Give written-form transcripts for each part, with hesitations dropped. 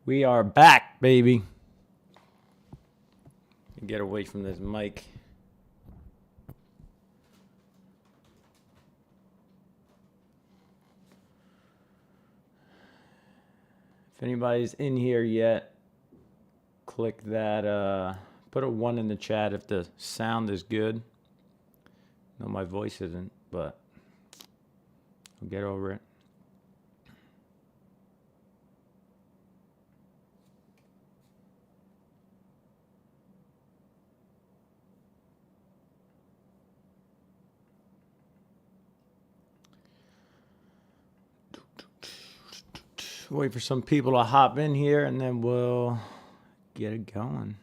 We are back, baby. Get away from this mic. If anybody's in here yet, click that, put a 1 in the chat if the sound is good. No, my voice isn't, but I'll get over it. Wait for some people to hop in here and then we'll get it going.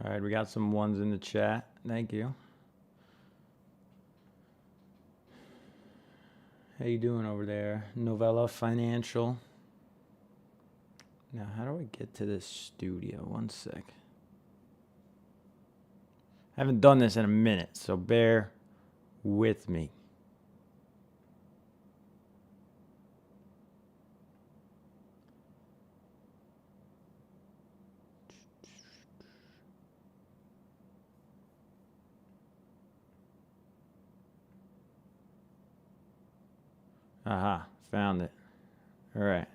All right, we got some 1s in the chat. Thank you. How you doing over there? Novella Financial. Now, how do I get to this studio? 1 sec. I haven't done this in a minute, so bear with me. Aha, found it. All right.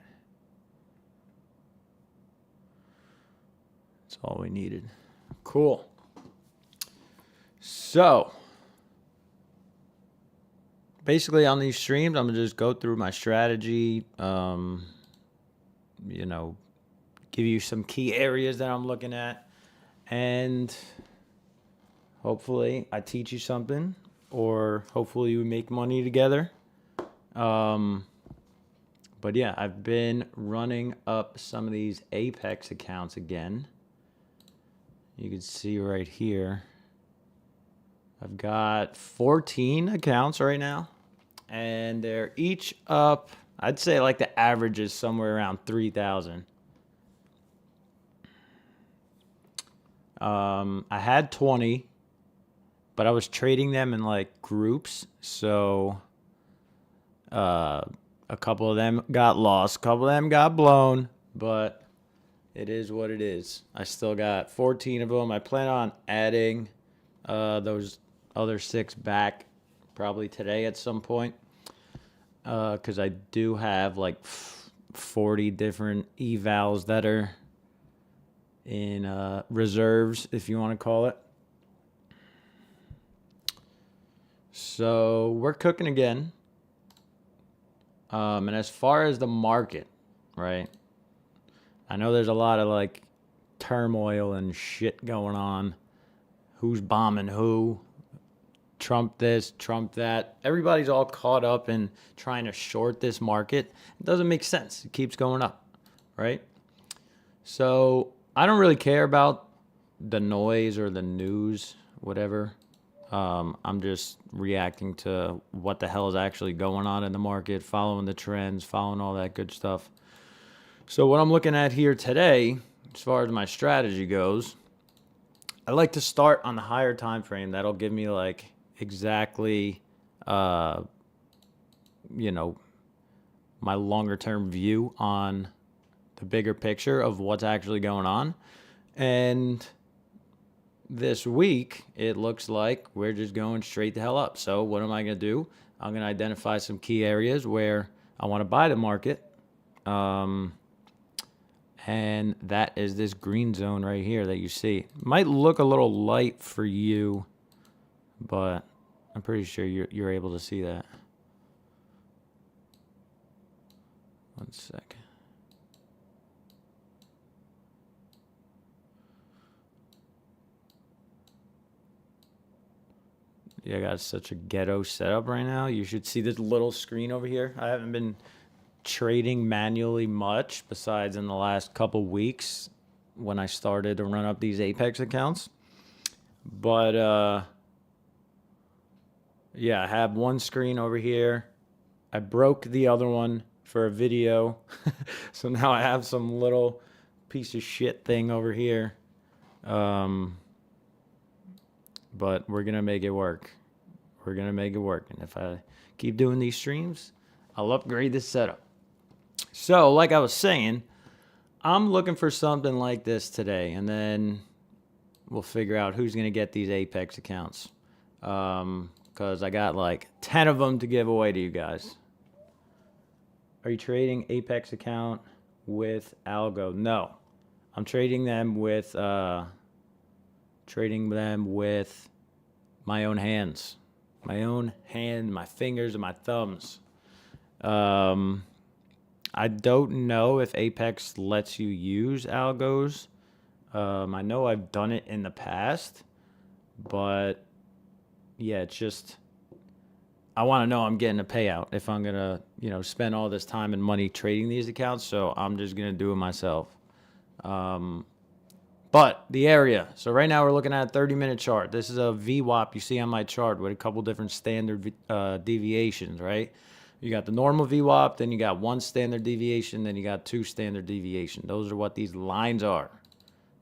That's all we needed. Cool. So, basically on these streams, I'm going to just go through my strategy, you know, give you some key areas that I'm looking at, and hopefully I teach you something, or hopefully we make money together. But yeah, I've been running up some of these Apex accounts again. You can see right here. I've got 14 accounts right now, and they're each up. I'd say like the average is somewhere around 3,000. I had 20, but I was trading them in like groups. So a couple of them got lost, a couple of them got blown, but it is what it is. I still got 14 of them. I plan on adding those other 6 back probably today at some point, because I do have like 40 different evals that are in reserves, if you want to call it. So we're cooking again. And as far as the market, right, I know there's a lot of like turmoil and shit going on. Who's bombing who? Trump this, Trump that. Everybody's all caught up in trying to short this market. It doesn't make sense. It keeps going up, right? So I don't really care about the noise or the news, whatever. I'm just reacting to what the hell is actually going on in the market, following the trends, following all that good stuff. So what I'm looking at here today, as far as my strategy goes, I like to start on the higher time frame. That'll give me like exactly, you know, my longer term view on the bigger picture of what's actually going on. And this week, it looks like we're just going straight the hell up. So what am I going to do? I'm going to identify some key areas where I want to buy the market. And that is this green zone right here that you see. Might look a little light for you, but I'm pretty sure you're able to see that. 1 sec. Yeah, I got such a ghetto setup right now. You should see this little screen over here. I haven't been trading manually much besides in the last couple weeks when I started to run up these Apex accounts. But yeah, I have one screen over here. I broke the other one for a video. So now I have some little piece of shit thing over here. But we're going to make it work. We're going to make it work. And if I keep doing these streams, I'll upgrade this setup. So, like I was saying, I'm looking for something like this today, and then we'll figure out who's going to get these Apex accounts. Because I got like 10 of them to give away to you guys. Are you trading Apex account with Algo? No. I'm trading them with my own hands. My own hand, my fingers, and my thumbs. I don't know if Apex lets you use algos. I know I've done it in the past, but yeah, it's just I want to know I'm getting a payout if I'm gonna, spend all this time and money trading these accounts. So I'm just gonna do it myself. But the area. So right now we're looking at a 30-minute chart. This is a VWAP you see on my chart with a couple different standard deviations, right? You got the normal VWAP, then you got one standard deviation, then you got two standard deviation. Those are what these lines are.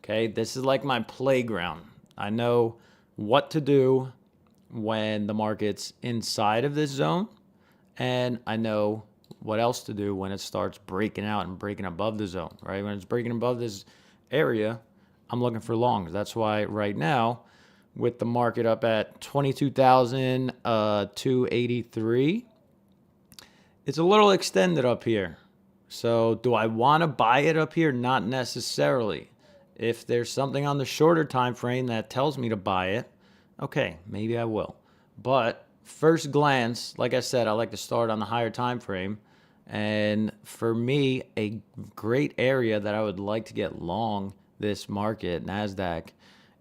Okay, this is like my playground. I know what to do when the market's inside of this zone, and I know what else to do when it starts breaking out and breaking above the zone, right? When it's breaking above this area, I'm looking for longs. That's why right now, with the market up at 22,283, it's a little extended up here. So do I want to buy it up here? Not necessarily. If there's something on the shorter time frame that tells me to buy it, okay, maybe I will. But first glance, like I said, I like to start on the higher time frame. And for me, a great area that I would like to get long this market, NASDAQ,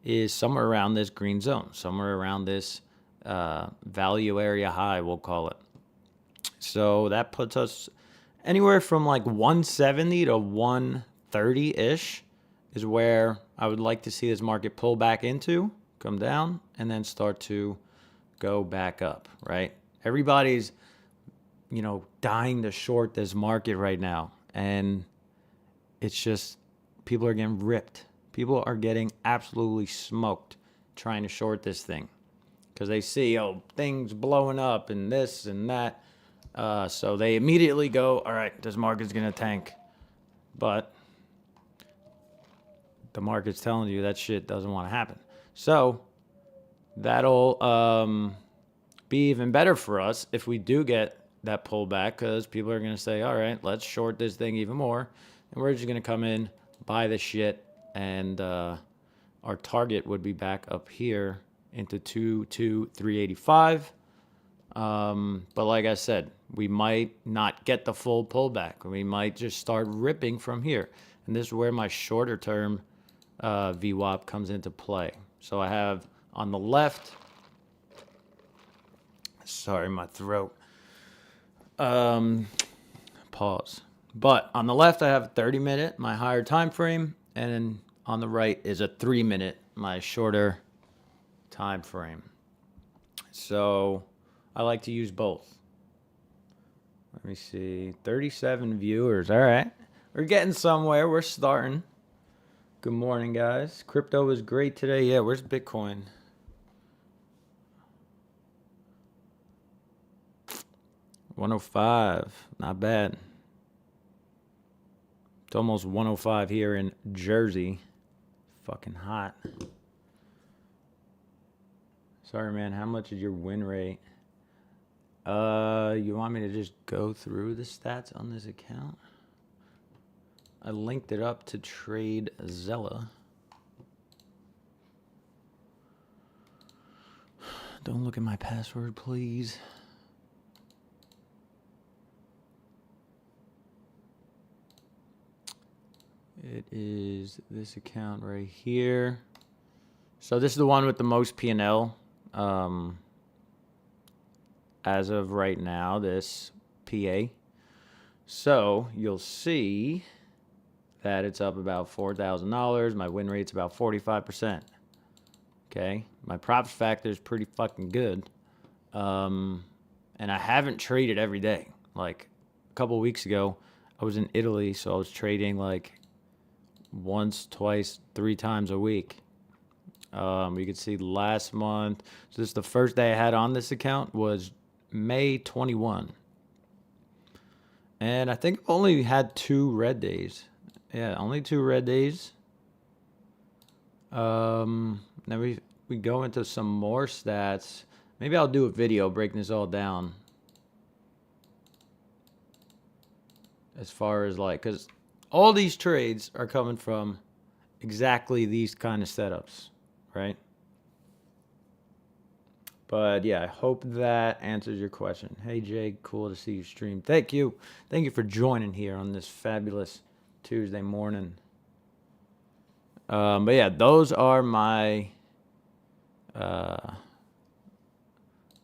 is somewhere around this green zone, somewhere around this value area high, we'll call it. So that puts us anywhere from like 170 to 130-ish is where I would like to see this market pull back into, come down, and then start to go back up, right? Everybody's, dying to short this market right now. And it's just, people are getting ripped. People are getting absolutely smoked trying to short this thing. Because they see, things blowing up and this and that. So they immediately go, all right, this market's going to tank. But the market's telling you that shit doesn't want to happen. So that'll be even better for us if we do get that pullback, because people are going to say, all right, let's short this thing even more. And we're just going to come in, buy the shit, and our target would be back up here into 385. But like I said, we might not get the full pullback. We might just start ripping from here. And this is where my shorter term VWAP comes into play. So I have on the left, sorry, my throat. Pause. But on the left, I have a 30-minute, my higher time frame, and then on the right is a 3-minute, my shorter time frame. So I like to use both. Let me see, 37 viewers. All right, we're getting somewhere. We're starting. Good morning, guys. Crypto was great today. Yeah, where's Bitcoin? $105, not bad. It's almost 105 here in Jersey. Fucking hot. Sorry, man. How much is your win rate? You want me to just go through the stats on this account? I linked it up to Trade Zella. Don't look at my password, please. It is this account right here. So this is the one with the most P&L. As of right now, this PA. So you'll see that it's up about $4,000. My win rate's about 45%. Okay, my props factor is pretty fucking good. And I haven't traded every day. Like a couple of weeks ago, I was in Italy, so I was trading like once, twice, 3 times a week. You can see last month. So this is the first day I had on this account was May 21. And I think I only had 2 red days. Yeah, only 2 red days. Then we go into some more stats. Maybe I'll do a video breaking this all down. As far as like, because all these trades are coming from exactly these kind of setups, right? But yeah, I hope that answers your question. Hey Jay, cool to see you stream. Thank you. Thank you for joining here on this fabulous Tuesday morning. But yeah, those are my that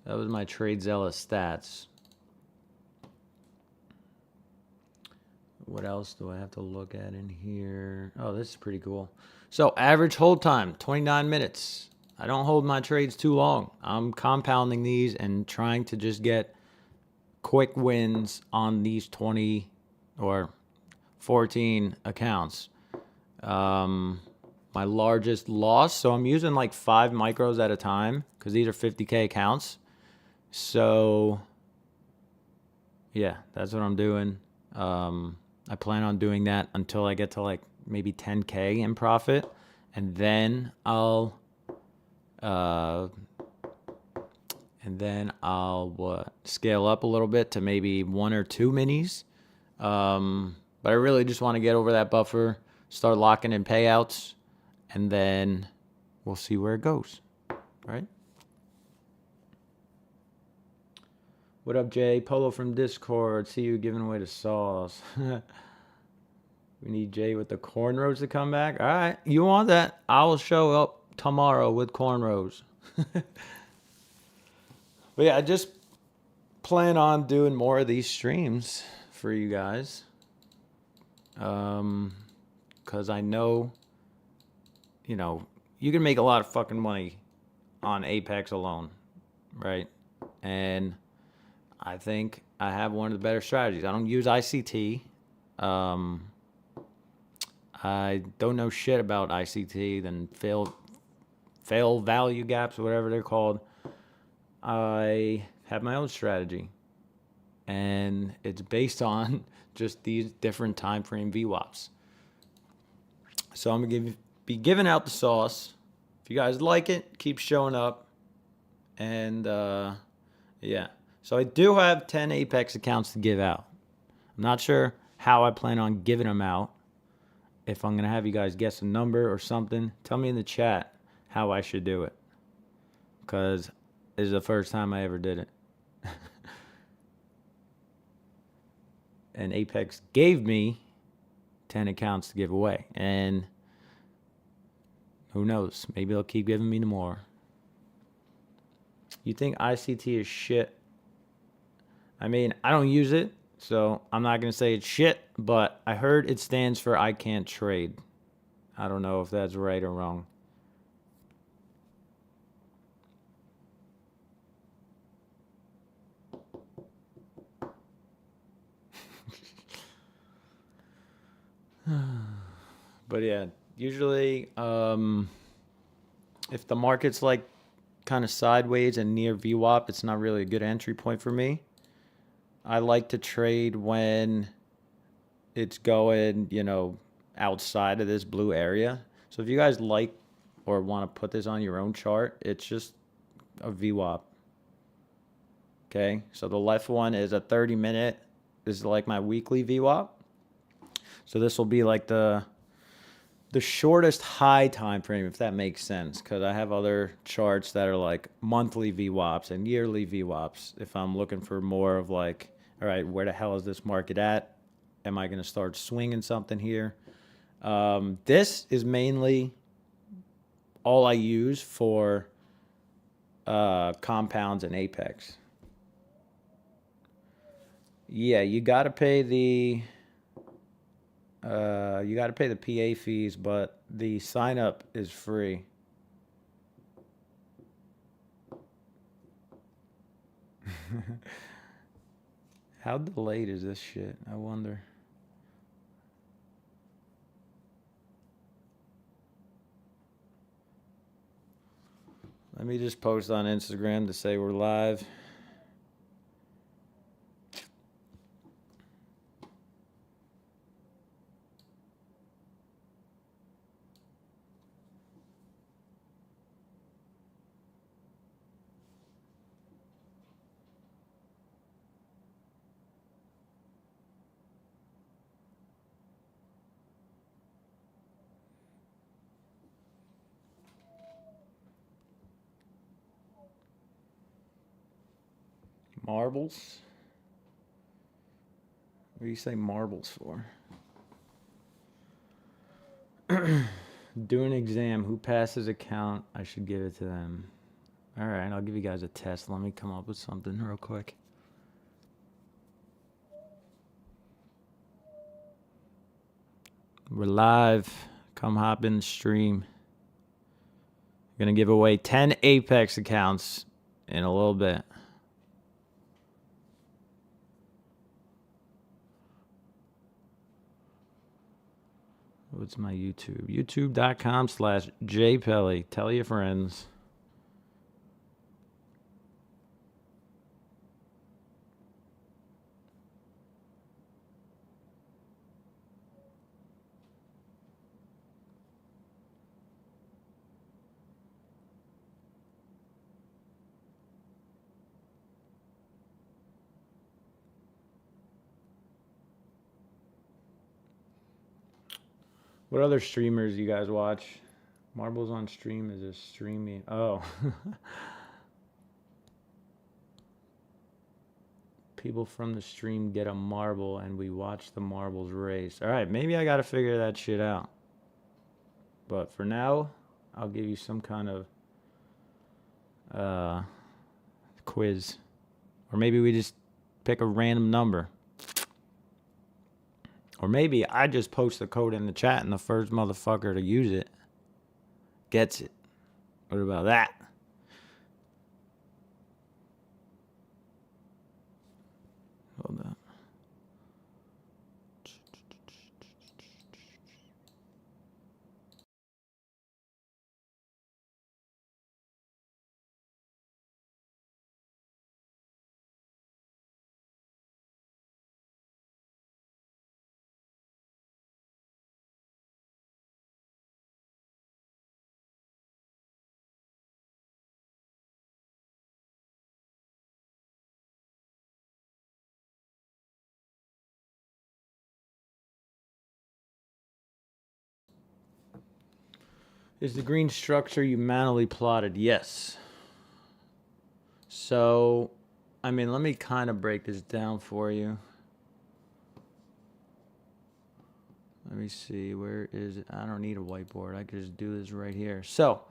was my TradeZella stats. What else do I have to look at in here? Oh, this is pretty cool. So average hold time, 29 minutes. I don't hold my trades too long. I'm compounding these and trying to just get quick wins on these 20 or 14 accounts. My largest loss, so I'm using like 5 micros at a time because these are 50K accounts. So yeah, that's what I'm doing. I plan on doing that until I get to like maybe 10K in profit, and then I'll scale up a little bit to maybe 1 or 2 minis. But I really just want to get over that buffer, start locking in payouts, and then we'll see where it goes, right? What up, Jay? Polo from Discord. See you giving away the sauce. We need Jay with the cornrows to come back. All right, you want that? I will show up tomorrow with cornrows. But yeah, I just plan on doing more of these streams for you guys. Because I know, you know, you can make a lot of fucking money on Apex alone, right? And I think I have one of the better strategies. I don't use ICT. I don't know shit about ICT, then fail value gaps, whatever they're called. I have my own strategy, and it's based on just these different time frame VWAPs. So I'm gonna be giving out the sauce. If you guys like it, keep showing up. And yeah, so I do have 10 Apex accounts to give out. I'm not sure how I plan on giving them out. If I'm gonna have you guys guess a number or something, tell me in the chat how I should do it, because this is the first time I ever did it. And Apex gave me 10 accounts to give away, and who knows, maybe they'll keep giving me more. You think ICT is shit? I mean, I don't use it, so I'm not gonna say it's shit, but I heard it stands for I can't trade. I don't know if that's right or wrong. But yeah, usually if the market's like kind of sideways and near VWAP, it's not really a good entry point for me. I like to trade when it's going, you know, outside of this blue area. So if you guys like or want to put this on your own chart, it's just a VWAP. Okay, so the left one is a 30-minute. This is like my weekly VWAP. So this will be like the shortest high time frame, if that makes sense, because I have other charts that are like monthly VWAPs and yearly VWAPs. If I'm looking for more of like, all right, where the hell is this market at? Am I going to start swinging something here? This is mainly all I use for compounds and Apex. Yeah, you got to pay the PA fees, but the sign up is free. How delayed is this shit? I wonder. Let me just post on Instagram to say we're live. Marbles? What do you say marbles for? Do an exam. Who passes account? I should give it to them. All right, I'll give you guys a test. Let me come up with something real quick. We're live. Come hop in the stream. We're going to give away 10 Apex accounts in a little bit. What's my YouTube? YouTube.com/jpelly. Tell your friends. What other streamers you guys watch? Marbles on stream is a streaming. Oh. People from the stream get a marble and we watch the marbles race. All right, maybe I got to figure that shit out. But for now, I'll give you some kind of quiz. Or maybe we just pick a random number. Or maybe I just post the code in the chat and the first motherfucker to use it gets it. What about that? Hold on. Is the green structure you manually plotted? Yes. So, I mean, let me kind of break this down for you. Let me see, where is it? I don't need a whiteboard. I could just do this right here. So,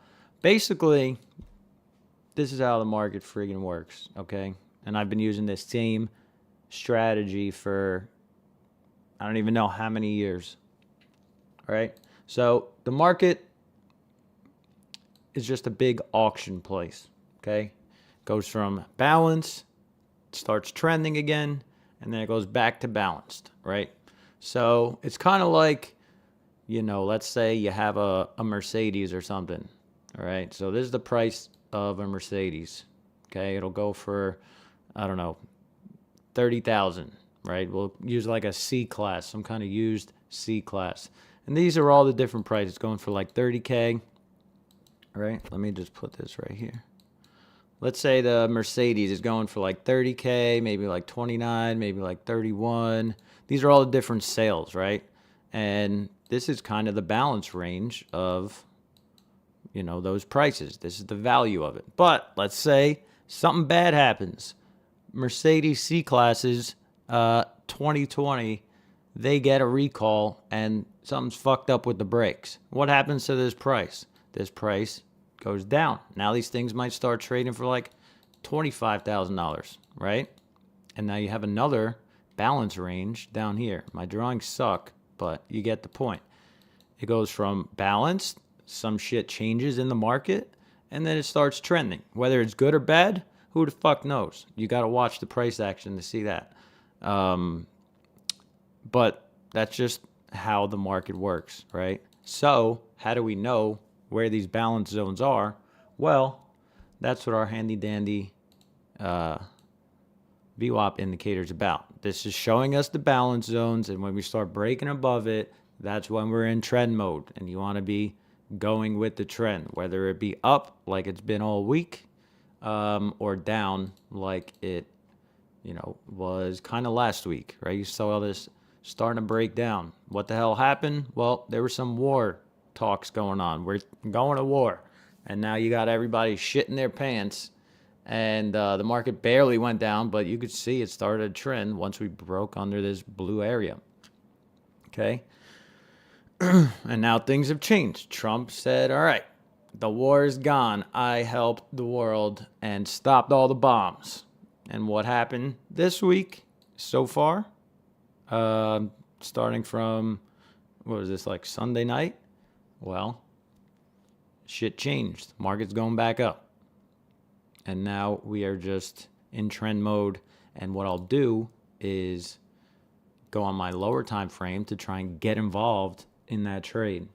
basically, this is how the market friggin' works, okay? And I've been using this same strategy for I don't even know how many years, all right? So, the market is just a big auction place, okay? Goes from balance, starts trending again, and then it goes back to balanced, right? So it's kind of like, you know, let's say you have a Mercedes or something, all right? So this is the price of a Mercedes, okay? It'll go for, I don't know, 30,000, right? We'll use like a C class, some kind of used C class. And these are all the different prices going for like 30K, right? Let me just put this right here. Let's say the Mercedes is going for like 30K, maybe like 29, maybe like 31. These are all the different sales, right? And this is kind of the balance range of, you know, those prices. This is the value of it. But let's say something bad happens. Mercedes C-classes, 2020, they get a recall and something's fucked up with the brakes. What happens to this price? This price goes down. Now these things might start trading for like $25,000, right? And now you have another balance range down here. My drawings suck, but you get the point. It goes from balanced, some shit changes in the market, and then it starts trending. Whether it's good or bad, who the fuck knows? You got to watch the price action to see that. But that's just how the market works, right? So how do we know where these balance zones are? Well, that's what our handy dandy VWAP indicator is about. This is showing us the balance zones, and when we start breaking above it, that's when we're in trend mode, and you want to be going with the trend, whether it be up like it's been all week, or down like it, was kind of last week, right? You saw this starting to break down. What the hell happened? Well, there were some war talks going on. We're going to war, and now you got everybody shitting their pants, and the market barely went down, but you could see it started a trend once we broke under this blue area. Okay. And now things have changed. Trump said, all right, the war is gone. I helped the world and stopped all the bombs. And what happened this week so far? Starting from, what was this, like Sunday night? Well, shit changed. Market's going back up. And now we are just in trend mode. And what I'll do is go on my lower time frame to try and get involved in that trade.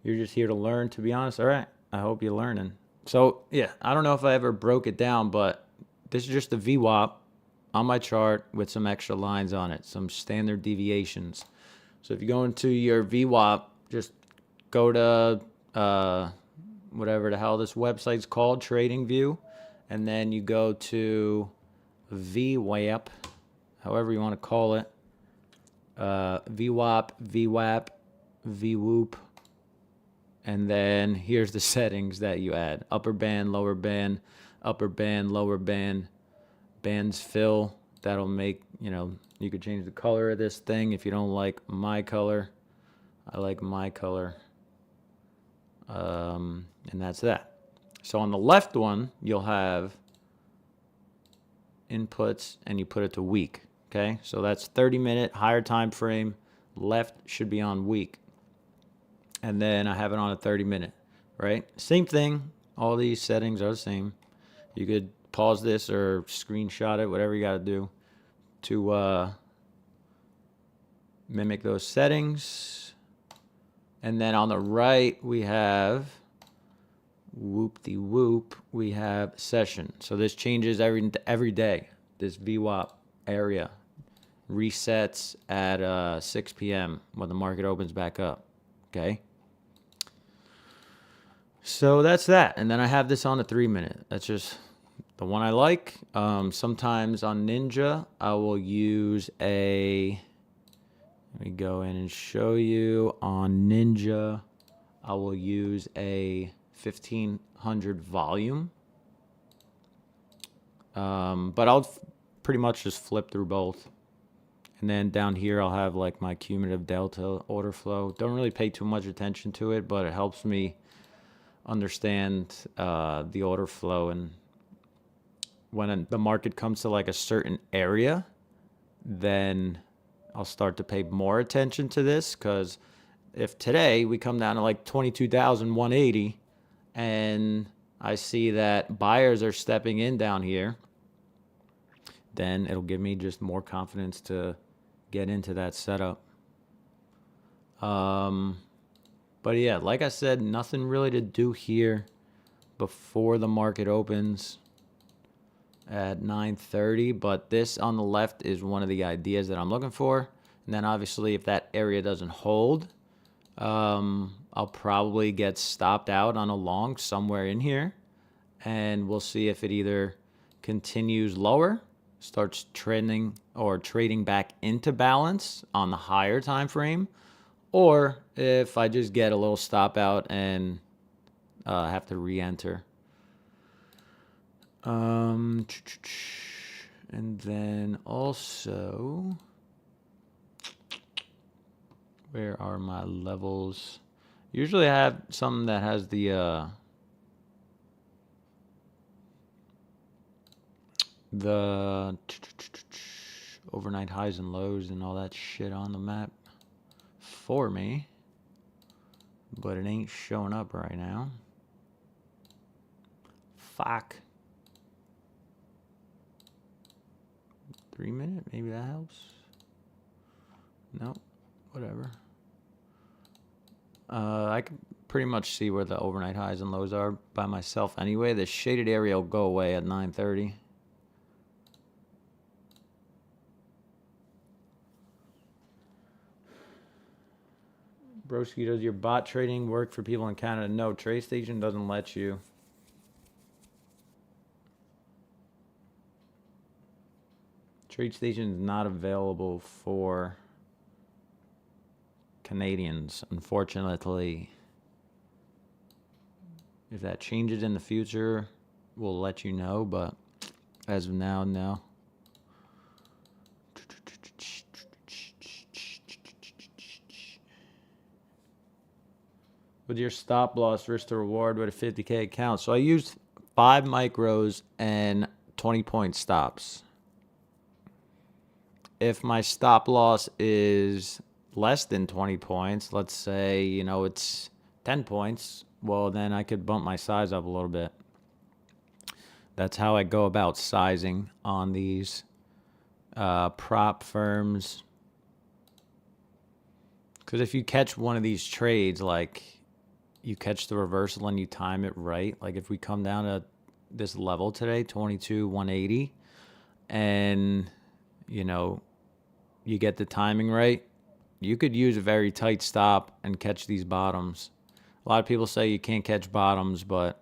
You're just here to learn, to be honest. All right, I hope you're learning. So yeah, I don't know if I ever broke it down, but this is just a VWAP on my chart with some extra lines on it, some standard deviations. So if you go into your VWAP, just go to whatever the hell this website's called, TradingView, and then you go to VWAP, however you want to call it, VWAP, VWAP, VWOOP, and then here's the settings that you add: upper band, lower band, upper band, lower band, bands fill. That'll make, you could change the color of this thing if you don't like my color. I like my color. And that's that. So on the left one, you'll have inputs, and you put it to week. Okay, so that's 30-minute, higher time frame. Left should be on week. And then I have it on a 30-minute, right? Same thing. All these settings are the same. You could pause this or screenshot it, whatever you got to do to mimic those settings. And then on the right, we have whoop-de-whoop, we have session. So this changes every day. This VWAP area resets at 6 p.m. when the market opens back up. Okay. So that's that. And then I have this on a 3-minute. That's just the one I like. Sometimes on Ninja, I will use let me go in and show you. On Ninja, I will use a 1500 volume. But I'll pretty much just flip through both. And then down here, I'll have like my cumulative delta order flow. Don't really pay too much attention to it, but it helps me understand the order flow. And when the market comes to like a certain area, then I'll start to pay more attention to this, because if today we come down to like 22,180 and I see that buyers are stepping in down here, then it'll give me just more confidence to get into that setup. But yeah, like I said, nothing really to do here before the market opens at 9:30. But this on the left is one of the ideas that I'm looking for. And then obviously if that area doesn't hold, I'll probably get stopped out on a long somewhere in here. And we'll see if it either continues lower, starts trending or trading back into balance on the higher time frame, or if I just get a little stop out and have to re-enter. And then also, where are my levels? Usually I have something that has the overnight highs and lows and all that shit on the map for me, but it ain't showing up right now. Fuck. 3-minute, maybe that helps. No, whatever. I can pretty much see where the overnight highs and lows are by myself anyway. The shaded area will go away at 9:30. Broski, does your bot trading work for people in Canada? No, TradeStation doesn't let you. TradeStation is not available for Canadians, unfortunately. If that changes in the future, we'll let you know, but as of now, no. With your stop loss risk to reward with a 50K account. So I used 5 micros and 20-point stops. If my stop loss is less than 20 points, let's say, you know, it's 10 points, well, then I could bump my size up a little bit. That's how I go about sizing on these prop firms. Because if you catch one of these trades, like you catch the reversal and you time it right, like if we come down to this level today, 22,180, and, you know, you get the timing right, you could use a very tight stop and catch these bottoms. A lot of people say you can't catch bottoms, but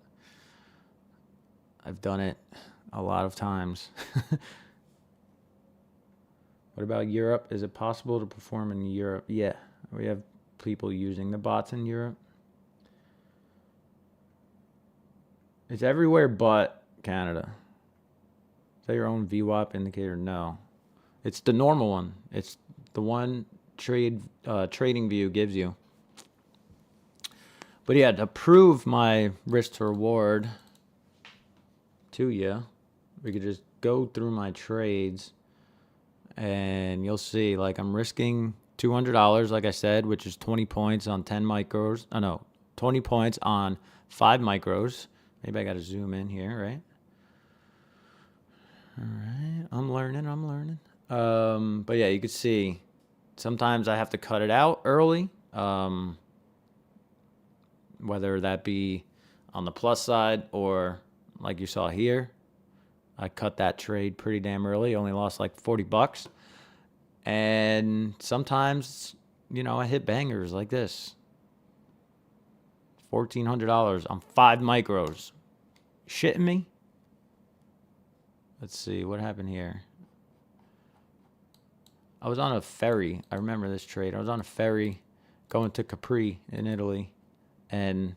I've done it a lot of times. What about Europe? Is it possible to perform in Europe? Yeah, we have people using the bots in Europe. It's everywhere but Canada. Is that your own VWAP indicator? No. It's the normal one. It's the one Trading View gives you. But yeah, to prove my risk to reward to you, we could just go through my trades and you'll see, like, I'm risking $200, like I said, which is 20 points on 10 micros. Oh, no, 20 points on 5 micros. Maybe I got to zoom in here, right? All right, I'm learning. But yeah, you can see sometimes I have to cut it out early, whether that be on the plus side or like you saw here. I cut that trade pretty damn early, only lost like $40. And sometimes, you know, I hit bangers like this. $1,400 on 5 micros. Shitting me? Let's see, what happened here? I was on a ferry. I remember this trade. I was on a ferry going to Capri in Italy. And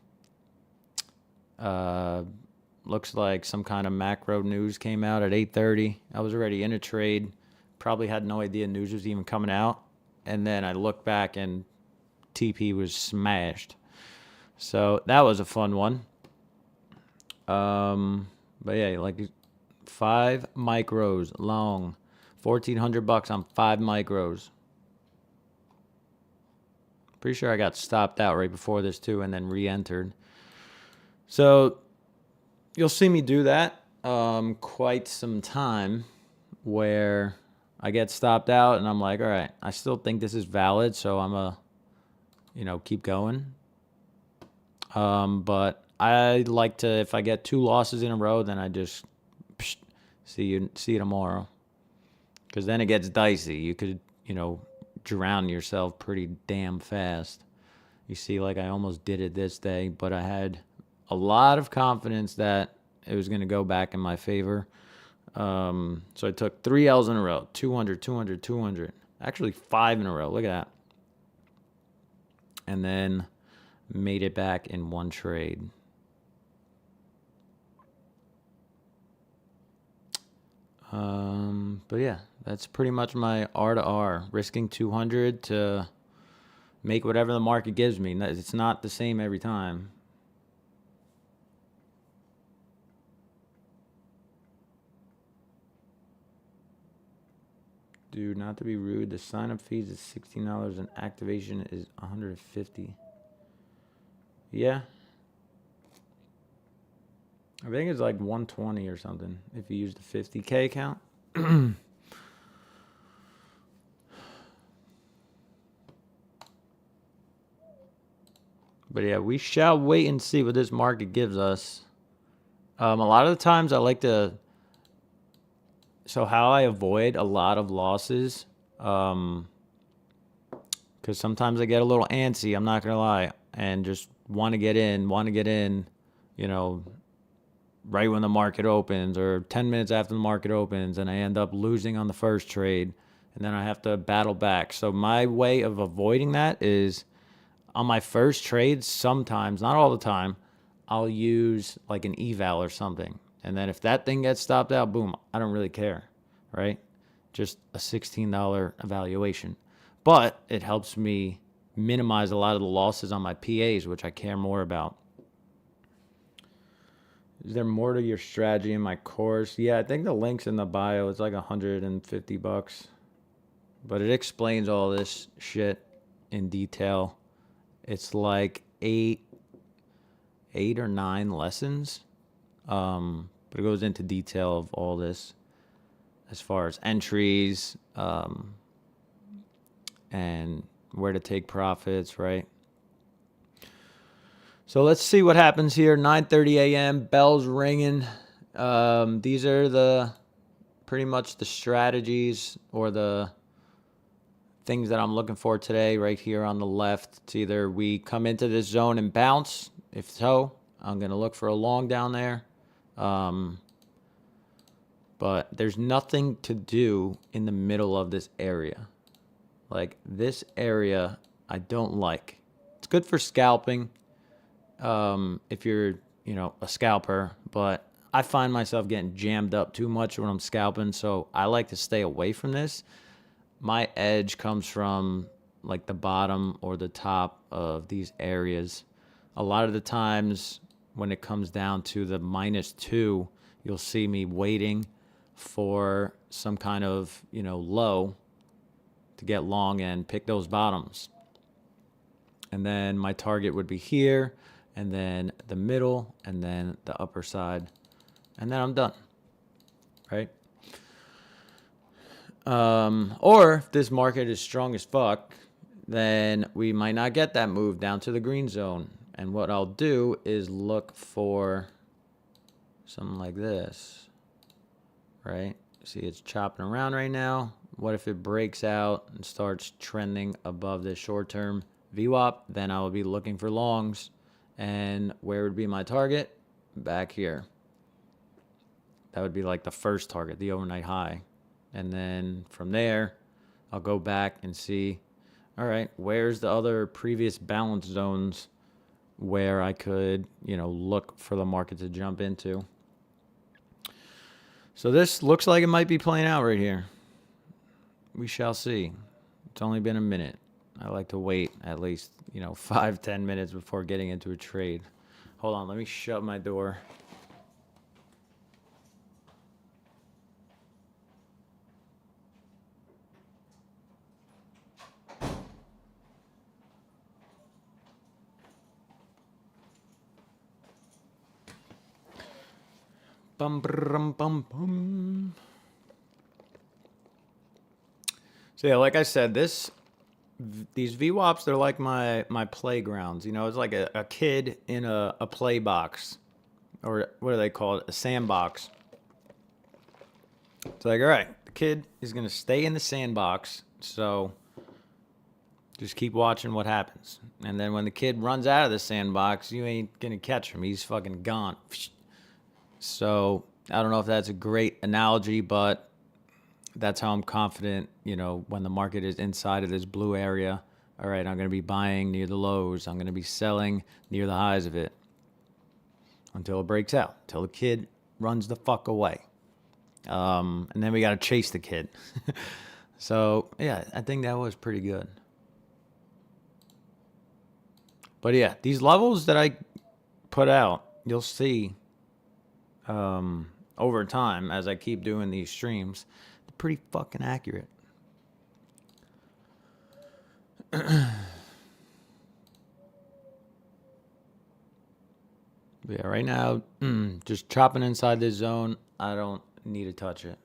looks like some kind of macro news came out at 8:30. I was already in a trade. Probably had no idea news was even coming out. And then I looked back and TP was smashed. So that was a fun one. But yeah, like 5 micros long. $1,400 on 5 micros. Pretty sure I got stopped out right before this too and then re-entered. So you'll see me do that quite some time where I get stopped out and I'm like, all right, I still think this is valid, so I'm a, you know, keep going. But I like to, if I get 2 losses in a row, then I just see you tomorrow. Because then it gets dicey. You could, you know, drown yourself pretty damn fast. You see, like I almost did it this day, but I had a lot of confidence that it was going to go back in my favor. So I took 3 L's in a row, 200, 200, 200. Actually 5 in a row. Look at that. And then made it back in 1 trade. But yeah, that's pretty much my R to R, risking 200 to make whatever the market gives me. It's not the same every time. Dude, not to be rude, the sign-up fees is $16 and activation is $150. Yeah. I think it's like $120 or something if you use the 50K account. But yeah, we shall wait and see what this market gives us. A lot of the times I like to, so how I avoid a lot of losses, because sometimes I get a little antsy, I'm not going to lie, and just want to get in, you know, right when the market opens or 10 minutes after the market opens, and I end up losing on the first trade, and then I have to battle back. So my way of avoiding that is on my first trade, sometimes, not all the time, I'll use like an eval or something. And then if that thing gets stopped out, boom, I don't really care, right? Just a $16 evaluation. But it helps me minimize a lot of the losses on my PAs, which I care more about. Is there more to your strategy in my course? Yeah, I think the link's in the bio. It's like $150. But it explains all this shit in detail. It's like eight or 9 lessons. But it goes into detail of all this as far as entries, and where to take profits, right? So let's see what happens here. 9:30 a.m. Bells ringing. These are pretty much the strategies or the things that I'm looking for today right here on the left. It's either we come into this zone and bounce. If so, I'm going to look for a long down there. But there's nothing to do in the middle of this area. Like this area, I don't like. It's good for scalping if you're, a scalper. But I find myself getting jammed up too much when I'm scalping. So I like to stay away from this. My edge comes from like the bottom or the top of these areas. A lot of the times when it comes down to the -2, you'll see me waiting for some kind of, low to get long and pick those bottoms. And then my target would be here, and then the middle, and then the upper side. And then I'm done, right? Or if this market is strong as fuck, then we might not get that move down to the green zone. And what I'll do is look for something like this, right? See, it's chopping around right now. What if it breaks out and starts trending above the short-term VWAP? Then I will be looking for longs. And where would be my target? Back here. That would be like the first target, the overnight high. And then from there, I'll go back and see, all right, where's the other previous balance zones where I could, look for the market to jump into. So this looks like it might be playing out right here. We shall see. It's only been a minute. I like to wait at least, 5-10 minutes before getting into a trade. Hold on, let me shut my door. Bum, bum, bum, bum. So yeah, like I said, these VWAPs, they're like my playgrounds. It's like a kid in a play box, or what do they call it? A sandbox. It's like, all right, the kid is gonna stay in the sandbox, so just keep watching what happens. And then when the kid runs out of the sandbox, you ain't gonna catch him. He's fucking gone. So I don't know if that's a great analogy, but that's how I'm confident, when the market is inside of this blue area. All right, I'm going to be buying near the lows. I'm going to be selling near the highs of it until it breaks out, until the kid runs the fuck away. And then we got to chase the kid. So, yeah, I think that was pretty good. But, yeah, these levels that I put out, you'll see over time as I keep doing these streams, they're pretty fucking accurate. Yeah, right now, just chopping inside this zone, I don't need to touch it.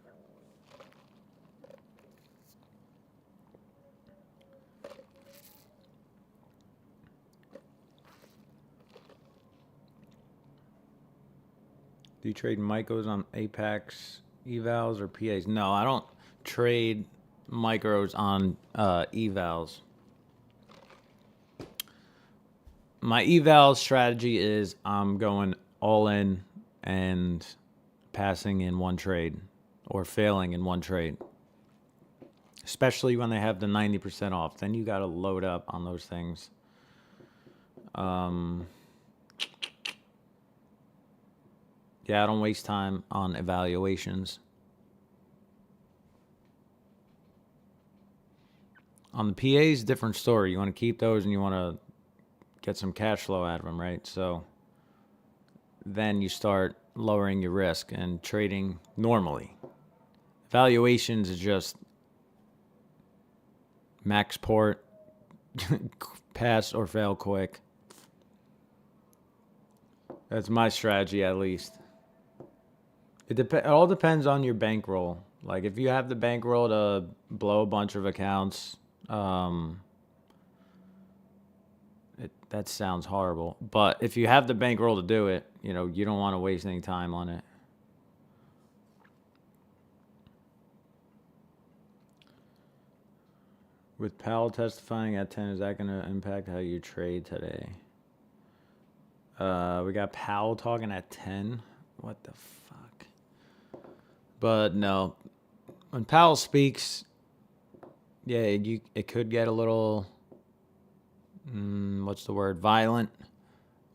Do you trade micros on Apex evals or PAs? No, I don't trade micros on evals. My eval strategy is I'm going all in and passing in one trade or failing in one trade. Especially when they have the 90% off. Then you got to load up on those things. Yeah, I don't waste time on evaluations. On the PAs, different story. You want to keep those and you want to get some cash flow out of them, right? So then you start lowering your risk and trading normally. Evaluations is just max port, pass or fail quick. That's my strategy, at least. It all depends on your bankroll. Like if you have the bankroll to blow a bunch of accounts, that sounds horrible. But if you have the bankroll to do it, you don't want to waste any time on it. With Powell testifying at 10, is that going to impact how you trade today? We got Powell talking at 10. What the fuck? But no. When Powell speaks, yeah, it could get a little, violent.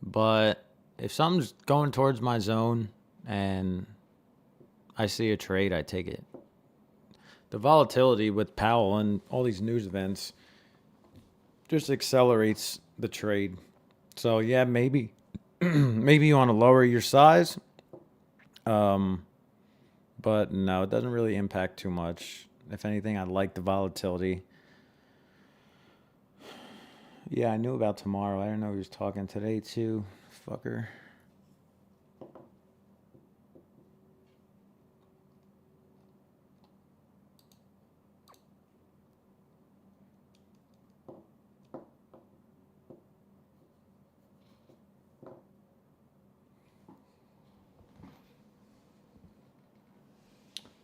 But if something's going towards my zone and I see a trade, I take it. The volatility with Powell and all these news events just accelerates the trade. So yeah, maybe you want to lower your size. But no, it doesn't really impact too much. If anything, I like the volatility. Yeah, I knew about tomorrow. I didn't know he was talking today too. Fucker.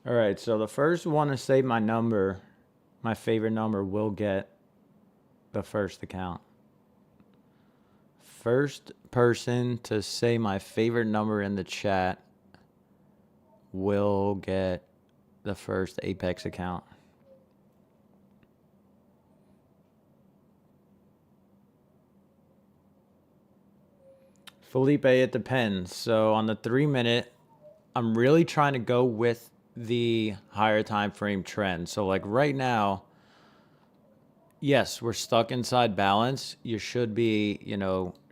All right, so the first one to say my number, my favorite number, will get the first account. First person to say my favorite number in the chat will get the first Apex account. Felipe, it depends. So on the 3-minute, I'm really trying to go with the higher time frame trend. So like right now, yes, we're stuck inside balance. You should be,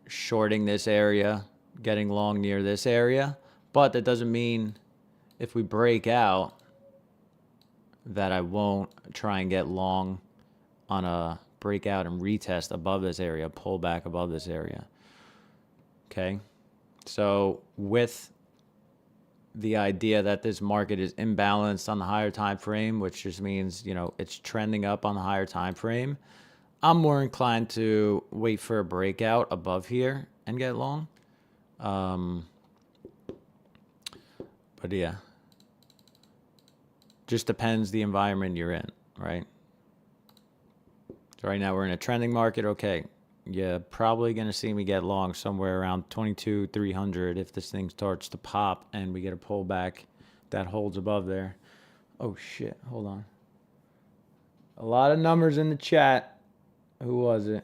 shorting this area, getting long near this area. But that doesn't mean if we break out that I won't try and get long on a breakout and retest above this area, pull back above this area. Okay? So with the idea that this market is imbalanced on the higher time frame, which just means, it's trending up on the higher time frame, I'm more inclined to wait for a breakout above here and get long. But yeah, just depends the environment you're in, right? So right now we're in a trending market. Okay, you're probably going to see me get long somewhere around 22,300 if this thing starts to pop and we get a pullback that holds above there. Oh shit, hold on. A lot of numbers in the chat. Who was it?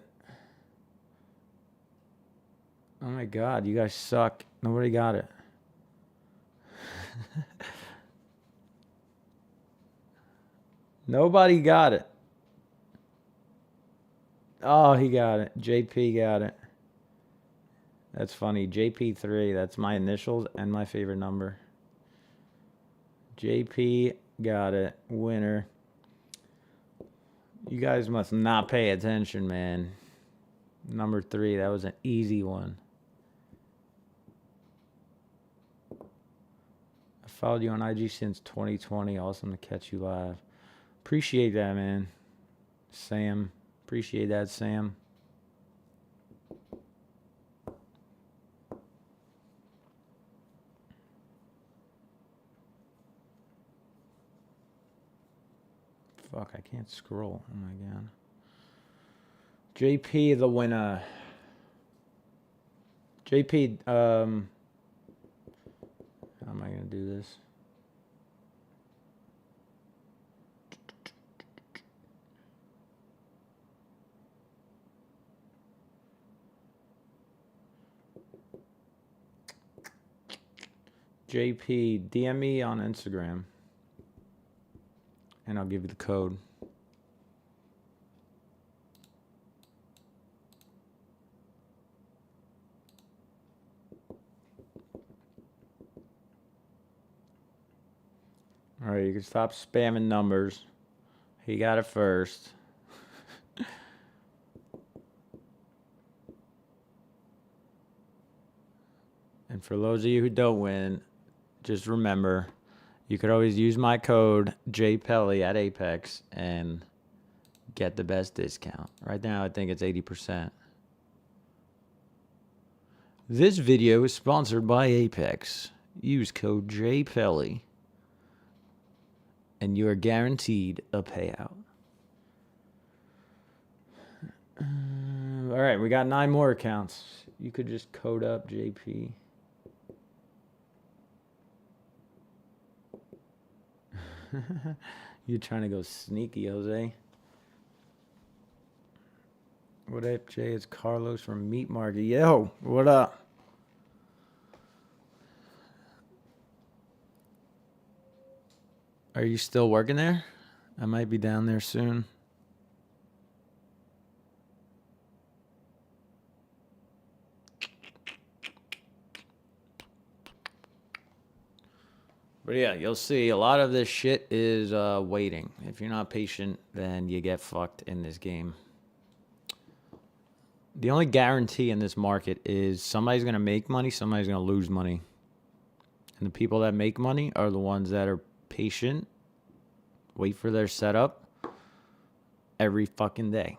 Oh my god, you guys suck. Nobody got it. Nobody got it. Oh, he got it. JP got it. That's funny. JP3, that's my initials and my favorite number. JP got it. Winner. You guys must not pay attention, man. Number 3, that was an easy one. I followed you on IG since 2020. Awesome to catch you live. Appreciate that, man. Sam. Appreciate that, Sam. Fuck, I can't scroll. Oh my god. JP the winner. JP, how am I gonna do this? JP, DM me on Instagram, and I'll give you the code. All right, you can stop spamming numbers. He got it first. And for those of you who don't win, just remember, you could always use my code JPelly at Apex and get the best discount. Right now, I think it's 80%. This video is sponsored by Apex. Use code JPelly, and you are guaranteed a payout. All right, we got 9 more accounts. You could just code up JP. You're trying to go sneaky, Jose. What up, Jay? It's Carlos from Meat Market. Yo, what up? Are you still working there? I might be down there soon. But yeah, you'll see a lot of this shit is waiting. If you're not patient, then you get fucked in this game. The only guarantee in this market is somebody's going to make money, somebody's going to lose money. And the people that make money are the ones that are patient, wait for their setup every fucking day.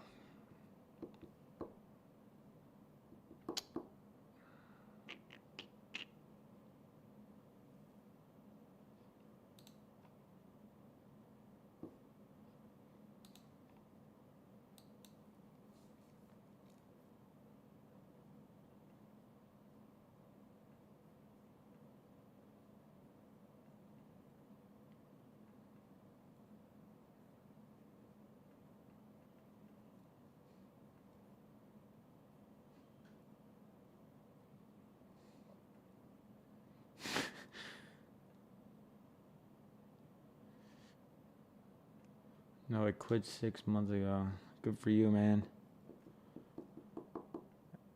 No, I quit 6 months ago. Good for you, man.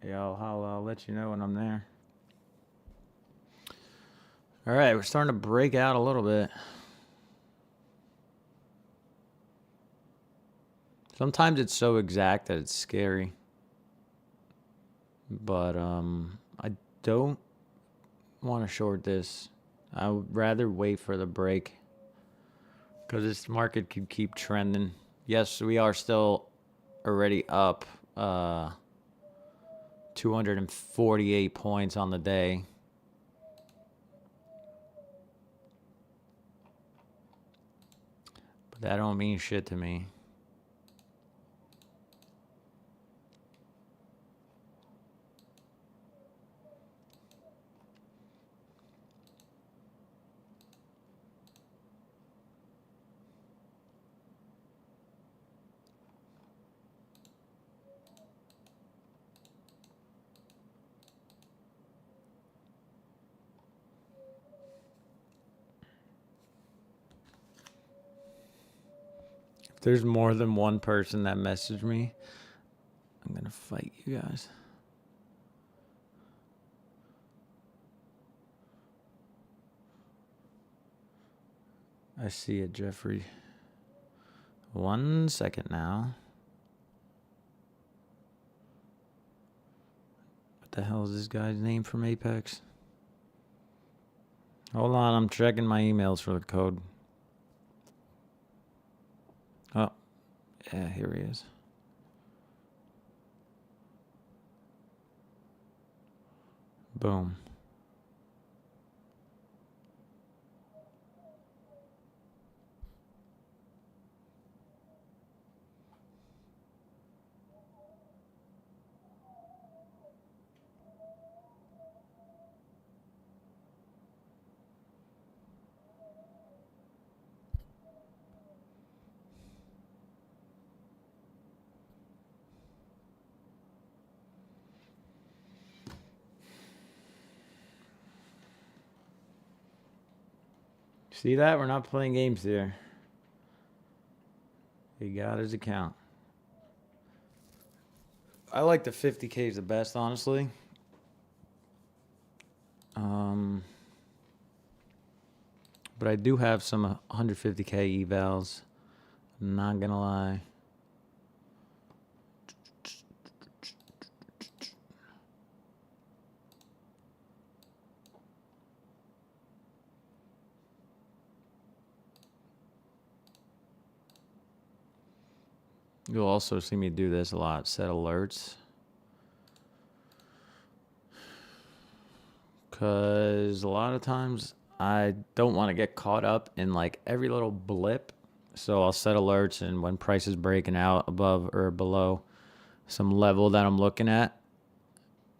Yeah, I'll let you know when I'm there. All right, we're starting to break out a little bit. Sometimes it's so exact that it's scary. But I don't want to short this. I would rather wait for the break, because this market could keep trending. Yes, we are still already up 248 points on the day. But that don't mean shit to me. If there's more than one person that messaged me, I'm gonna fight you guys. I see it, Jeffrey. 1 second now. What the hell is this guy's name from Apex? Hold on, I'm checking my emails for the code. Oh, yeah, here he is. Boom. See that? We're not playing games here. He got his account. I like the 50K the best, honestly. But I do have some 150K evals. I'm not gonna lie. You'll also see me do this a lot. Set alerts. Because a lot of times I don't want to get caught up in like every little blip. So I'll set alerts, and when price is breaking out above or below some level that I'm looking at,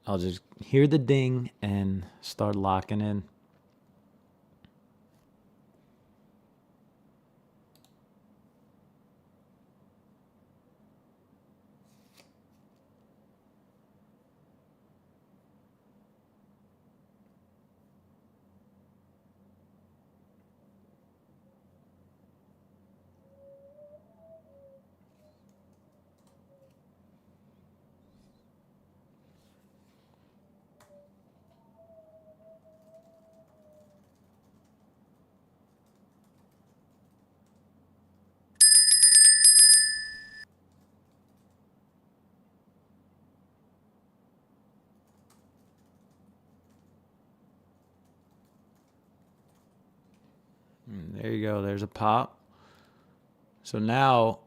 I'll just hear the ding and start locking in. And there you go. There's a pop. So now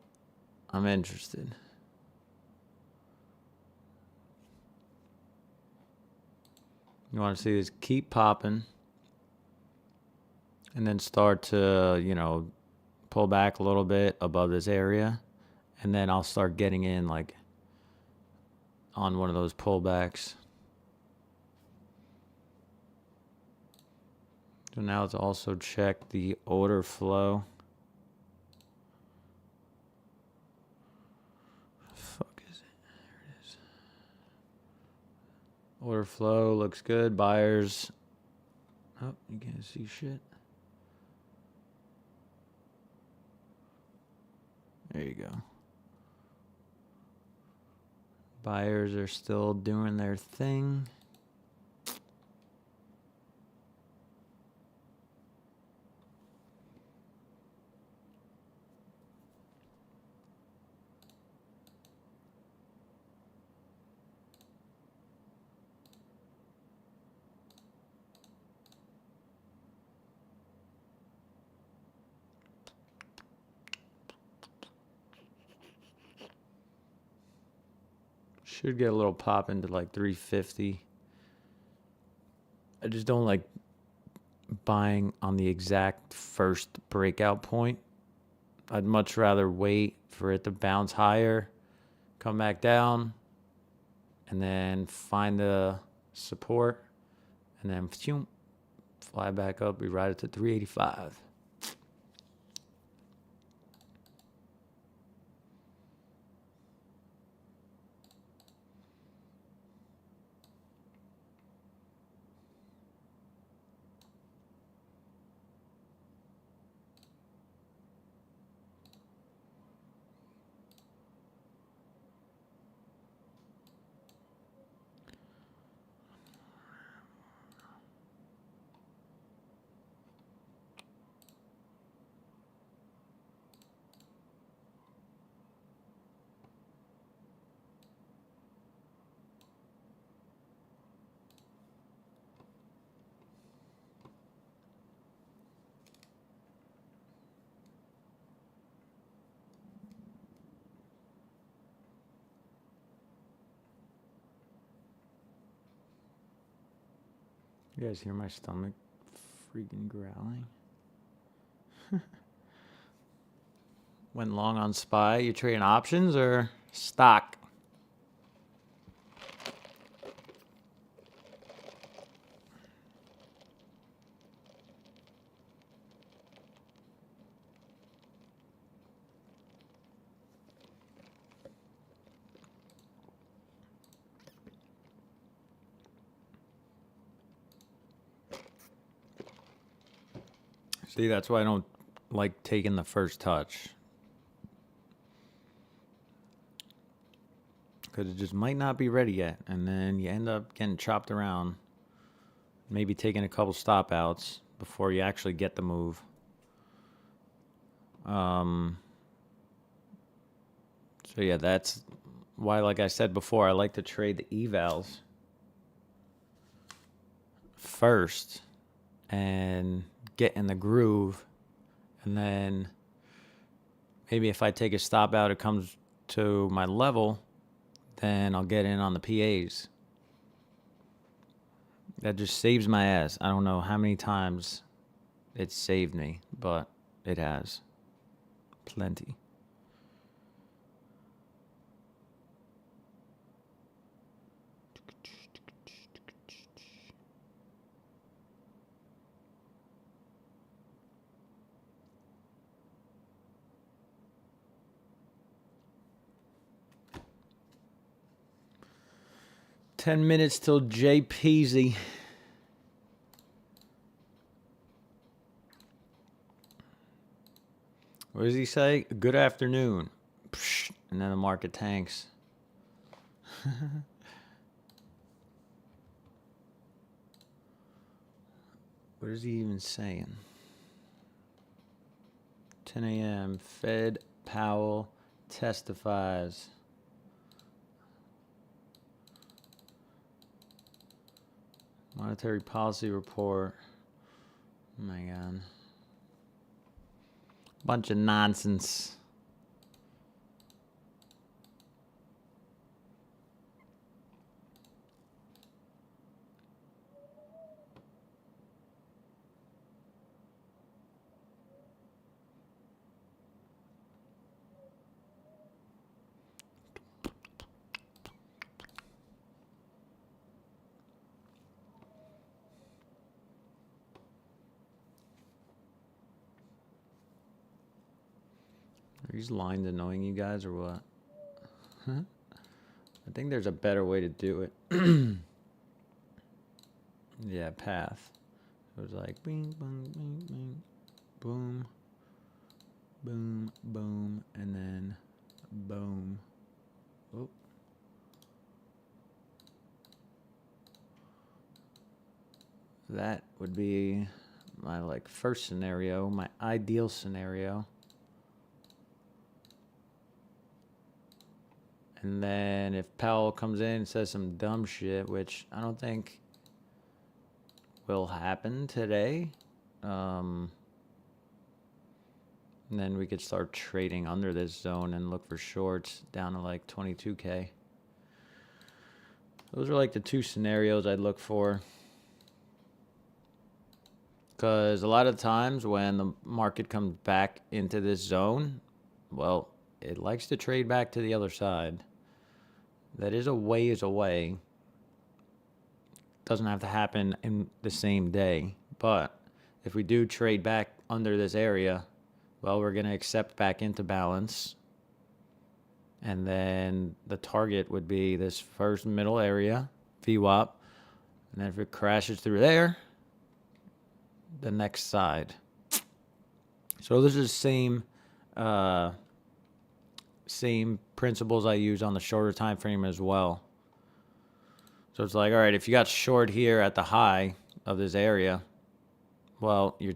I'm interested. You want to see this keep popping and then start to, pull back a little bit above this area. And then I'll start getting in like on one of those pullbacks. So now let's also check the order flow. Fuck is it? There it is. Order flow looks good. Buyers. Oh, you can't see shit. There you go. Buyers are still doing their thing. Should get a little pop into like 350. I just don't like buying on the exact first breakout point. I'd much rather wait for it to bounce higher, come back down, and then find the support, and then fly back up. We ride it to 385. You guys hear my stomach freaking growling? Went long on SPY. You trading options or stock? See, that's why I don't like taking the first touch. Because it just might not be ready yet. And then you end up getting chopped around. Maybe taking a couple stop outs before you actually get the move. So yeah, that's why, like I said before, I like to trade the evals first and get in the groove. And then maybe if I take a stop out, it comes to my level, then I'll get in on the PAs. That just saves my ass. I don't know how many times it's saved me, but it has. Plenty. "10 minutes till Jay Peasy." What does he say? "Good afternoon." Psh, and then the market tanks. What is he even saying? 10 a.m. Fed Powell testifies. Monetary policy report. Oh my God. Bunch of nonsense. Are these lines annoying you guys or what? Huh? I think there's a better way to do it. Yeah, path. It was like bing, bing, bing, bing, boom, boom, boom, and then boom. Oh. That would be my first scenario, my ideal scenario. And then if Powell comes in and says some dumb shit, which I don't think will happen today, and then we could start trading under this zone and look for shorts down to 22K. Those are the two scenarios I'd look for. Because a lot of times when the market comes back into this zone, well, it likes to trade back to the other side. That is a ways away. Doesn't have to happen in the same day. But if we do trade back under this area, well, we're going to accept back into balance. And then the target would be this first middle area, VWAP. And then if it crashes through there, the next side. So this is the same principles I use on the shorter time frame as well. So it's all right, if you got short here at the high of this area, well, your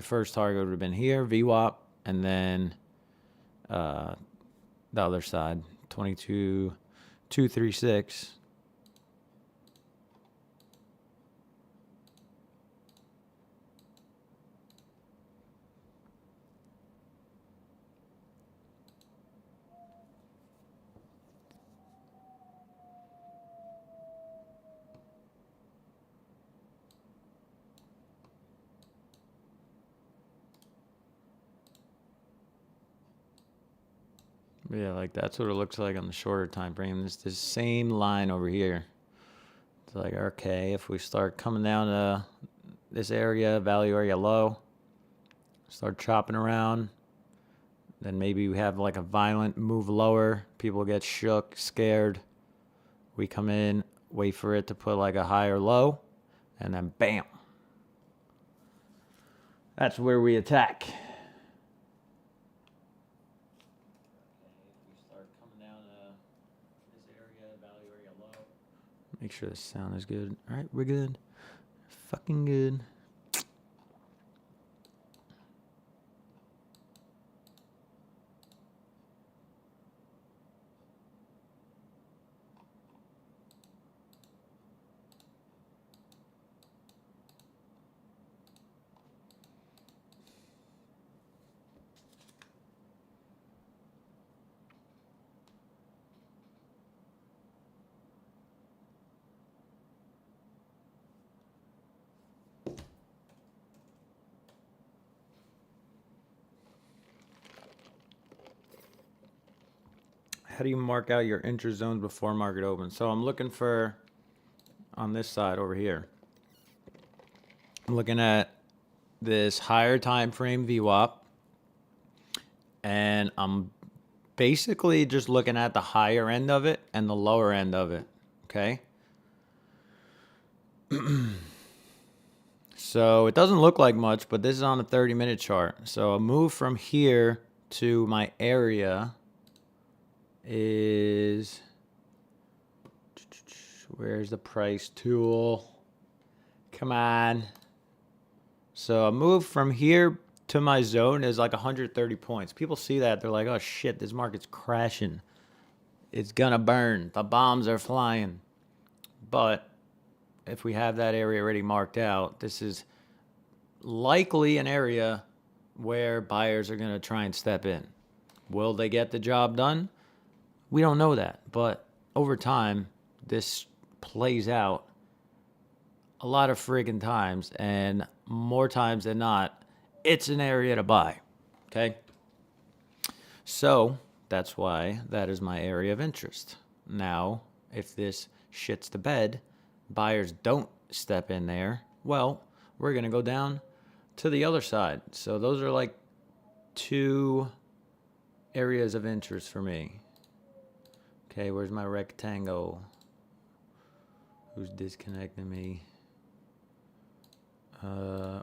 first target would have been here, VWAP, and then the other side, 22,236. Yeah, that's what it looks like on the shorter time frame. It's this same line over here. It's okay, if we start coming down to this area, value area low, start chopping around, then maybe we have a violent move lower. People get shook, scared. We come in, wait for it to put a higher low, and then bam. That's where we attack. Okay, if we start coming down to this area, value area low. Make sure the sound is good. All right, we're good. Fucking good. How do you mark out your interest zones before market open? So I'm looking for, on this side over here, I'm looking at this higher time frame VWAP, and I'm basically just looking at the higher end of it and the lower end of it, okay? So it doesn't look like much, but this is on a 30-minute chart. So a move from here to my area is, where's the price tool? Come on. So a move from here to my zone is like 130 points. People see that, they're like, oh shit, this market's crashing. It's gonna burn. The bombs are flying. But if we have that area already marked out, this is likely an area where buyers are gonna try and step in. Will they get the job done? We don't know that, but over time, this plays out a lot of friggin' times, and more times than not, it's an area to buy, okay? So that's why that is my area of interest. Now, if this shits the bed, buyers don't step in there, well, we're gonna go down to the other side. So those are like two areas of interest for me. Okay, where's my rectangle? Who's disconnecting me?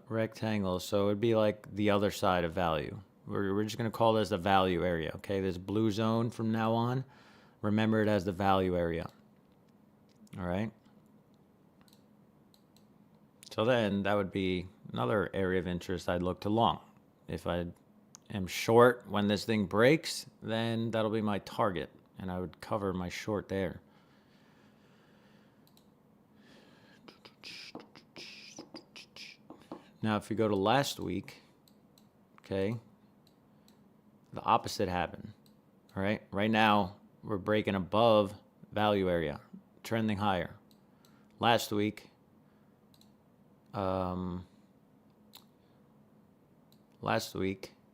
Rectangle, so it'd be like the other side of value. We're just going to call this the value area, okay? This blue zone from now on, remember it as the value area. All right? So then that would be another area of interest I'd look to long. If I am short when this thing breaks, then that'll be my target, and I would cover my short there. Now, if you go to last week, okay, the opposite happened, all right? Right now, we're breaking above value area, trending higher. Last week,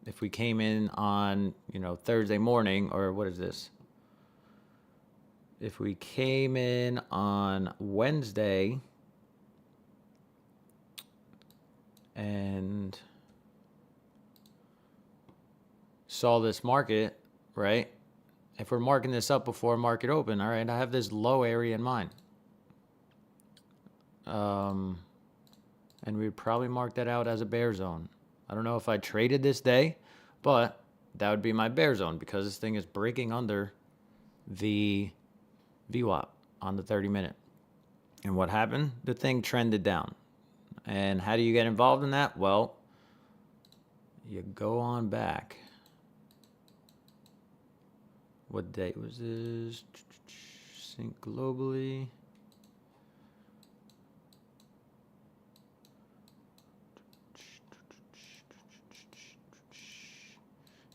if we came in on, Thursday morning, or what is this? If we came in on Wednesday and saw this market, right? If we're marking this up before market open, all right, I have this low area in mind. And we'd probably mark that out as a bear zone. I don't know if I traded this day, but that would be my bear zone because this thing is breaking under the VWAP on the 30-minute. And what happened? The thing trended down. And how do you get involved in that? Well, you go on back. What date was this? Sync globally.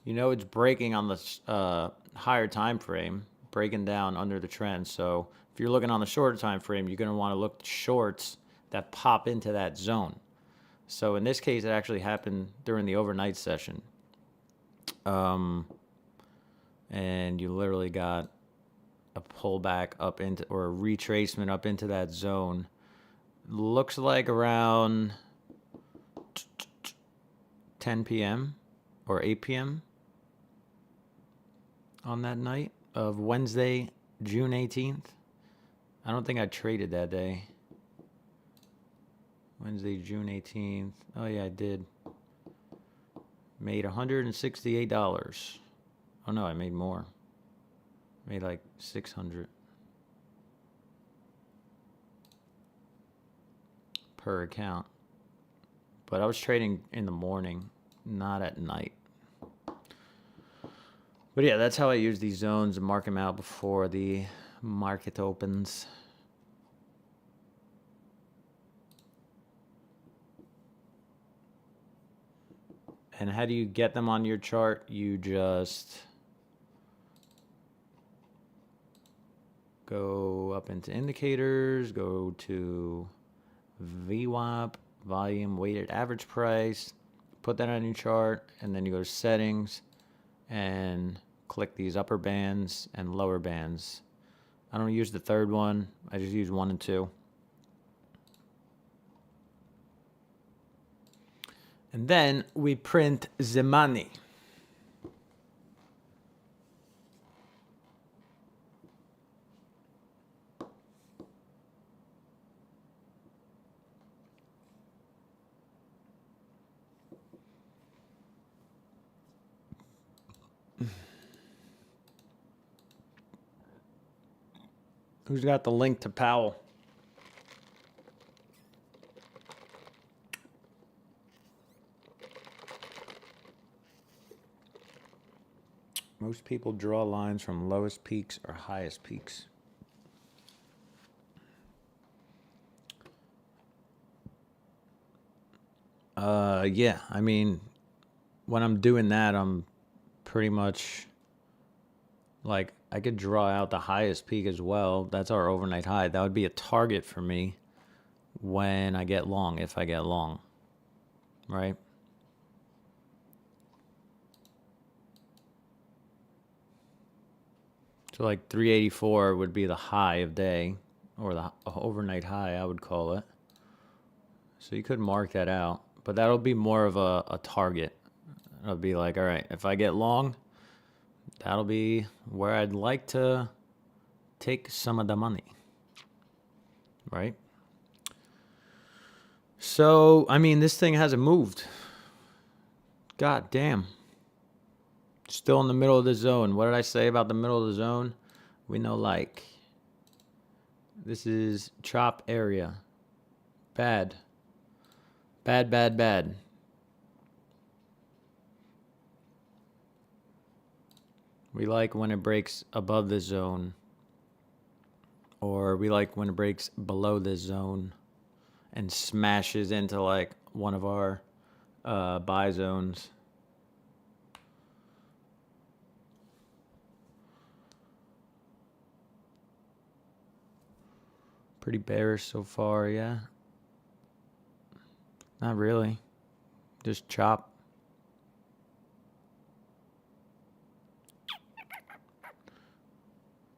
It's breaking on the higher time frame, breaking down under the trend. So if you're looking on the shorter time frame, you're going to want to look at shorts that pop into that zone. So in this case, it actually happened during the overnight session. And you literally got a pullback up into, or a retracement up into that zone. Looks like around 10 p.m. or 8 p.m. on that night of Wednesday, June 18th. I don't think I traded that day. Wednesday, June 18th. Oh, yeah, I did. Made $168. Oh no, I made more. Made like 600 per account. But I was trading in the morning, not at night. But yeah, that's how I use these zones and mark them out before the market opens. And how do you get them on your chart? You just go up into indicators, go to VWAP, volume weighted average price, put that on your chart, and then you go to settings and click these upper bands and lower bands. I don't use the third one, I just use 1 and 2. And then we print the money. Who's got the link to Powell? Most people draw lines from lowest peaks or highest peaks. Yeah, I mean, when I'm doing that, I'm pretty much like, I could draw out the highest peak as well. That's our overnight high. That would be a target for me when I get long, if I get long, right? So like 384 would be the high of day, or the overnight high, I would call it. So you could mark that out, but that'll be more of a target. It'll be like, all right, if I get long, that'll be where I'd like to take some of the money, right? So, I mean, this thing hasn't moved. God damn. Still in the middle of the zone. What did I say about the middle of the zone? We know, like, this is chop area. Bad. Bad, bad, bad. We like when it breaks above the zone. Or we like when it breaks below this zone and smashes into like one of our buy zones. Pretty bearish so far, yeah. Not really. Just chop.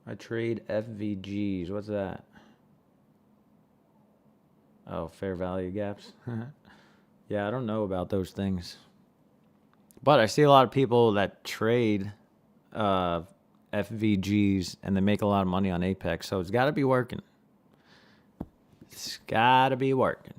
I trade FVGs. What's that? Oh, fair value gaps. Yeah, I don't know about those things. But I see a lot of people that trade FVGs and they make a lot of money on Apex. So it's got to be working. It's got to be working.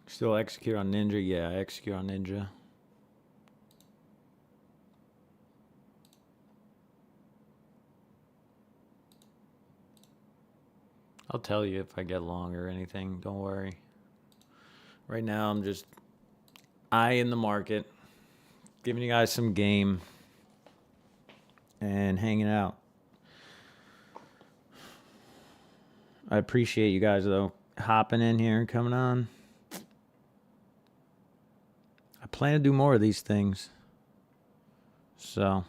Still execute on Ninja? Yeah, I execute on Ninja. I'll tell you if I get long or anything. Don't worry. Right now, I'm just eyeing the market, giving you guys some game, and hanging out. I appreciate you guys, though, hopping in here and coming on. I plan to do more of these things. So...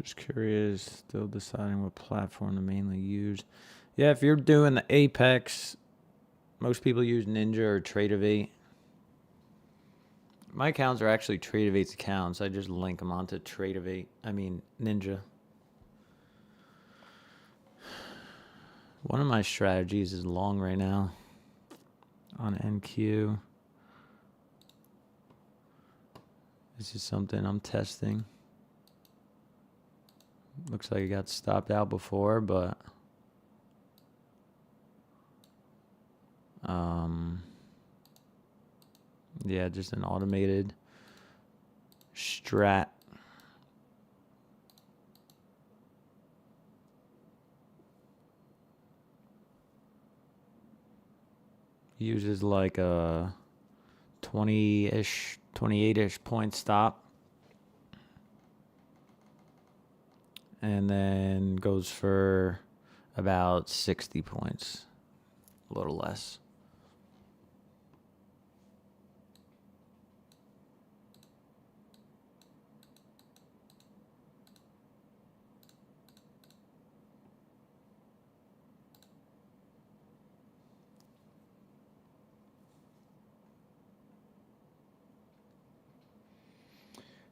Just curious, still deciding what platform to mainly use. Yeah, if you're doing the Apex, most people use Ninja or Trade-of-8. My accounts are actually Trade-of-8's accounts. I just link them onto Trade-of-8. I mean, Ninja. One of my strategies is long right now on NQ. This is something I'm testing. Looks like it got stopped out before, but yeah, just an automated strat. Uses like a 20-ish, 28-ish point stop. And then goes for about 60 points, a little less.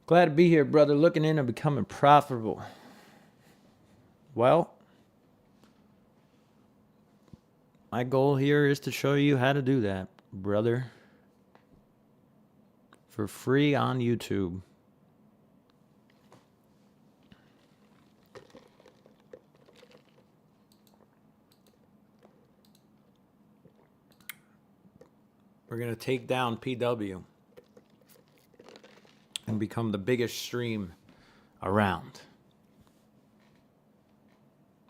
Glad to be here, brother. Looking into becoming profitable. Well, my goal here is to show you how to do that, brother. For free on YouTube. We're going to take down PW and become the biggest stream around.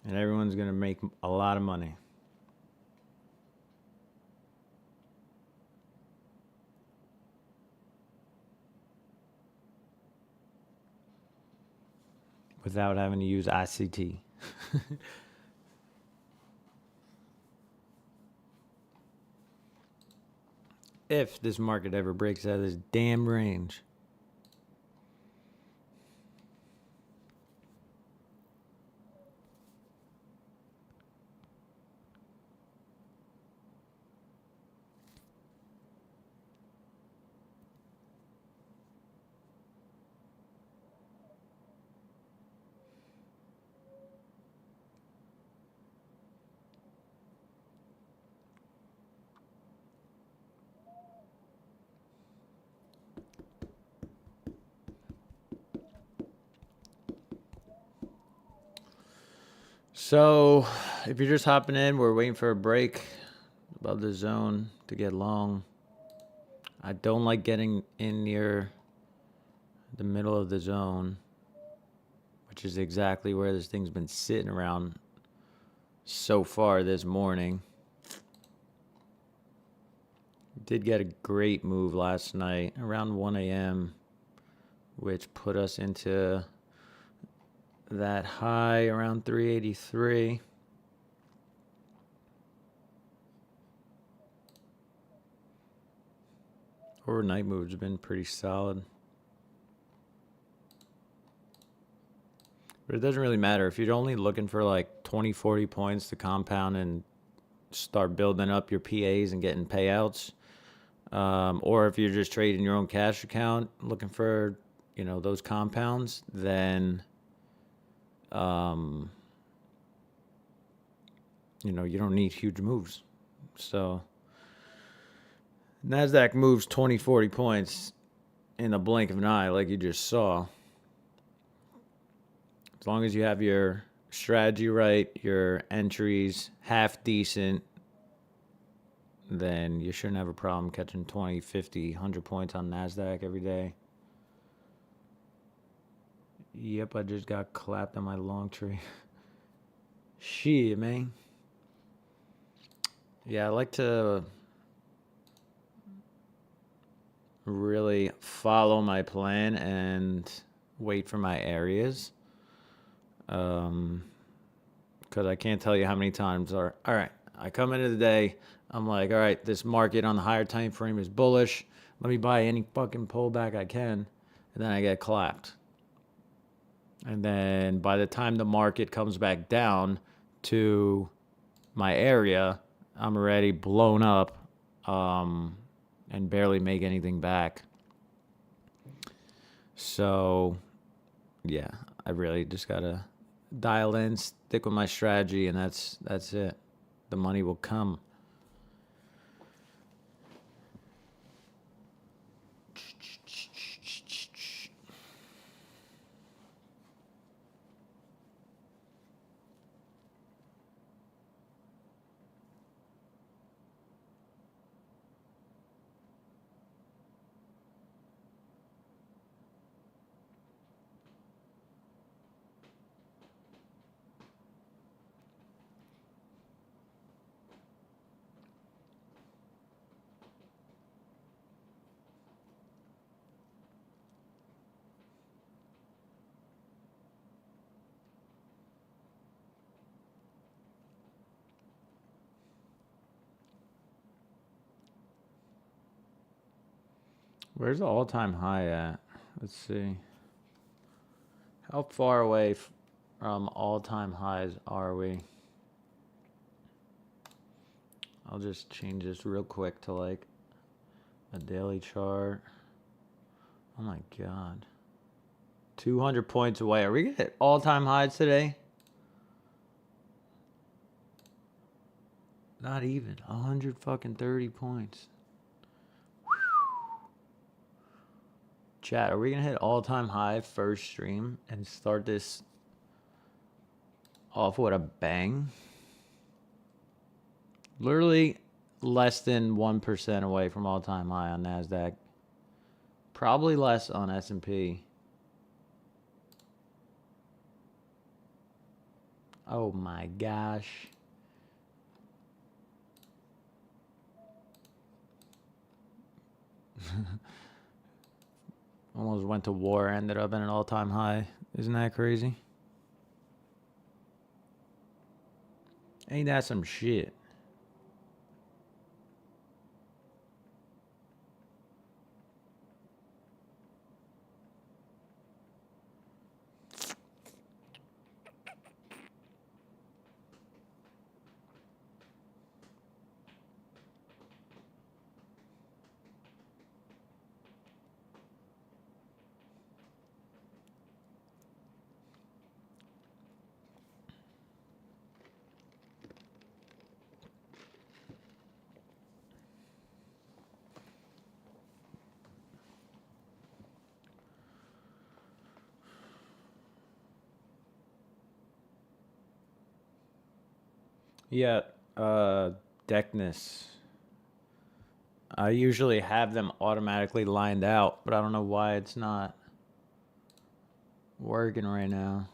And everyone's going to make a lot of money. Without having to use ICT. If this market ever breaks out of this damn range. So, if you're just hopping in, we're waiting for a break above the zone to get long. I don't like getting in near the middle of the zone, which is exactly where this thing's been sitting around so far this morning. Did get a great move last night around 1 a.m., which put us into that high around 383. Overnight move's been pretty solid. But it doesn't really matter. If you're only looking for like 20, 40 points to compound and start building up your PAs and getting payouts, or if you're just trading your own cash account looking for, those compounds, then you don't need huge moves. So NASDAQ moves 20, 40 points in the blink of an eye, like you just saw. As long as you have your strategy right, your entries half decent, then you shouldn't have a problem catching 20, 50, 100 points on NASDAQ every day. Yep, I just got clapped on my long tree. Shit, man. Yeah, I like to really follow my plan and wait for my areas. Because I can't tell you how many times all right, I come into the day, I'm like, all right, this market on the higher time frame is bullish. Let me buy any fucking pullback I can. And then I get clapped. And then by the time the market comes back down to my area, I'm already blown up and barely make anything back. So, yeah, I really just got to dial in, stick with my strategy, and that's it. The money will come. Where's the all-time high at? Let's see. How far away from all-time highs are we? I'll just change this real quick to like a daily chart. Oh my God. 200 points away. Are we gonna hit all-time highs today? Not even 130 points. Chat, are we gonna hit all-time high first stream and start this off with a bang? Literally less than 1% away from all-time high on NASDAQ. Probably less on S&P. Oh my gosh. Almost went to war, ended up at an all-time high. Isn't that crazy? Ain't that some shit? Yeah, Deckness. I usually have them automatically lined out, but I don't know why it's not working right now.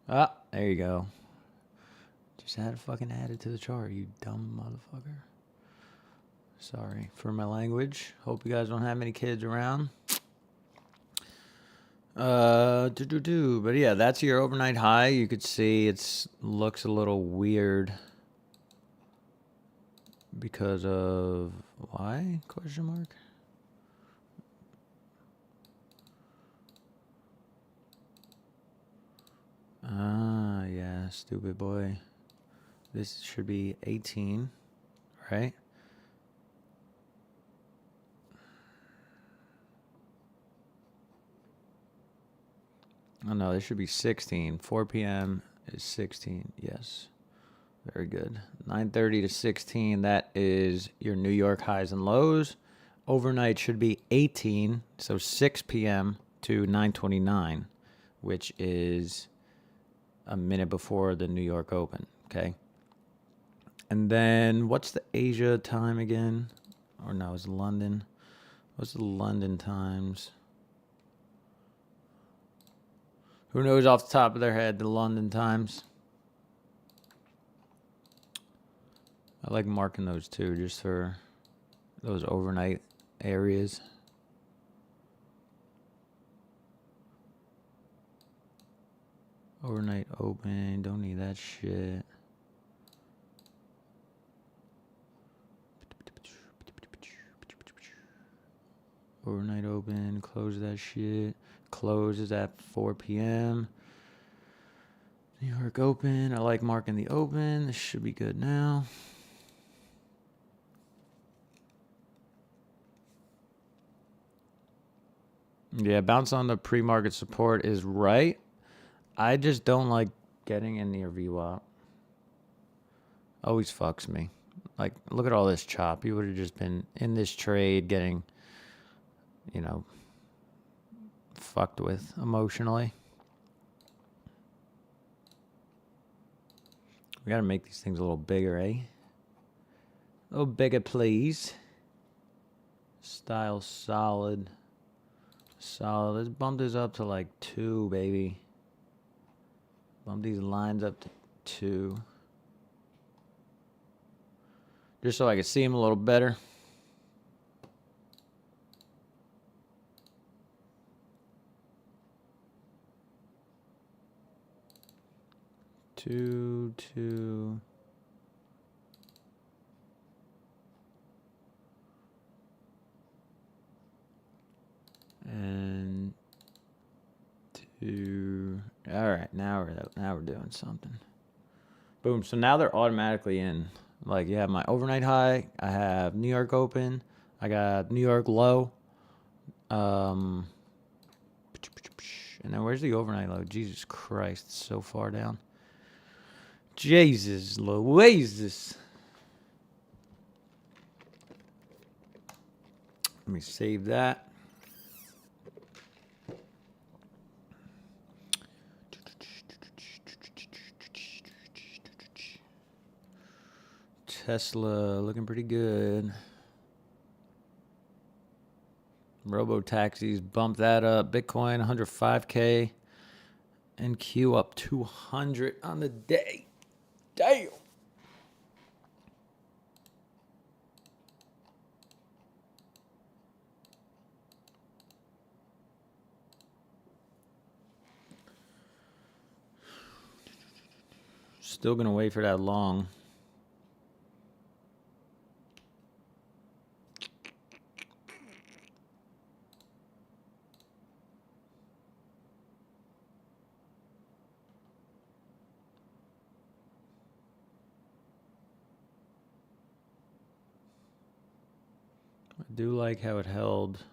Ah, there you go. Just had to fucking add it to the chart, you dumb motherfucker. Sorry for my language. Hope you guys don't have many kids around. But yeah, that's your overnight high. You could see it looks a little weird because of why? Question mark. Ah, yeah, stupid boy. This should be 18, right? Oh no, this should be 16. 4 p.m. is 16. Yes. Very good. 9:30 to 16, that is your New York highs and lows. Overnight should be 18, so 6 p.m. to 9:29, which is a minute before the New York Open, okay? And then what's the Asia time again? Or no, it's London. What's the London times? Who knows off the top of their head the London times? I like marking those too, just for those overnight areas. Overnight open, don't need that shit. Overnight open, close that shit. Closes at 4 p.m. New York open. I like marking the open. This should be good now. Yeah, bounce on the pre-market support is right. I just don't like getting in near VWAP. Always fucks me. Like, look at all this chop. You would have just been in this trade getting, you know, fucked with emotionally. We got to make these things a little bigger, eh? A little bigger, please. Style solid. Solid. Let's bump this up to like 2, baby. Bump these lines up to 2. Just so I can see them a little better. Two. And 2. All right, now we're doing something. Boom. So now they're automatically in. Like, you have my overnight high. I have New York open. I got New York low. And then where's the overnight low? Jesus Christ, it's so far down. Jesus Louises. Let me save that. Tesla looking pretty good. Robo taxis bump that up. Bitcoin 105K. NQ up 200 on the day. Damn. Still gonna wait for that long. I do like how it held.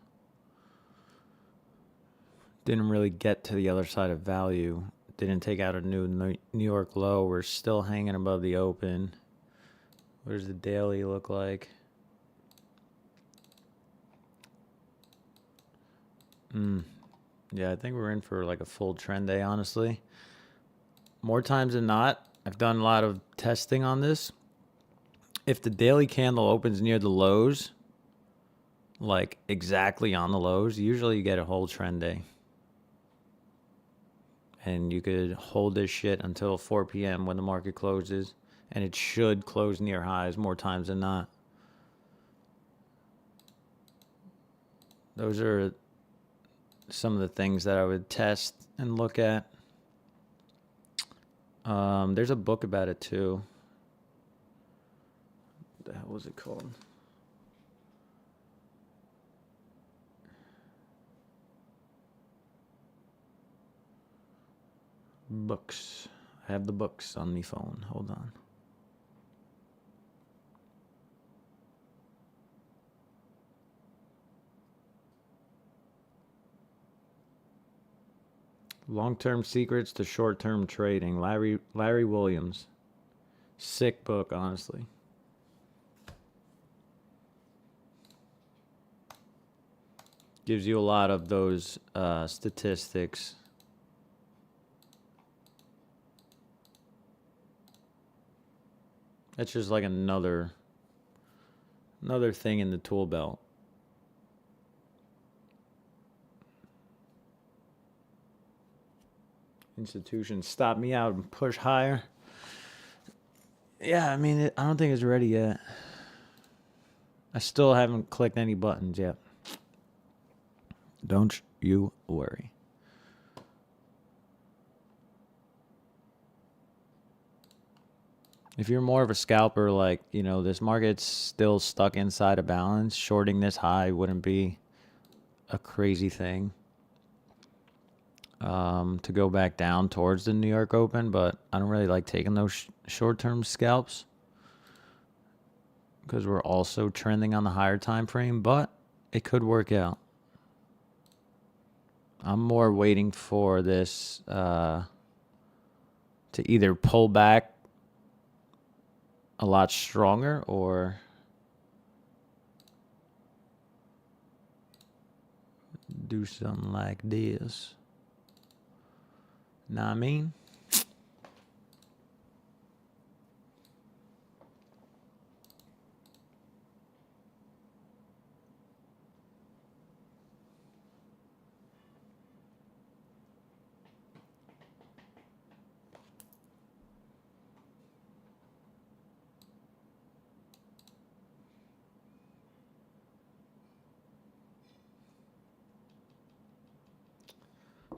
Didn't really get to the other side of value. Didn't take out a new New York low. We're still hanging above the open. What does the daily look like? Yeah, I think we're in for like a full trend day, honestly. More times than not, I've done a lot of testing on this. If the daily candle opens near the lows, like exactly on the lows, usually you get a whole trend day. And you could hold this shit until 4 p.m. when the market closes. And it should close near highs more times than not. Those are some of the things that I would test and look at. There's a book about it too. What the hell was it called? Books. I have the books on the phone. Hold on. Long-term secrets to short-term trading. Larry Williams. Sick book, honestly. Gives you a lot of those statistics. That's just like another thing in the tool belt. Institutions stop me out and push higher. Yeah, I mean, I don't think it's ready yet. I still haven't clicked any buttons yet. Don't you worry. If you're more of a scalper, like, you know, this market's still stuck inside a balance, shorting this high wouldn't be a crazy thing to go back down towards the New York Open, but I don't really like taking those short-term scalps because we're also trending on the higher time frame, but it could work out. I'm more waiting for this to either pull back a lot stronger or do something like this. Know what I mean?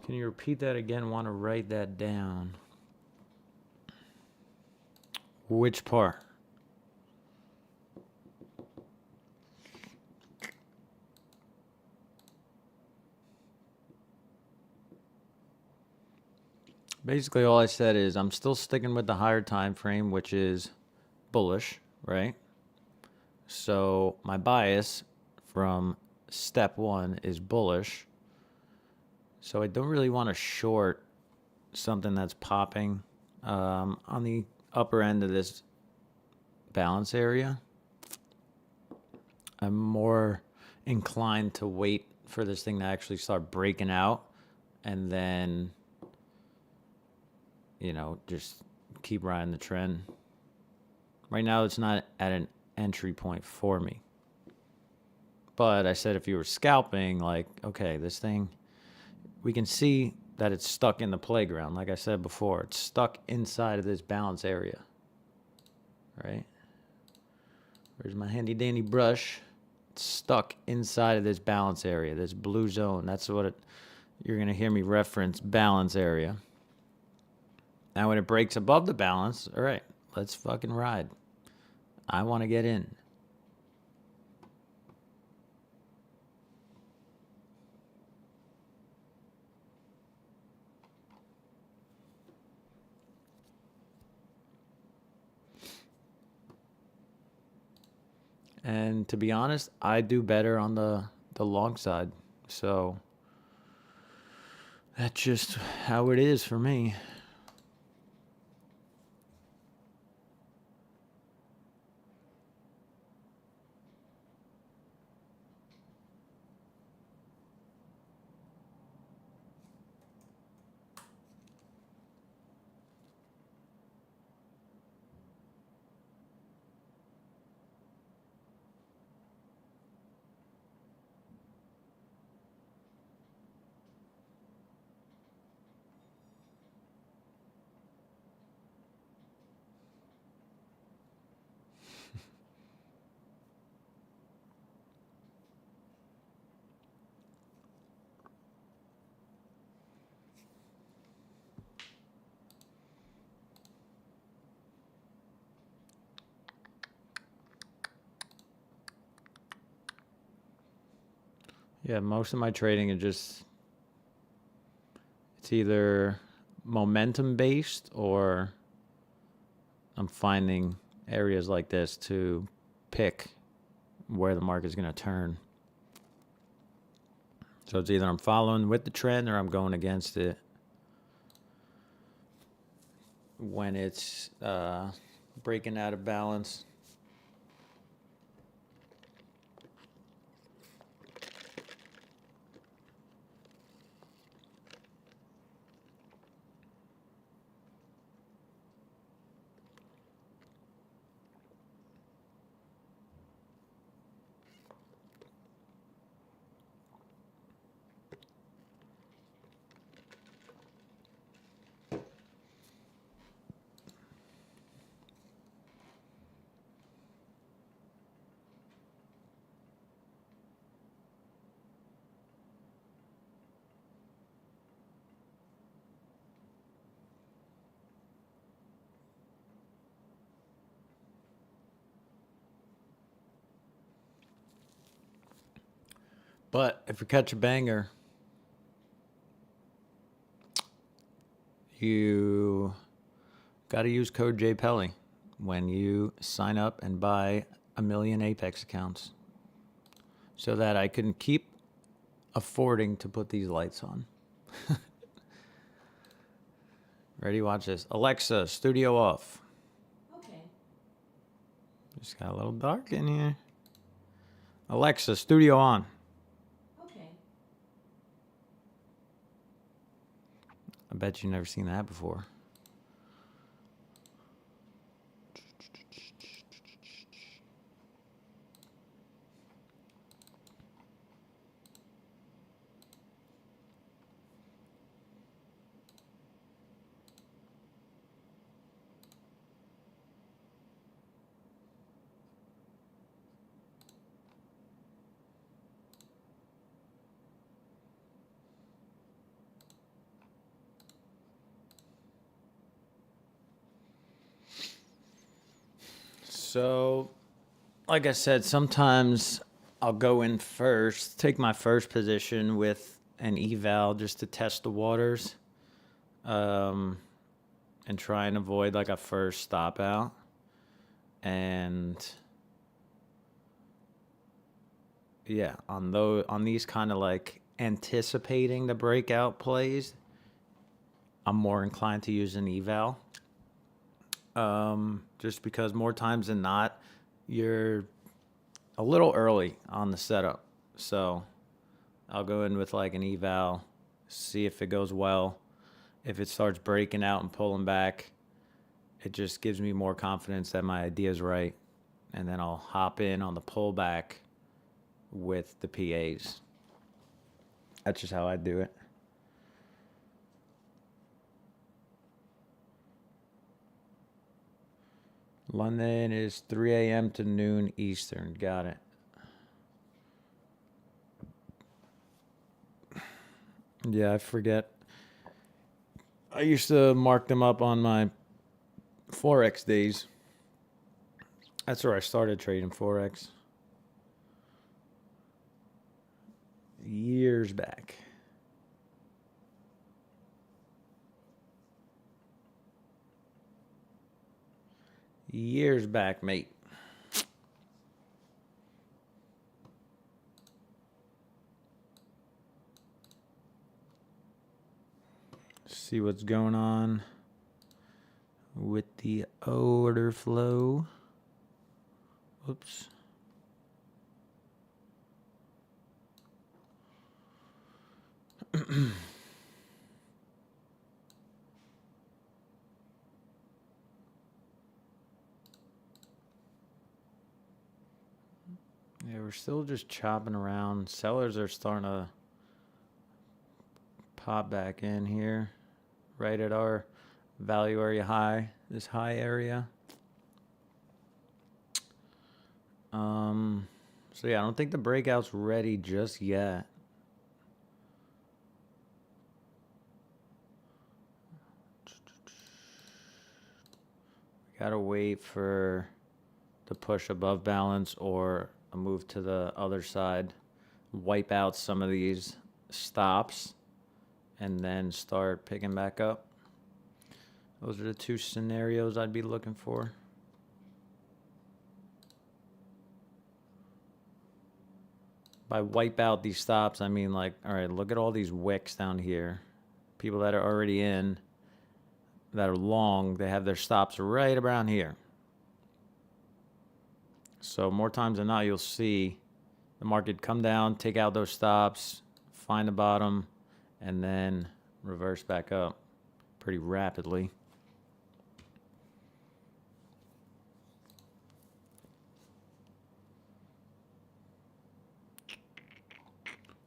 Can you repeat that again? Want to write that down. Which part? Basically, all I said is I'm still sticking with the higher time frame, which is bullish, right? So my bias from step one is bullish. So I don't really want to short something that's popping on the upper end of this balance area. I'm more inclined to wait for this thing to actually start breaking out and then, just keep riding the trend. Right now, it's not at an entry point for me. But I said if you were scalping, like, okay, this thing, we can see that it's stuck in the playground. Like I said before, it's stuck inside of this balance area, right? Where's my handy dandy brush? It's stuck inside of this balance area, this blue zone. That's what you're going to hear me reference, balance area. Now when it breaks above the balance, all right, let's fucking ride. I want to get in. And to be honest, I do better on the long side. So that's just how it is for me. Yeah, most of my trading is it's either momentum based or I'm finding areas like this to pick where the market is going to turn. So it's either I'm following with the trend or I'm going against it when it's breaking out of balance. But if you catch a banger, you got to use code JPelly when you sign up and buy 1 million Apex accounts so that I can keep affording to put these lights on. Ready? Watch this. Alexa, studio off. Okay. Just got a little dark in here. Alexa, studio on. Okay. I bet you've never seen that before. So, like I said, sometimes I'll go in first, take my first position with an eval just to test the waters, and try and avoid like a first stop out. And yeah, on these kind of like anticipating the breakout plays, I'm more inclined to use an eval. Just because more times than not, you're a little early on the setup. So I'll go in with like an eval, see if it goes well. If it starts breaking out and pulling back, it just gives me more confidence that my idea is right. And then I'll hop in on the pullback with the PAs. That's just how I do it. London is 3 a.m. to noon Eastern. Got it. Yeah, I forget. I used to mark them up on my Forex days. That's where I started trading Forex. Years back. Years back, mate. See what's going on with the order flow. Oops. Yeah, we're still just chopping around. Sellers are starting to pop back in here, right at our value area high, this high area. So yeah, I don't think the breakout's ready just yet. Gotta wait for the push above balance or a move to the other side, wipe out some of these stops, and then start picking back up. Those are the two scenarios I'd be looking for. By wipe out these stops, I mean like, all right, look at all these wicks down here. People that are already in, that are long, they have their stops right around here. So more times than not, you'll see the market come down, take out those stops, find the bottom, and then reverse back up pretty rapidly.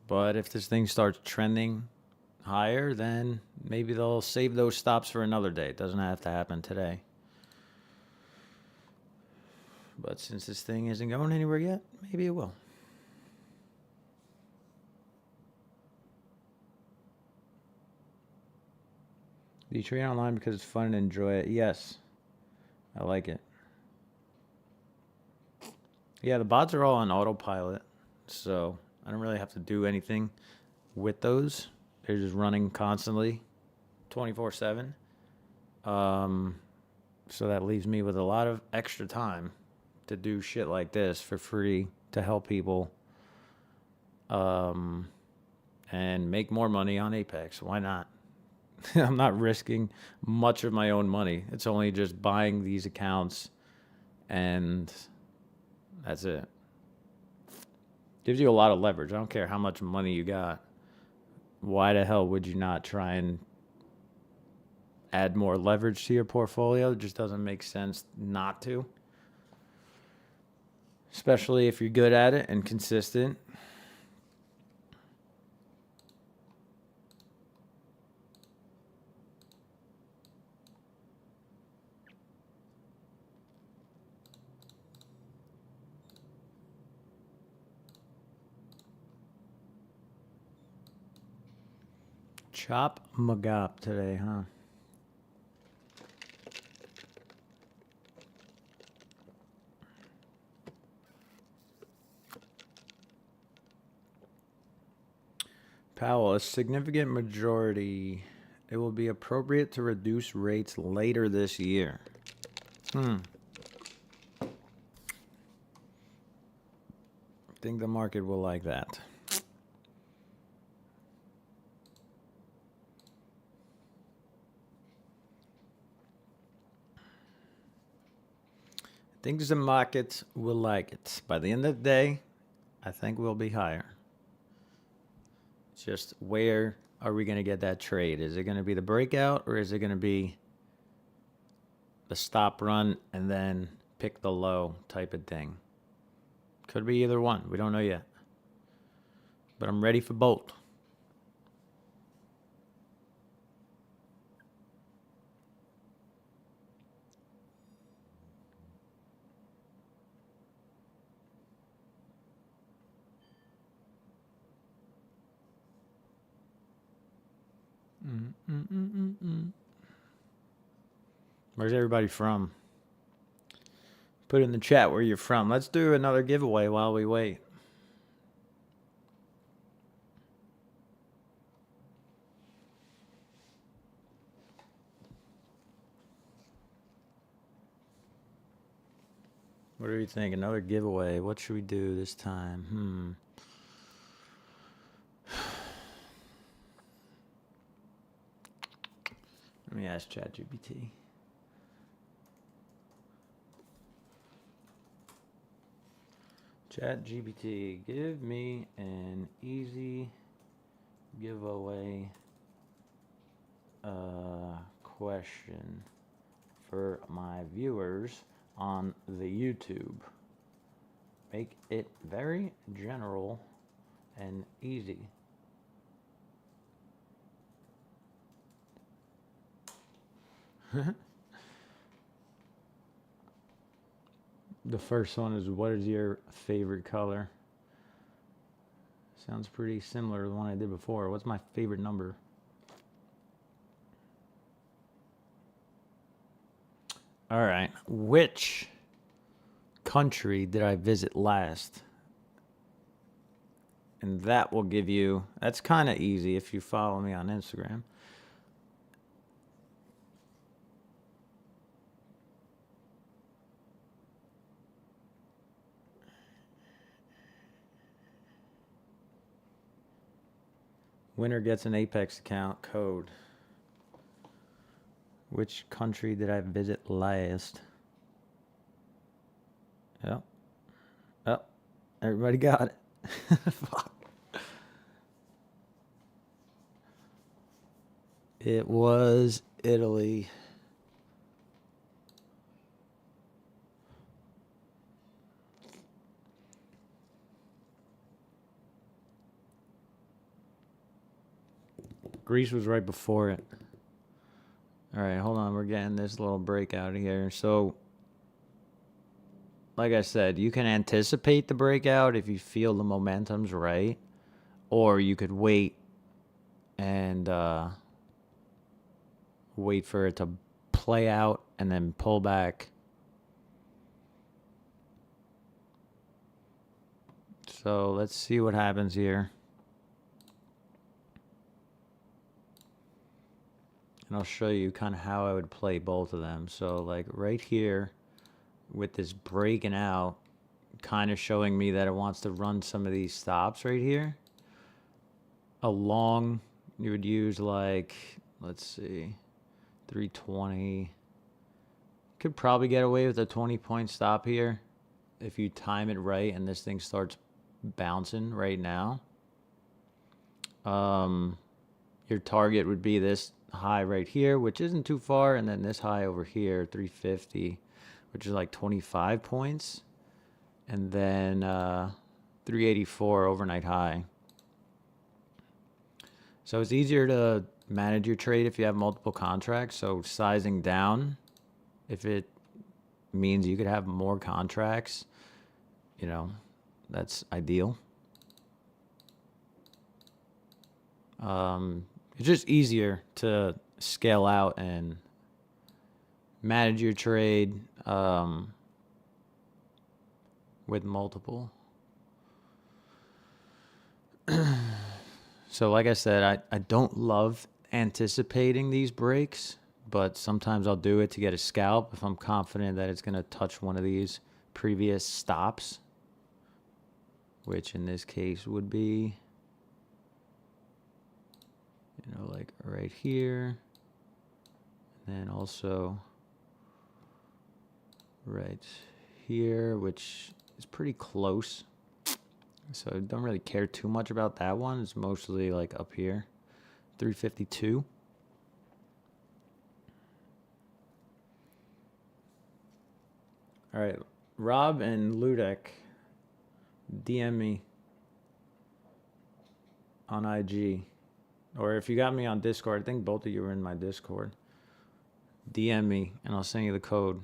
But if this thing starts trending higher, then maybe they'll save those stops for another day. It doesn't have to happen today. But since this thing isn't going anywhere yet, maybe it will. Do you trade online because it's fun and enjoy it? Yes. I like it. Yeah, the bots are all on autopilot. So I don't really have to do anything with those. They're just running constantly, 24/7. So that leaves me with a lot of extra time to do shit like this for free to help people and make more money on Apex. Why not? I'm not risking much of my own money. It's only just buying these accounts and that's it. Gives you a lot of leverage. I don't care how much money you got. Why the hell would you not try and add more leverage to your portfolio? It just doesn't make sense not to. Especially if you're good at it and consistent. Chop Magop today, huh? Powell, a significant majority. It will be appropriate to reduce rates later this year. I think the market will like that. I think the market will like it. By the end of the day, I think we'll be higher. It's just where are we going to get that trade? Is it going to be the breakout or is it going to be the stop run and then pick the low type of thing? Could be either one. We don't know yet. But I'm ready for both. Where's everybody from? Put in the chat where you're from. Let's do another giveaway while we wait. What do you think? Another giveaway. What should we do this time? Let me ask ChatGPT. ChatGPT, give me an easy giveaway question for my viewers on the YouTube. Make it very general and easy. The first one is, what is your favorite color? Sounds pretty similar to the one I did before. What's my favorite number? All right. Which country did I visit last? And that will give you, that's kind of easy if you follow me on Instagram. Winner gets an Apex account code. Which country did I visit last? Yep. Oh, everybody got it. Fuck. It was Italy. Greece was right before it. All right, hold on. We're getting this little breakout here. So, like I said, you can anticipate the breakout if you feel the momentum's right. Or you could wait and wait for it to play out and then pull back. So let's see what happens here. And I'll show you kind of how I would play both of them. So like right here with this breaking out, kind of showing me that it wants to run some of these stops right here. A long, you would use like, let's see, 320. Could probably get away with a 20-point stop here if you time it right and this thing starts bouncing right now. Your target would be this high right here, which isn't too far, and then this high over here, 350, which is like 25 points, and then 384 overnight high. So it's easier to manage your trade if you have multiple contracts. So sizing down, if it means you could have more contracts, you know, that's ideal. It's just easier to scale out and manage your trade with multiple. So like I said, I don't love anticipating these breaks, but sometimes I'll do it to get a scalp if I'm confident that it's going to touch one of these previous stops, which in this case would be, you know, like right here, and then also right here, which is pretty close. So I don't really care too much about that one. It's mostly like up here, 352. All right, Rob and Ludek, DM me on IG. Or if you got me on Discord, I think both of you are in my Discord. DM me and I'll send you the code.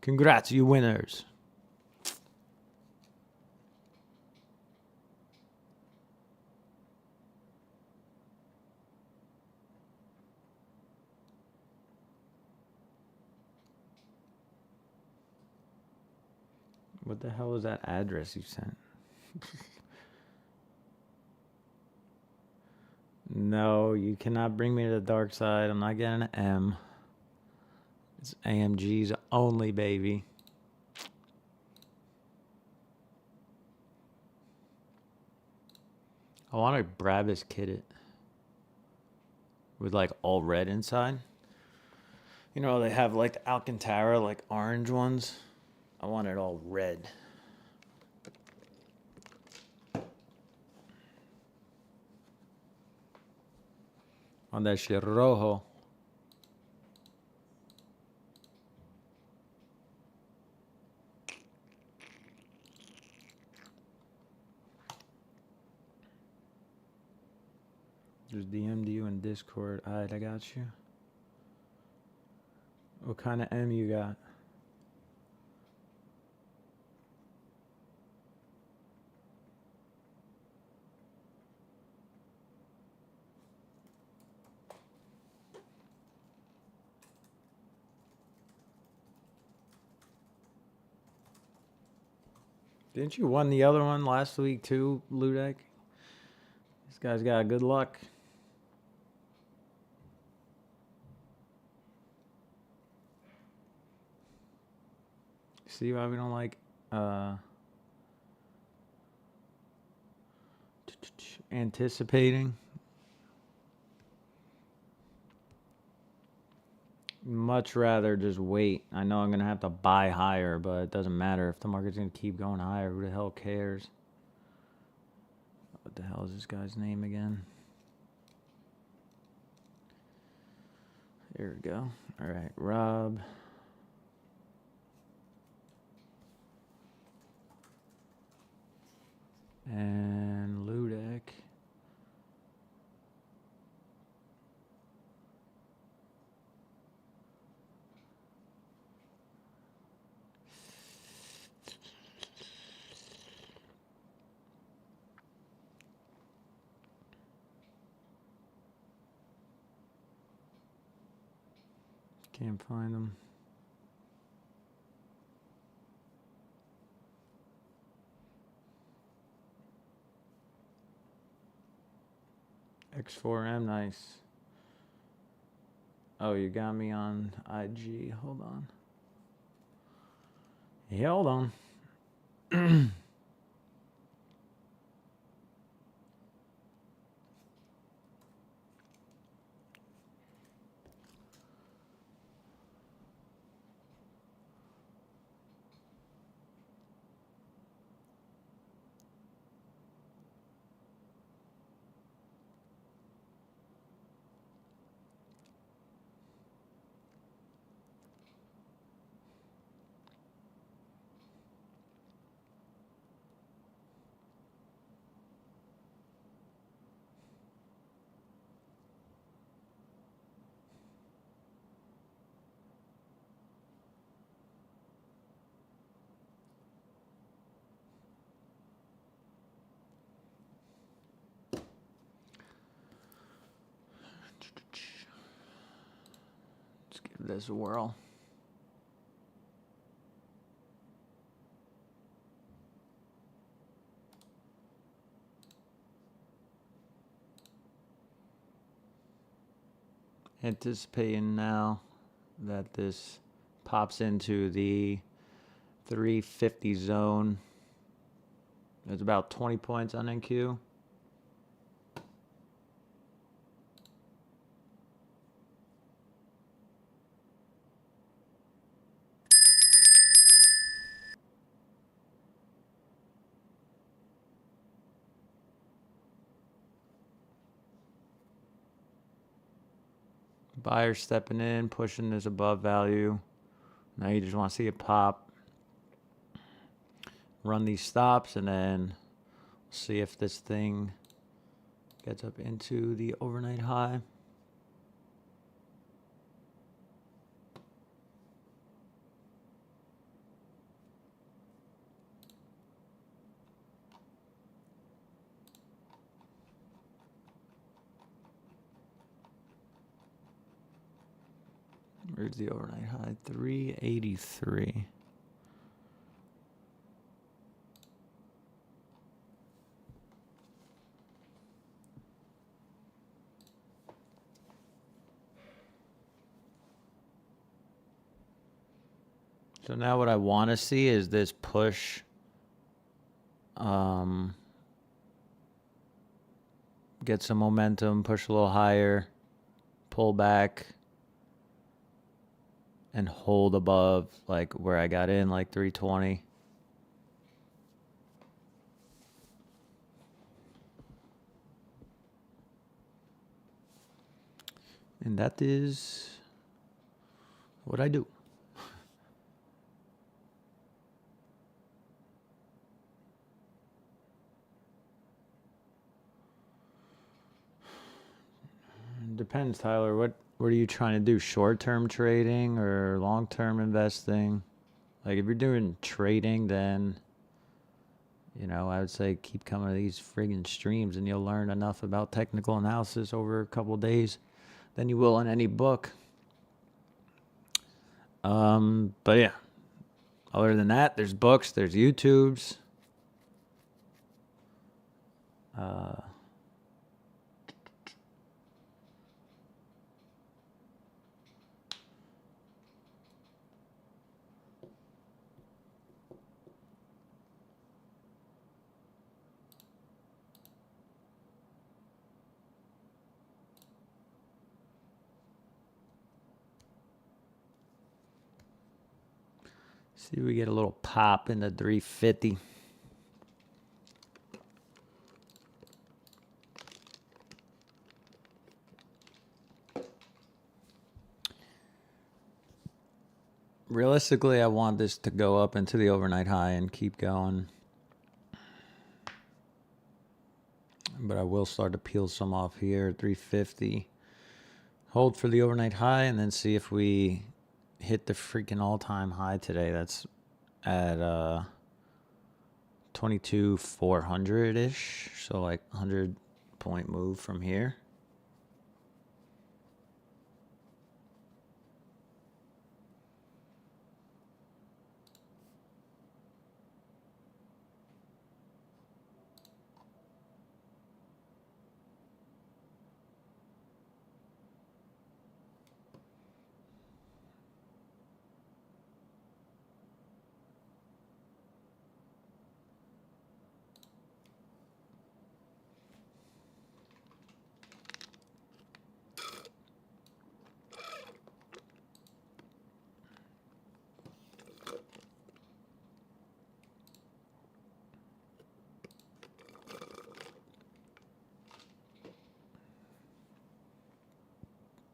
Congrats, you winners. What the hell is that address you sent? No, you cannot bring me to the dark side. I'm not getting an M. It's AMG's only, baby. I want to Brabus kit it with like all red inside. You know, they have like the Alcantara, like orange ones. I want it all red. On that shit rojo. Just DM'd you in Discord. Alright, I got you. What kind of M you got? Didn't you won the other one last week too, Ludek? This guy's got good luck. See why we don't like anticipating? Much rather just wait. I know I'm going to have to buy higher, but it doesn't matter if the market's going to keep going higher. Who the hell cares? What the hell is this guy's name again? There we go. All right, Rob. And Ludek. Can't find them. X4M, nice. Oh, you got me on IG. Hold on. Yeah, hold on. Let's give this a whirl. Anticipating now that this pops into the 350 zone. There's about 20 points on NQ. Buyer stepping in, pushing this above value. Now you just want to see it pop. Run these stops and then see if this thing gets up into the overnight high. Where's the overnight high? 383. So now what I want to see is this push. Get some momentum, push a little higher, pull back, and hold above like where I got in, like 320. And that is what I do. Depends, Tyler. What are you trying to do? Short-term trading or long-term investing? Like if you're doing trading, then I would say keep coming to these friggin' streams and you'll learn enough about technical analysis over a couple of days than you will in any book. But yeah, other than that, there's books, there's YouTubes. See if we get a little pop in the 350. Realistically, I want this to go up into the overnight high and keep going. But I will start to peel some off here at 350. Hold for the overnight high and then see if we hit the freaking all-time high today. That's at 22,400-ish. So like 100-point move from here.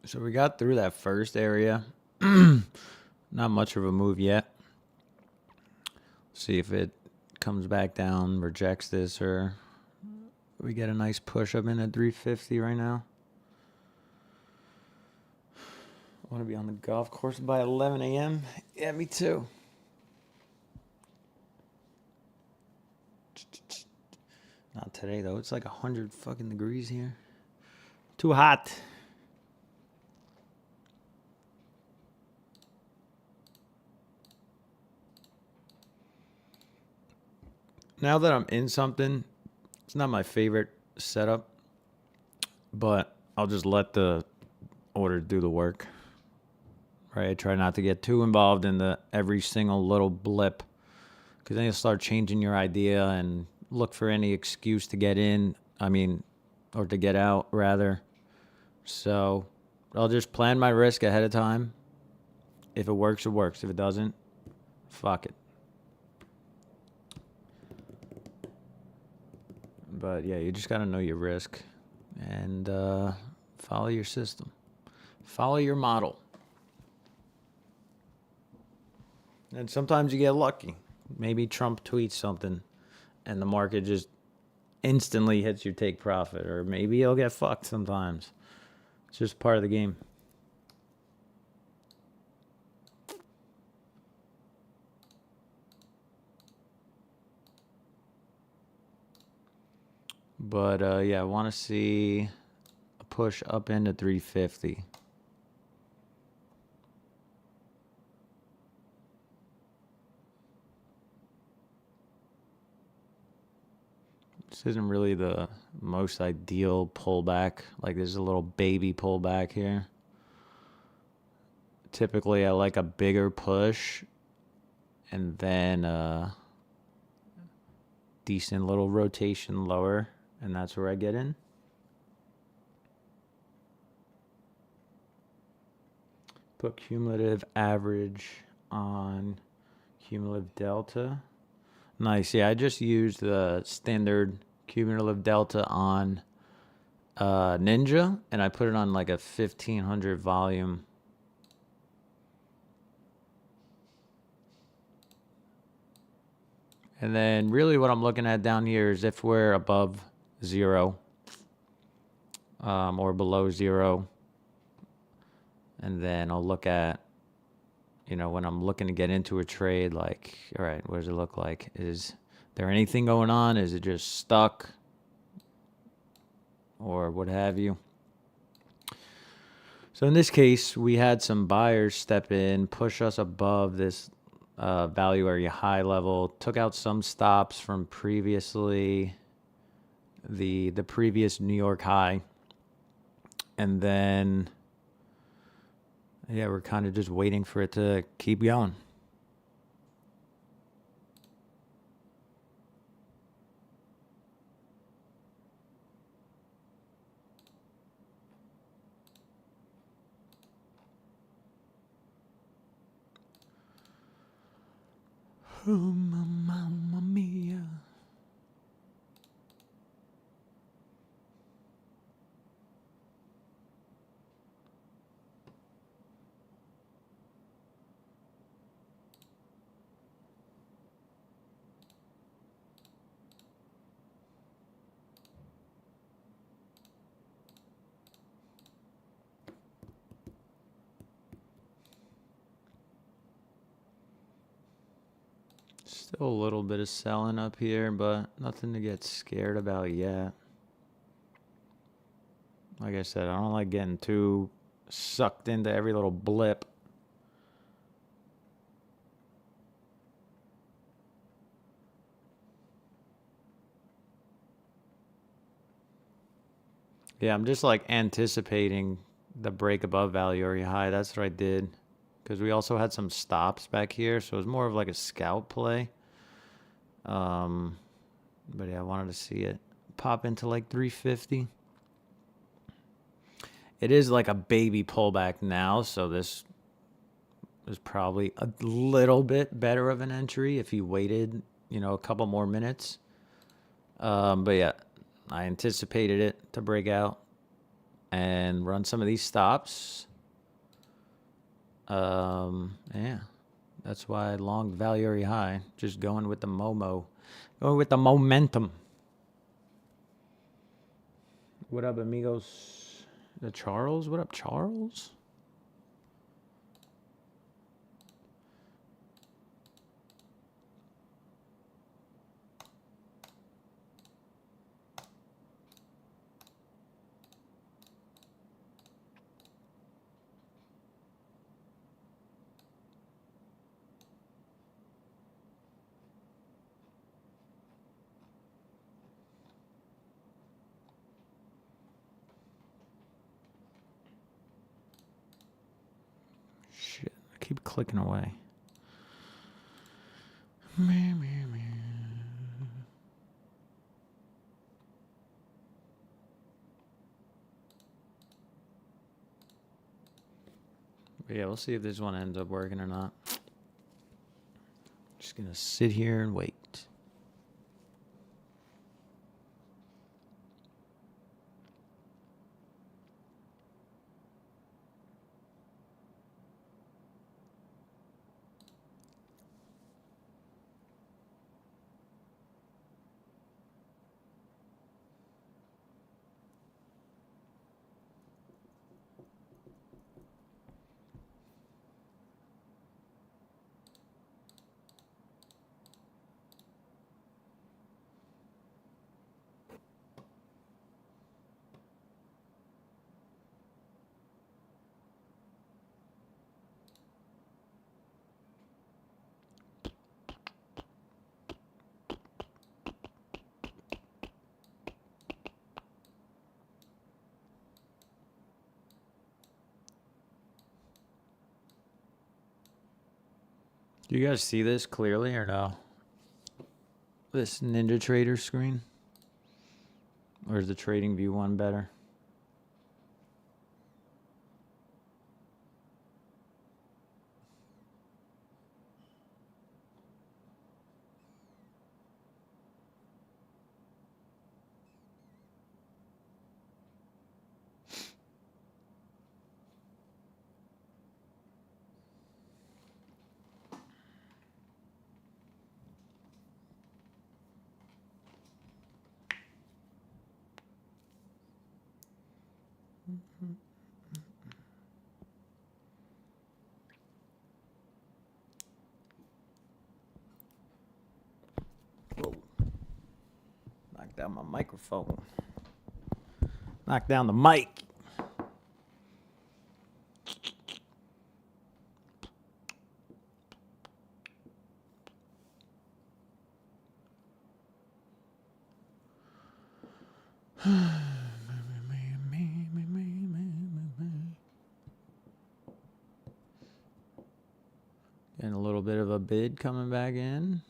So we got through that first area. Not much of a move yet. See if it comes back down, rejects this, or we get a nice push up in at 350 right now. I want to be on the golf course by 11 a.m. Yeah, me too. Not today, though. It's like 100 fucking degrees here. Too hot. Now that I'm in something, it's not my favorite setup, but I'll just let the order do the work. Right? I try not to get too involved in the every single little blip, because then you'll start changing your idea and look for any excuse to get in. Or to get out, rather. So I'll just plan my risk ahead of time. If it works, it works. If it doesn't, fuck it. But yeah, you just got to know your risk and follow your system. Follow your model. And sometimes you get lucky. Maybe Trump tweets something and the market just instantly hits your take profit. Or maybe you'll get fucked sometimes. It's just part of the game. But yeah, I want to see a push up into 350. This isn't really the most ideal pullback. Like, there's a little baby pullback here. Typically, I like a bigger push and then a decent little rotation lower, and that's where I get in. Put cumulative average on cumulative delta. Nice. Yeah, I just used the standard cumulative delta on Ninja, and I put it on like a 1500 volume. And then really what I'm looking at down here is if we're above 0 or below 0. And then I'll look at, when I'm looking to get into a trade, like, all right, what does it look like? Is there anything going on? Is it just stuck? Or what have you? So in this case, we had some buyers step in, push us above this value area high level, took out some stops from previously the previous New York high. And then, yeah, we're kind of just waiting for it to keep going. Oh, mamma mia. Still a little bit of selling up here, but nothing to get scared about yet. Like I said, I don't like getting too sucked into every little blip. Yeah, I'm just like anticipating the break above value area high. That's what I did. Because we also had some stops back here, so it was more of like a scout play. But yeah, I wanted to see it pop into like 350. It is like a baby pullback now, so this is probably a little bit better of an entry if you waited, a couple more minutes. But yeah, I anticipated it to break out. and run some of these stops. Yeah, that's why I longed value area high. Just going with the Momo, going with the momentum. What up, amigos? The Charles? What up, Charles? Shit, I keep clicking away. But yeah, we'll see if this one ends up working or not. Just gonna sit here and wait. Do you guys see this clearly or no? This Ninja Trader screen? Or is the Trading View one better? Whoa. Knock down my microphone. Knock down the mic. Getting a little bit of a bid coming back in.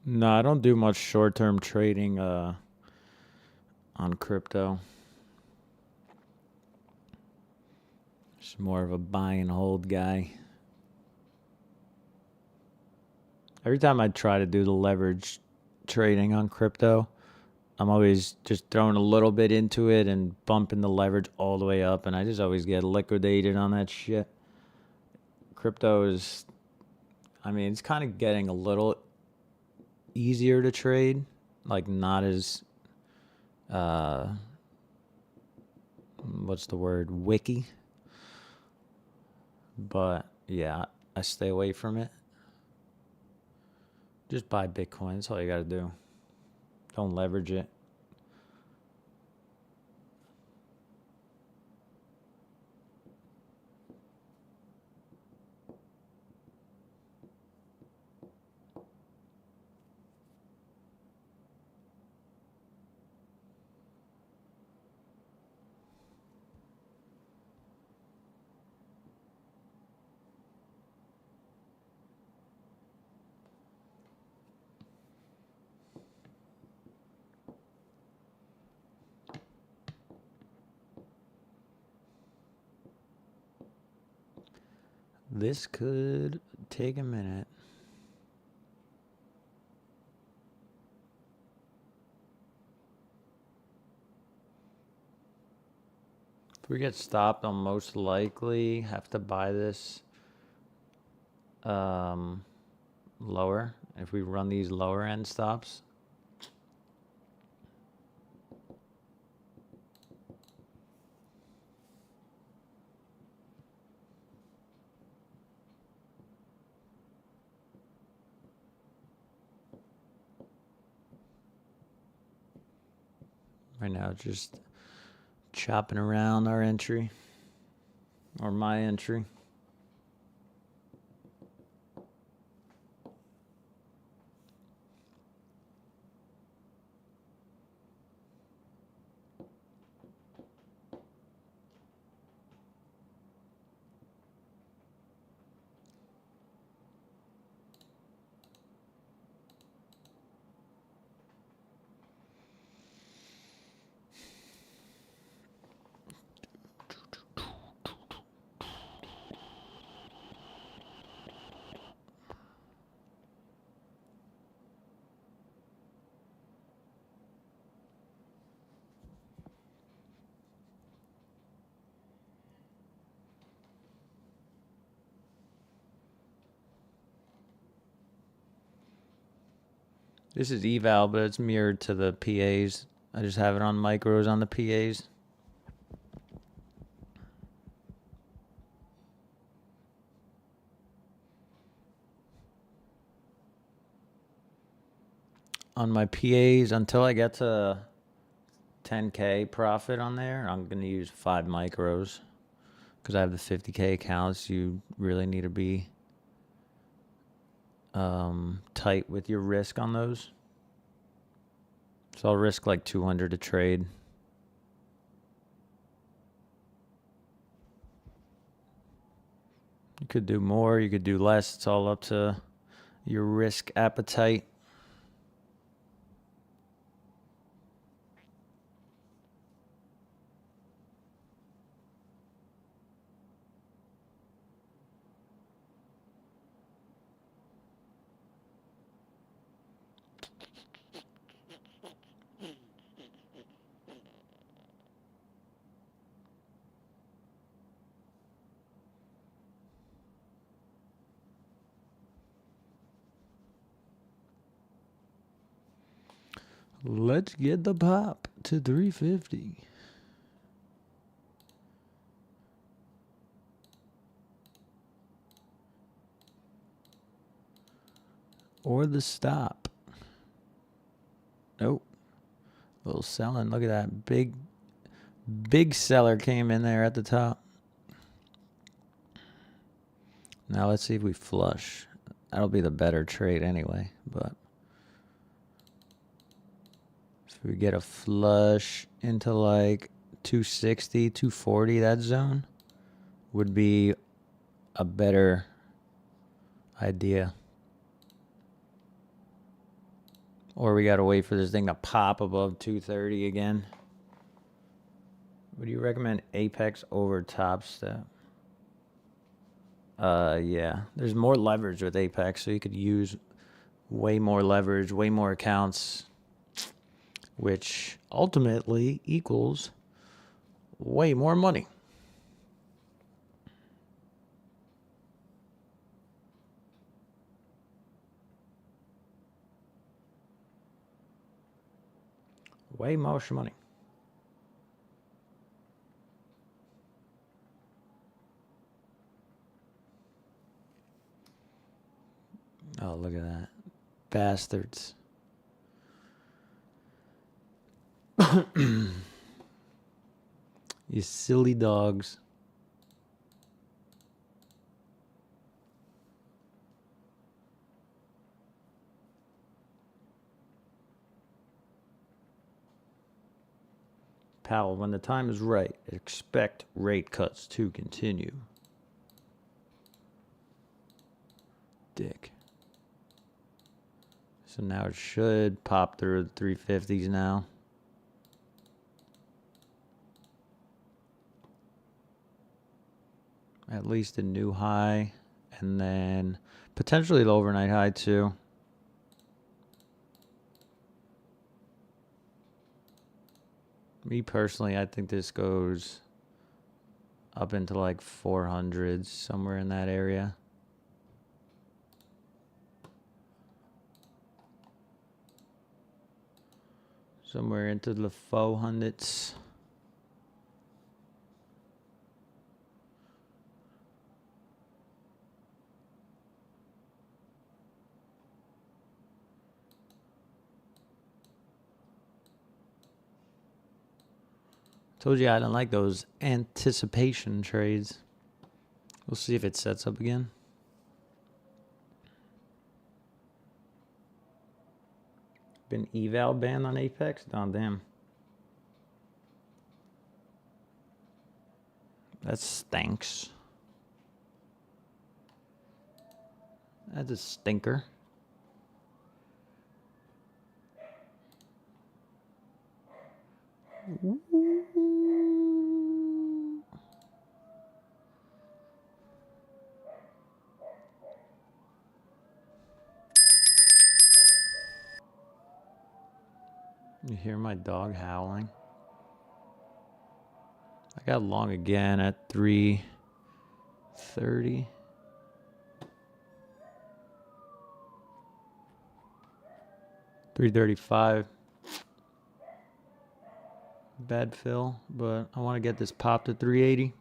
No, I don't do much short-term trading on crypto. Just more of a buy and hold guy. Every time I try to do the leverage trading on crypto, I'm always just throwing a little bit into it and bumping the leverage all the way up, and I just always get liquidated on that shit. Crypto is, I mean, it's kind of getting a little easier to trade, like not as, what's the word, wiki. But yeah, I stay away from it. Just buy Bitcoin. That's all you got to do. Don't leverage it. This could take a minute. If we get stopped, I'll most likely have to buy this lower. If we run these lower end stops. Right now, just chopping around our entry, or my entry. This is eval, but it's mirrored to the PAs. I just have it on micros on the PAs. On my PAs, until I get to 10K profit on there, I'm going to use 5 micros. Because I have the 50K accounts, you really need to be tight with your risk on those. So I'll risk like 200 a trade. You could do more, you could do less. It's all up to your risk appetite. Let's get the pop to 350. Or the stop. Nope. A little selling. Look at that. Big seller came in there at the top. Now let's see if we flush. That'll be the better trade anyway. But if we get a flush into like 260, 240, that zone would be a better idea. Or we got to wait for this thing to pop above 230 again. Would you recommend Apex over Top Step? Yeah. There's more leverage with Apex, so you could use way more leverage, way more accounts, which ultimately equals way more money. Way more money. Oh, look at that. Bastards. You silly dogs. Powell, when the time is right, expect rate cuts to continue. Dick. So now it should pop through the 350s now. At least a new high. And then potentially the overnight high too. Me personally, I think this goes up into like 400s, somewhere in that area. Somewhere into the 400s. Told you I didn't like those anticipation trades. We'll see if it sets up again. Been eval banned on Apex? Oh, damn. That stinks. That's a stinker. You hear my dog howling? I got long again at 3:30. 3:35. Bad fill, but I want to get this popped to 380.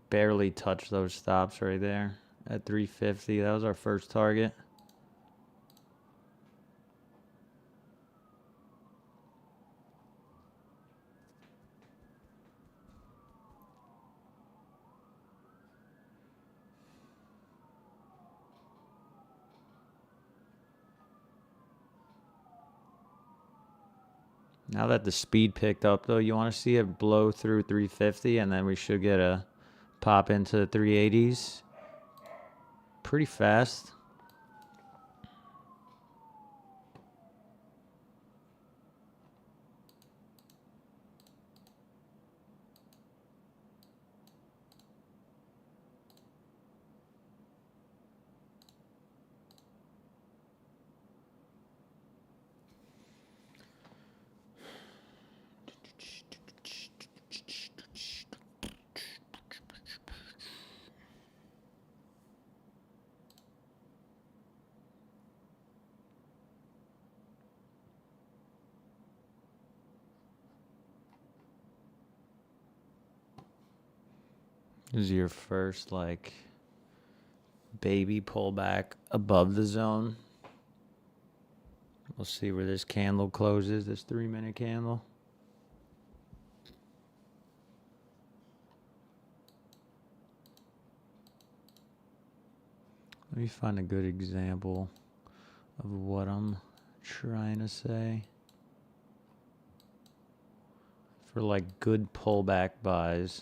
Barely touched those stops right there at 350. That was our first target. Now that the speed picked up, though, you want to see it blow through 350, and then we should get a pop into the 380s pretty fast. This is your first, like, baby pullback above the zone. We'll see where this candle closes, this 3-minute candle. Let me find a good example of what I'm trying to say. For like good pullback buys.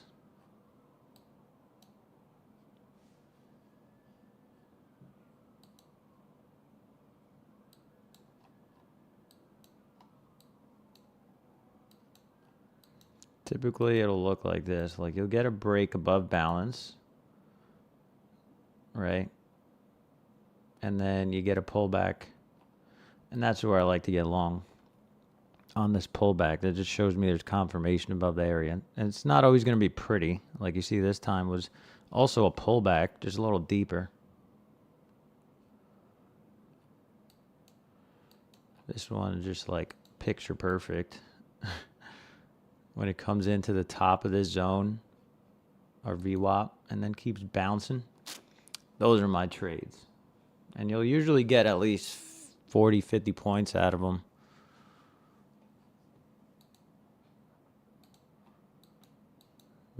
Typically it'll look like this. Like you'll get a break above balance, right? And then you get a pullback. And that's where I like to get long. On this pullback, that just shows me there's confirmation above the area. And it's not always going to be pretty. Like you see this time was also a pullback, just a little deeper. This one is just like picture perfect. When it comes into the top of this zone, our VWAP, and then keeps bouncing. Those are my trades. And you'll usually get at least 40, 50 points out of them.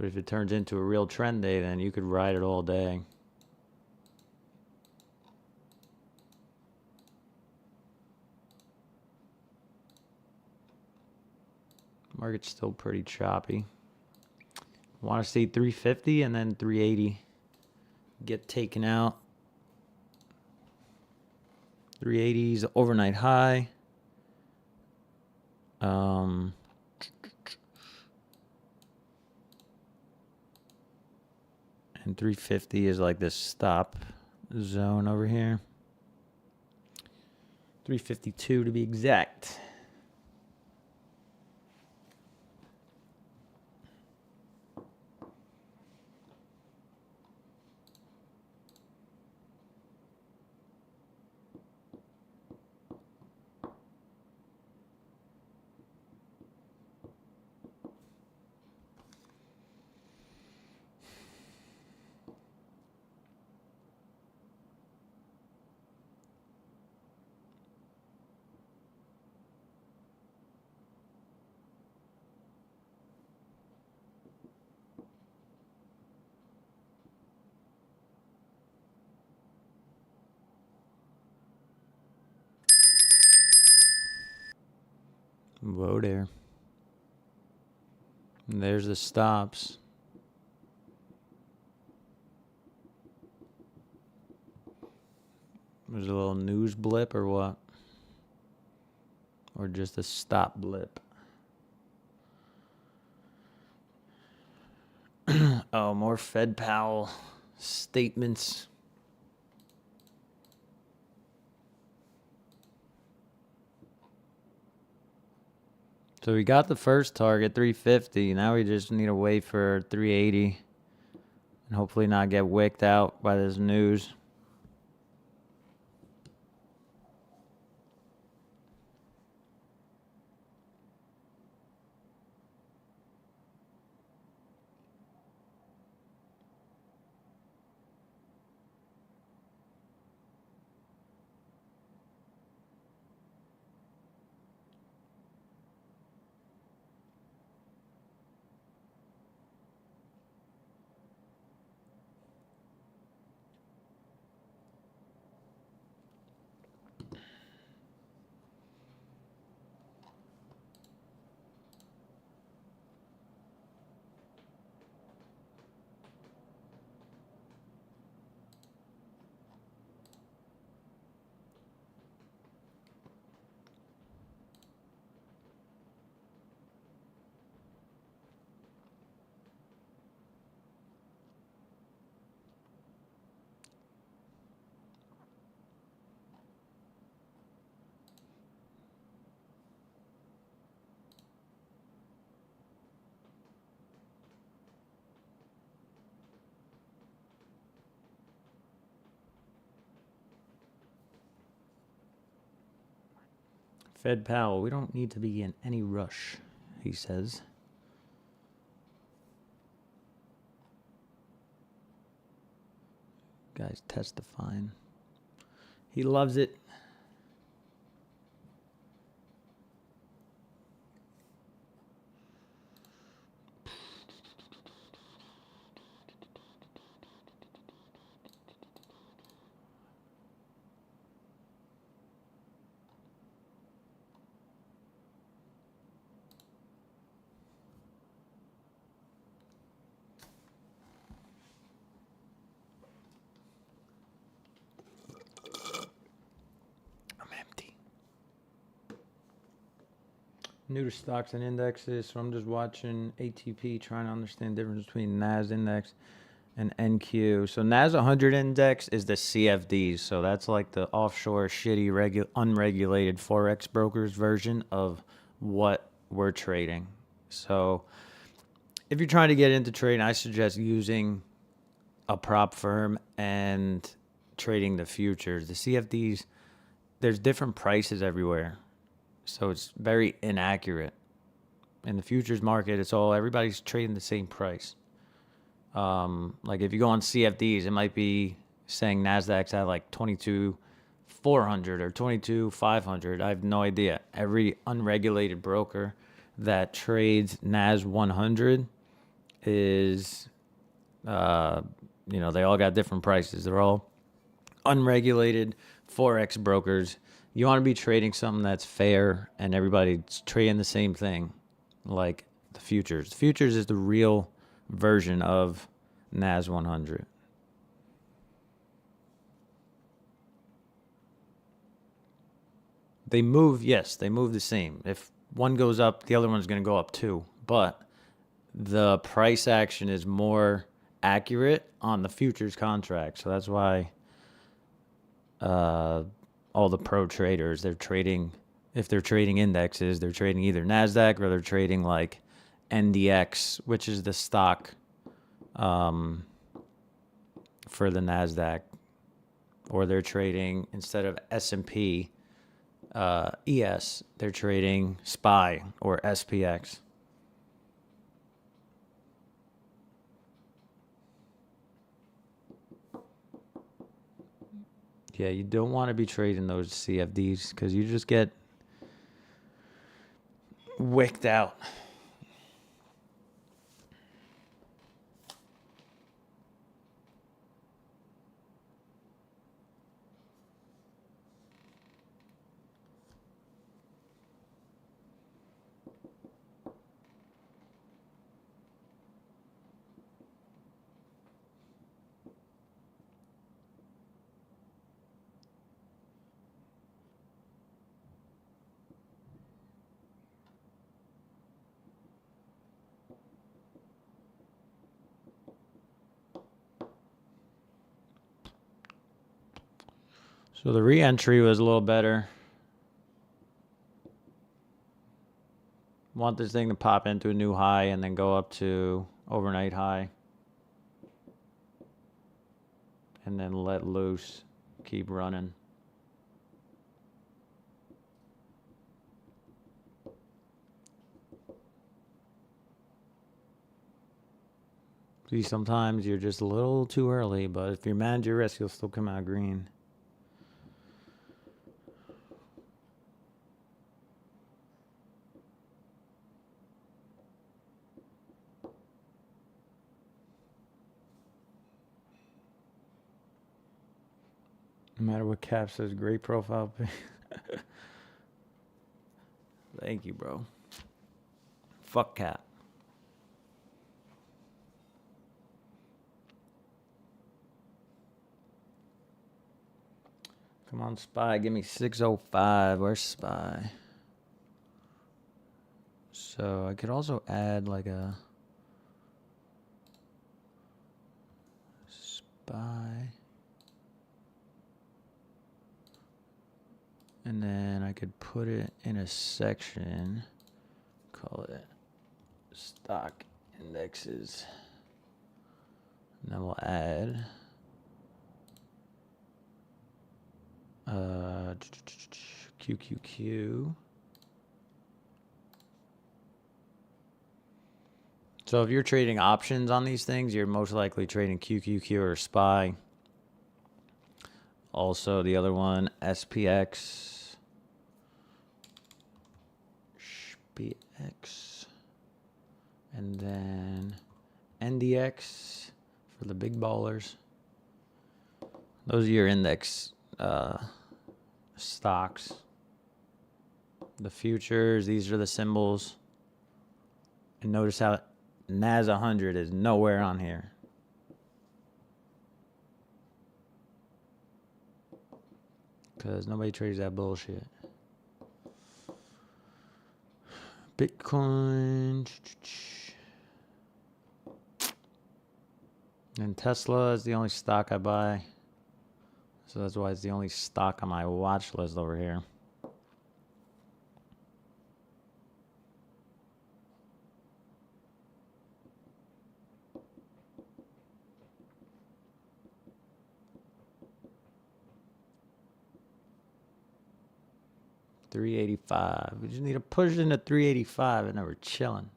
But if it turns into a real trend day, then you could ride it all day. Market's still pretty choppy. Want to see 350 and then 380 get taken out. 380 is overnight high. And 350 is like this stop zone over here. 352 to be exact. Whoa there. And there's the stops. There's a little news blip or what? Or just a stop blip? Oh, more Fed Powell statements. So we got the first target, 350. Now we just need to wait for 380 and hopefully not get wicked out by this news. Fed Powell, we don't need to be in any rush, he says. Guy's testifying. He loves it. New to stocks and indexes, so I'm just watching ATP, trying to understand the difference between NAS index and NQ. So NAS 100 index is the CFDs, so that's like the offshore, shitty, unregulated Forex brokers version of what we're trading. So if you're trying to get into trading, I suggest using a prop firm and trading the futures. The CFDs, there's different prices everywhere. So it's very inaccurate. In the futures market, everybody's trading the same price. Like if you go on CFDs, it might be saying Nasdaq's at like 22,400 or 22,500. I have no idea. Every unregulated broker that trades NAS 100 is, you know, they all got different prices. They're all unregulated Forex brokers. You want to be trading something that's fair and everybody's trading the same thing, like the futures. The futures is the real version of NAS 100. They move, yes, they move the same. If one goes up, the other one's going to go up too. But the price action is more accurate on the futures contract. So that's why all the pro traders, they're trading, if they're trading indexes, they're trading either NASDAQ or they're trading like NDX, which is the stock for the NASDAQ. Or they're trading, instead of S&P, ES, they're trading SPY or SPX. Yeah, you don't want to be trading those CFDs because you just get wicked out. So the re-entry was a little better. Want this thing to pop into a new high and then go up to overnight high. And then let loose, keep running. See, sometimes you're just a little too early, but if you manage your risk, you'll still come out green. No matter what Cap says, great profile pic. Thank you, bro. Fuck Cap. Come on, SPY. Give me 605. Where's SPY? So I could also add like a SPY. And then I could put it in a section. Call it stock indexes. And then we'll add QQQ. So if you're trading options on these things, you're most likely trading QQQ or SPY. Also, the other one, SPX. SPX. And then NDX for the big ballers. Those are your index stocks. The futures, these are the symbols. And notice how NAS 100 is nowhere on here. Because nobody trades that bullshit. Bitcoin. And Tesla is the only stock I buy. So that's why it's the only stock on my watch list over here. $385. We just need to push it into 385 and then we're chilling.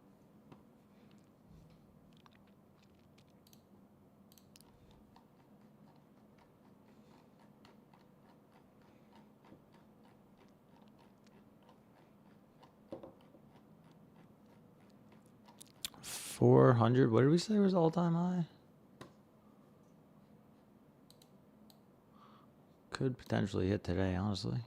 400. What did we say was all-time high? Could potentially hit today, honestly.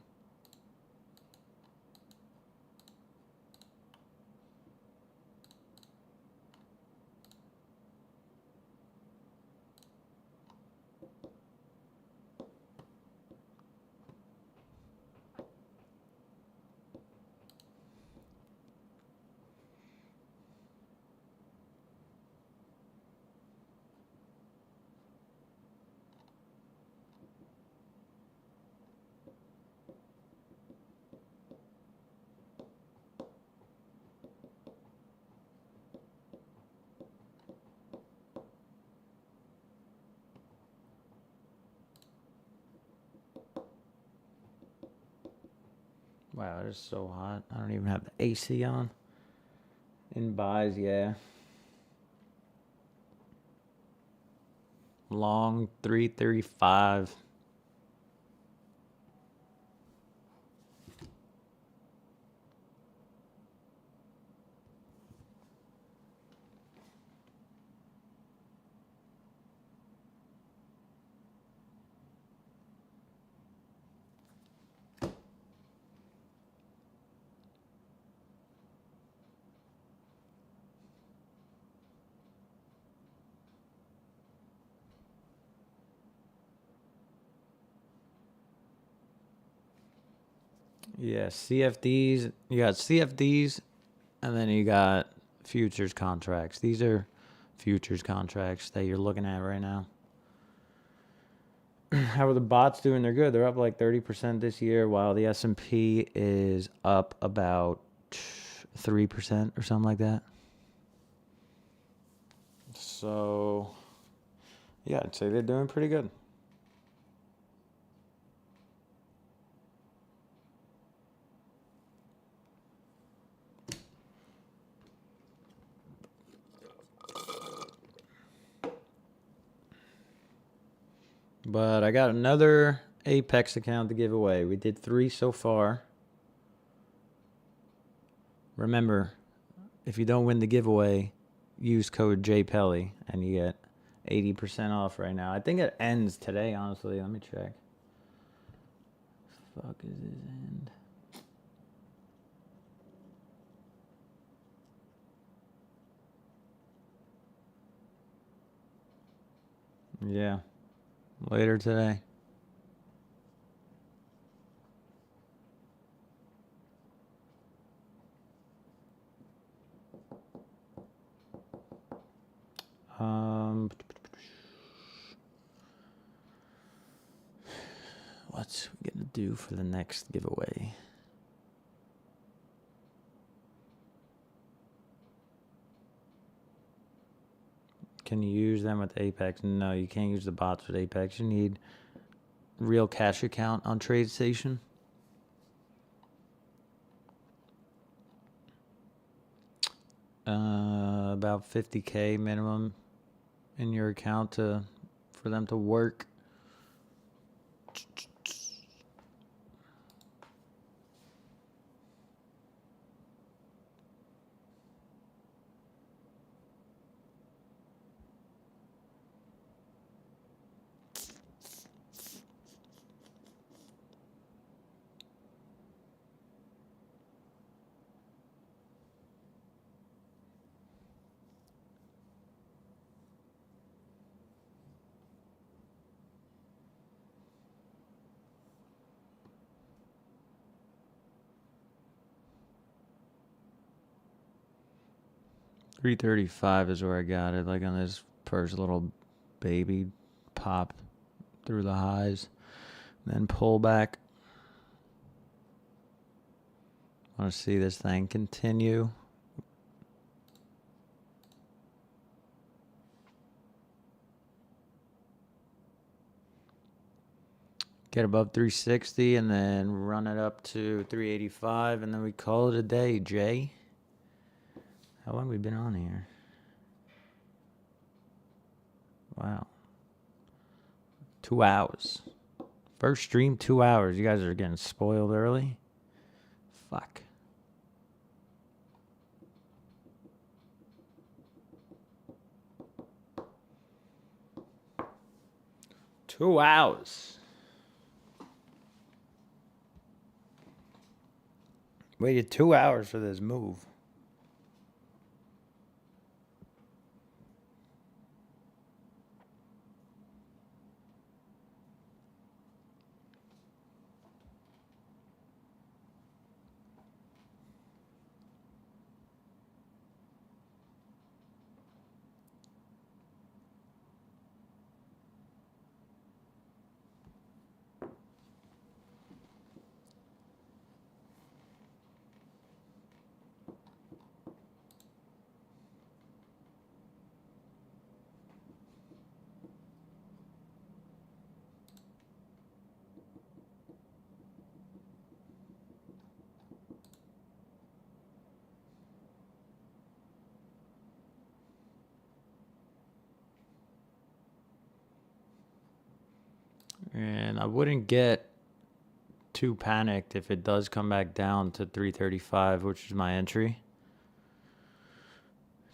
Wow, it is so hot. I don't even have the AC on. In buys, yeah. Long 335. Yeah, CFDs. You got CFDs, and then you got futures contracts. These are futures contracts that you're looking at right now. How are the bots doing? They're good. They're up like 30% this year, while the S&P is up about 3% or something like that. So, yeah, I'd say they're doing pretty good. But I got another Apex account to give away. We did 3 so far. Remember, if you don't win the giveaway, use code JPelly and you get 80% off right now. I think it ends today, honestly. Let me check. Fuck is this end? Yeah. Later today. What's we gonna do for the next giveaway? Can you use them with Apex? No, you can't use the bots with Apex. You need real cash account on TradeStation. About 50K minimum in your account for them to work. $335 is where I got it, like on this first little baby pop through the highs, then pull back. I want to see this thing continue. Get above 360 and then run it up to 385 and then we call it a day, Jay. How long have we been on here? Wow. 2 hours. First stream, 2 hours. You guys are getting spoiled early. Fuck. 2 hours. Waited 2 hours for this move. And I wouldn't get too panicked if it does come back down to 335, which is my entry.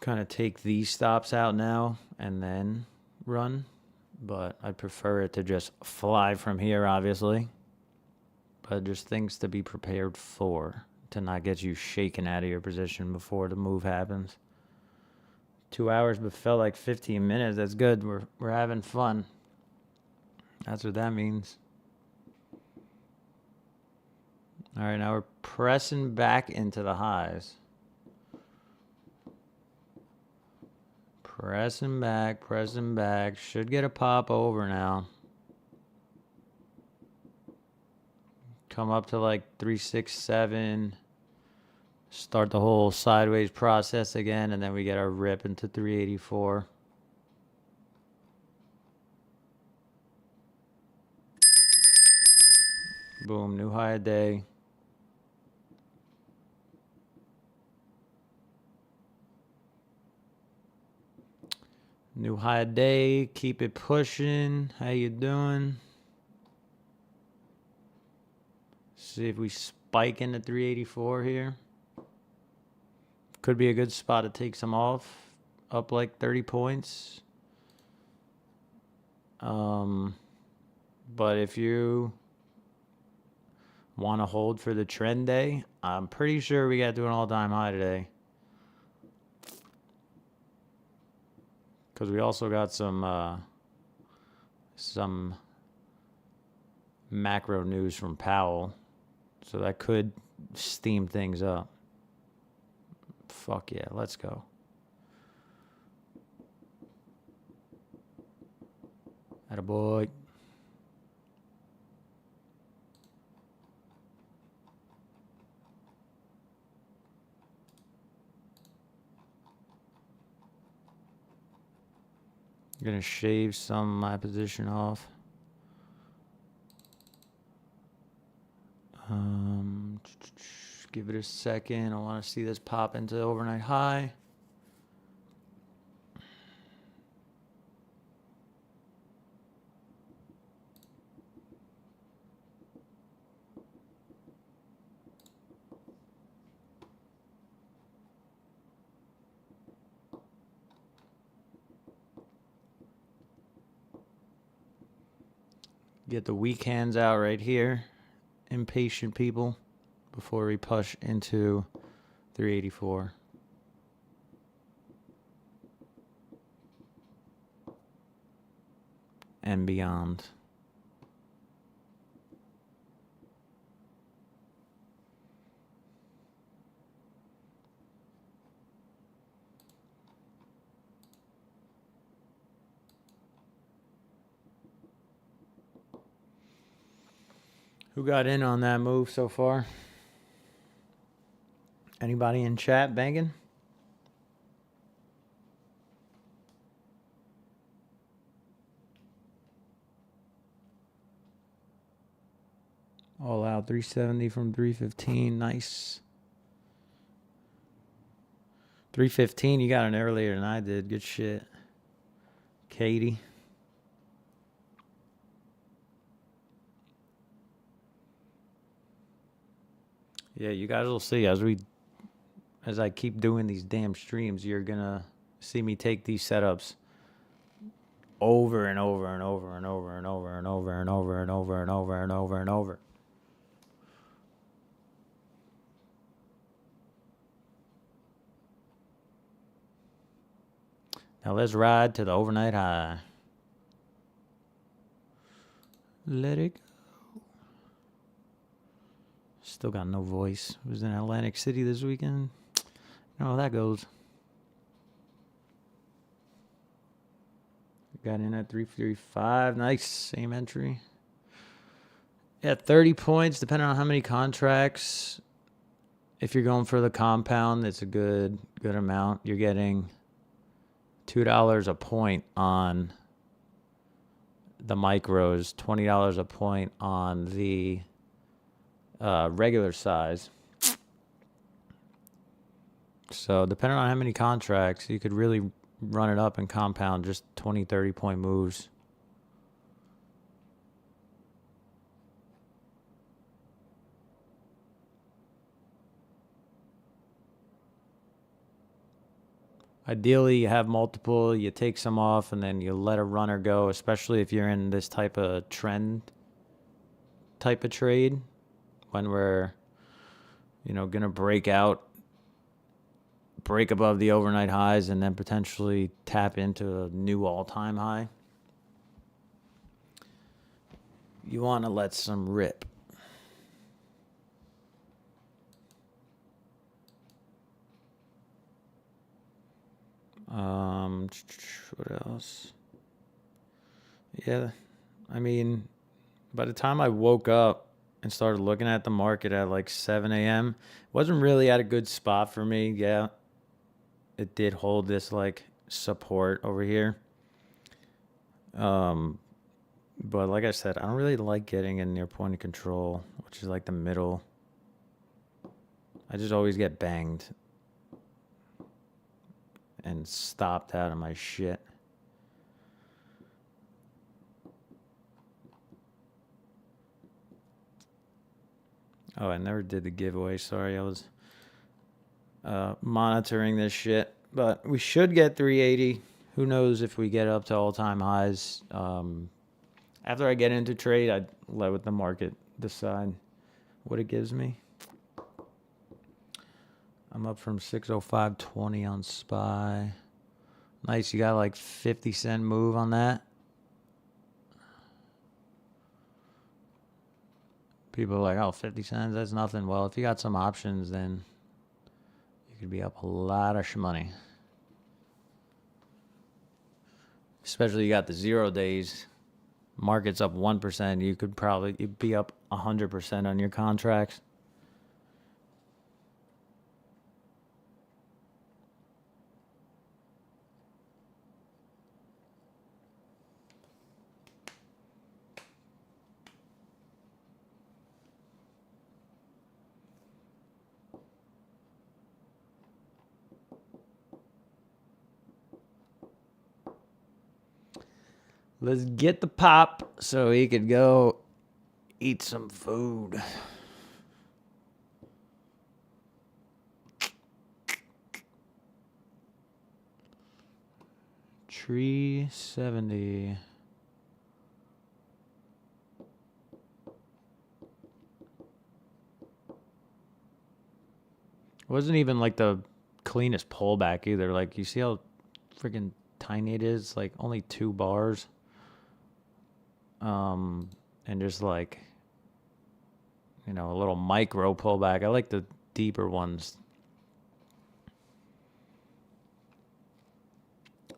Kind of take these stops out now and then run, but I'd prefer it to just fly from here, obviously. But just things to be prepared for, to not get you shaken out of your position before the move happens. 2 hours, but felt like 15 minutes. That's good. We're having fun. That's what that means. All right, now we're pressing back into the highs. Pressing back, pressing back. Should get a pop over now. Come up to like 367. Start the whole sideways process again, and then we get our rip into 384. Boom, new high a day. New high a day, keep it pushing. How you doing? See if we spike into 384 here. Could be a good spot to take some off. Up like 30 points. But if you want to hold for the trend day, I'm pretty sure we got to do an all-time high today. Because we also got some macro news from Powell. So that could steam things up. Fuck yeah, let's go. Attaboy. I'm gonna shave some of my position off. Give it a second. I want to see this pop into overnight high. Get the weak hands out right here. Impatient people before we push into 384. And beyond. Who got in on that move so far? Anybody in chat banging? All out 370 from 315. Nice. 315, you got in earlier than I did. Good shit. Katie. Yeah, you guys will see as I keep doing these damn streams, you're gonna see me take these setups over and over and over and over and over and Now let's ride to the overnight high. Let it go. Still got no voice. Was in Atlantic City this weekend. You know how that goes. Got in at 335. Nice. Same entry. Yeah, 30 points, depending on how many contracts. If you're going for the compound, it's a good amount. You're getting $2 a point on the micros, $20 a point on the regular size. So depending on how many contracts, you could really run it up and compound just 20, 30 point moves. Ideally, you have multiple, you take some off, and then you let a runner go, especially if you're in this type of trend type of trade, when we're, going to break above the overnight highs, and then potentially tap into a new all-time high. You want to let some rip. What else? Yeah, I mean, by the time I woke up and started looking at the market at like 7 a.m., wasn't really at a good spot for me. Yeah, it did hold this like support over here. But like I said, I don't really like getting in near point of control, which is like the middle. I just always get banged and stopped out of my shit. Oh, I never did the giveaway. Sorry, I was monitoring this shit. But we should get 380. Who knows if we get up to all-time highs. After I get into trade, I'd let the market decide what it gives me. I'm up from 605.20 on SPY. Nice, you got like 50-cent move on that. People are like, oh, 50 cents, that's nothing. Well, if you got some options, then you could be up a lot of money. Especially you got the 0 days. Market's up 1%. You'd be up 100% on your contracts. Let's get the pop so he could go eat some food. Tree 70. Wasn't even like the cleanest pullback either. Like, you see how freaking tiny it is? Like, only 2 bars. And just like, a little micro pullback. I like the deeper ones.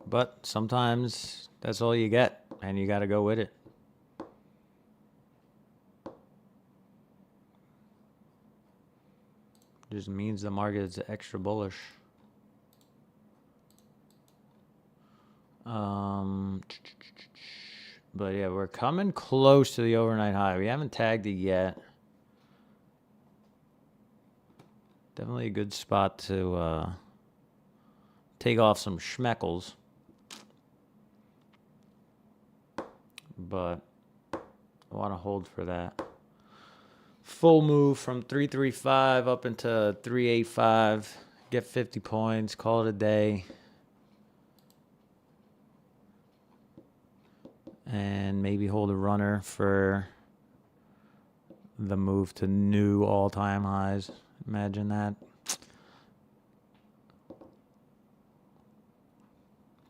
But sometimes that's all you get, and you got to go with it. Just means the market is extra bullish. But yeah, we're coming close to the overnight high. We haven't tagged it yet. Definitely a good spot to take off some schmeckles. But I want to hold for that. Full move from 335 up into 385. Get 50 points. Call it a day. And maybe hold a runner for the move to new all-time highs. Imagine that.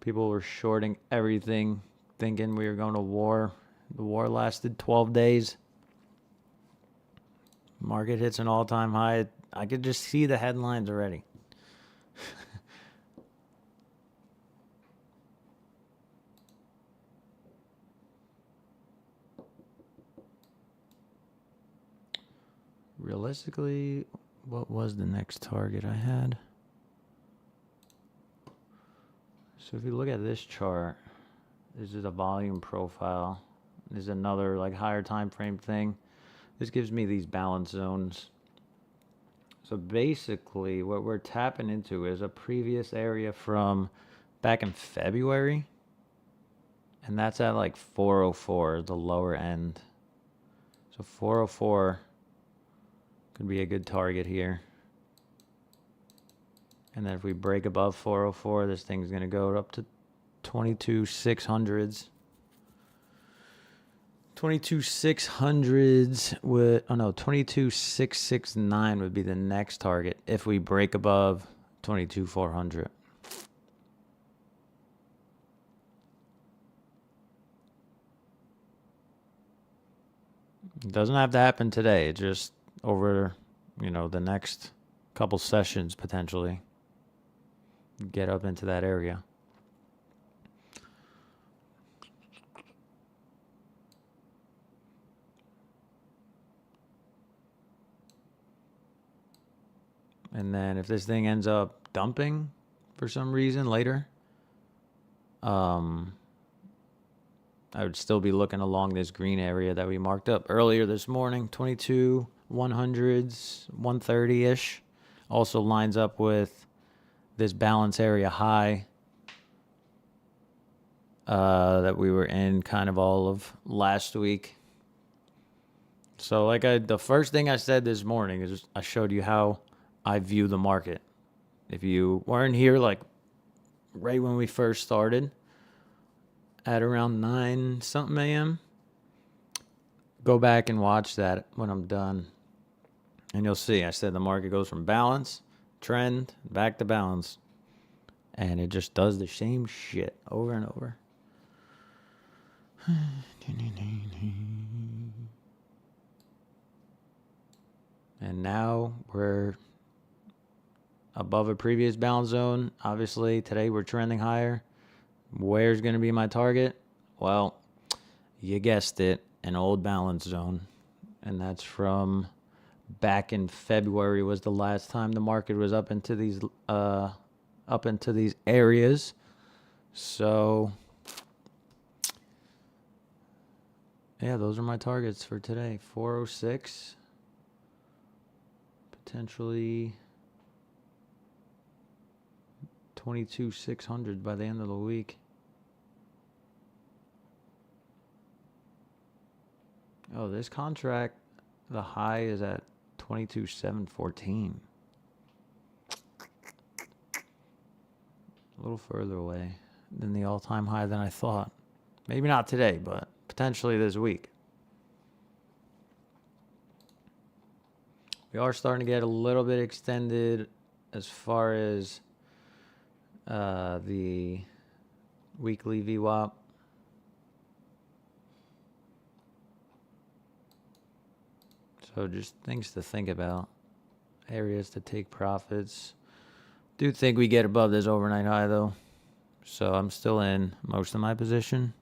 People were shorting everything, thinking we were going to war. The war lasted 12 days. Market hits an all-time high. I could just see the headlines already. Realistically, what was the next target I had? So if you look at this chart, this is a volume profile. This is another like higher time frame thing. This gives me these balance zones. So basically what we're tapping into is a previous area from back in February. And that's at like 404, the lower end. So 404 could be a good target here. And then if we break above 404, this thing's going to go up to 22,600s. 22,600s would, oh no, 22,669 would be the next target if we break above 22,400. It doesn't have to happen today. It's just over, the next couple sessions potentially. Get up into that area. And then if this thing ends up dumping for some reason later, I would still be looking along this green area that we marked up earlier this morning, 22, 100s, 130-ish. Also lines up with this balance area high that we were in kind of all of last week. So the first thing I said this morning is I showed you how I view the market. If you weren't here like right when we first started at around 9 something a.m., go back and watch that when I'm done. And you'll see I said the market goes from balance, trend, back to balance. And it just does the same shit over and over. And now we're above a previous balance zone. Obviously, today we're trending higher. Where's going to be my target? Well, you guessed it, an old balance zone. And that's from back in February was the last time the market was up into these areas. So yeah, those are my targets for today. 406, potentially 22,600 by the end of the week. Oh, this contract, the high is at 22,714. A little further away than the all-time high than I thought. Maybe not today, but potentially this week. We are starting to get a little bit extended as far as the weekly VWAP. So just things to think about. Areas to take profits. Do think we get above this overnight high though. So I'm still in most of my position.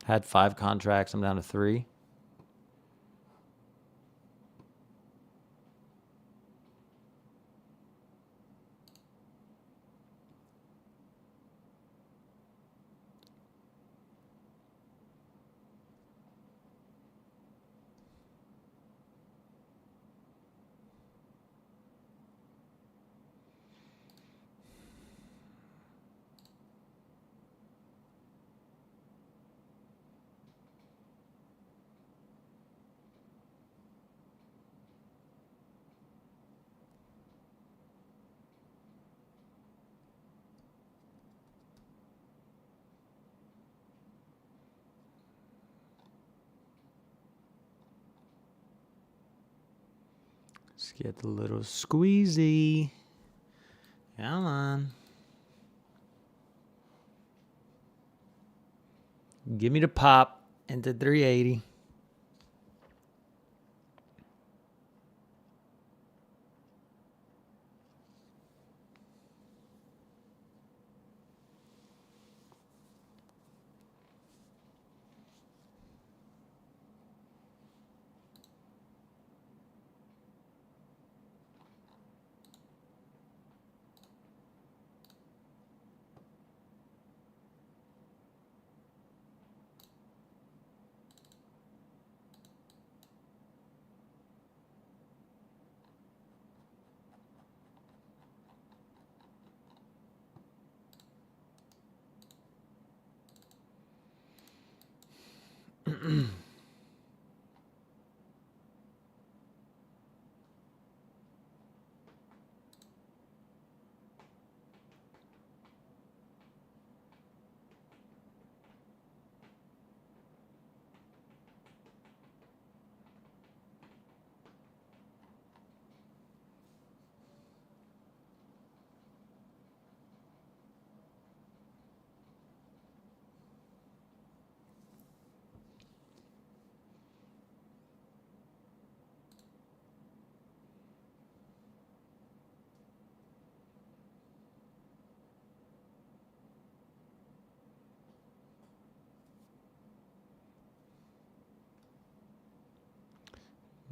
Had 5 contracts, I'm down to 3. Let's get the little squeezy. Come on. Give me the pop into 380.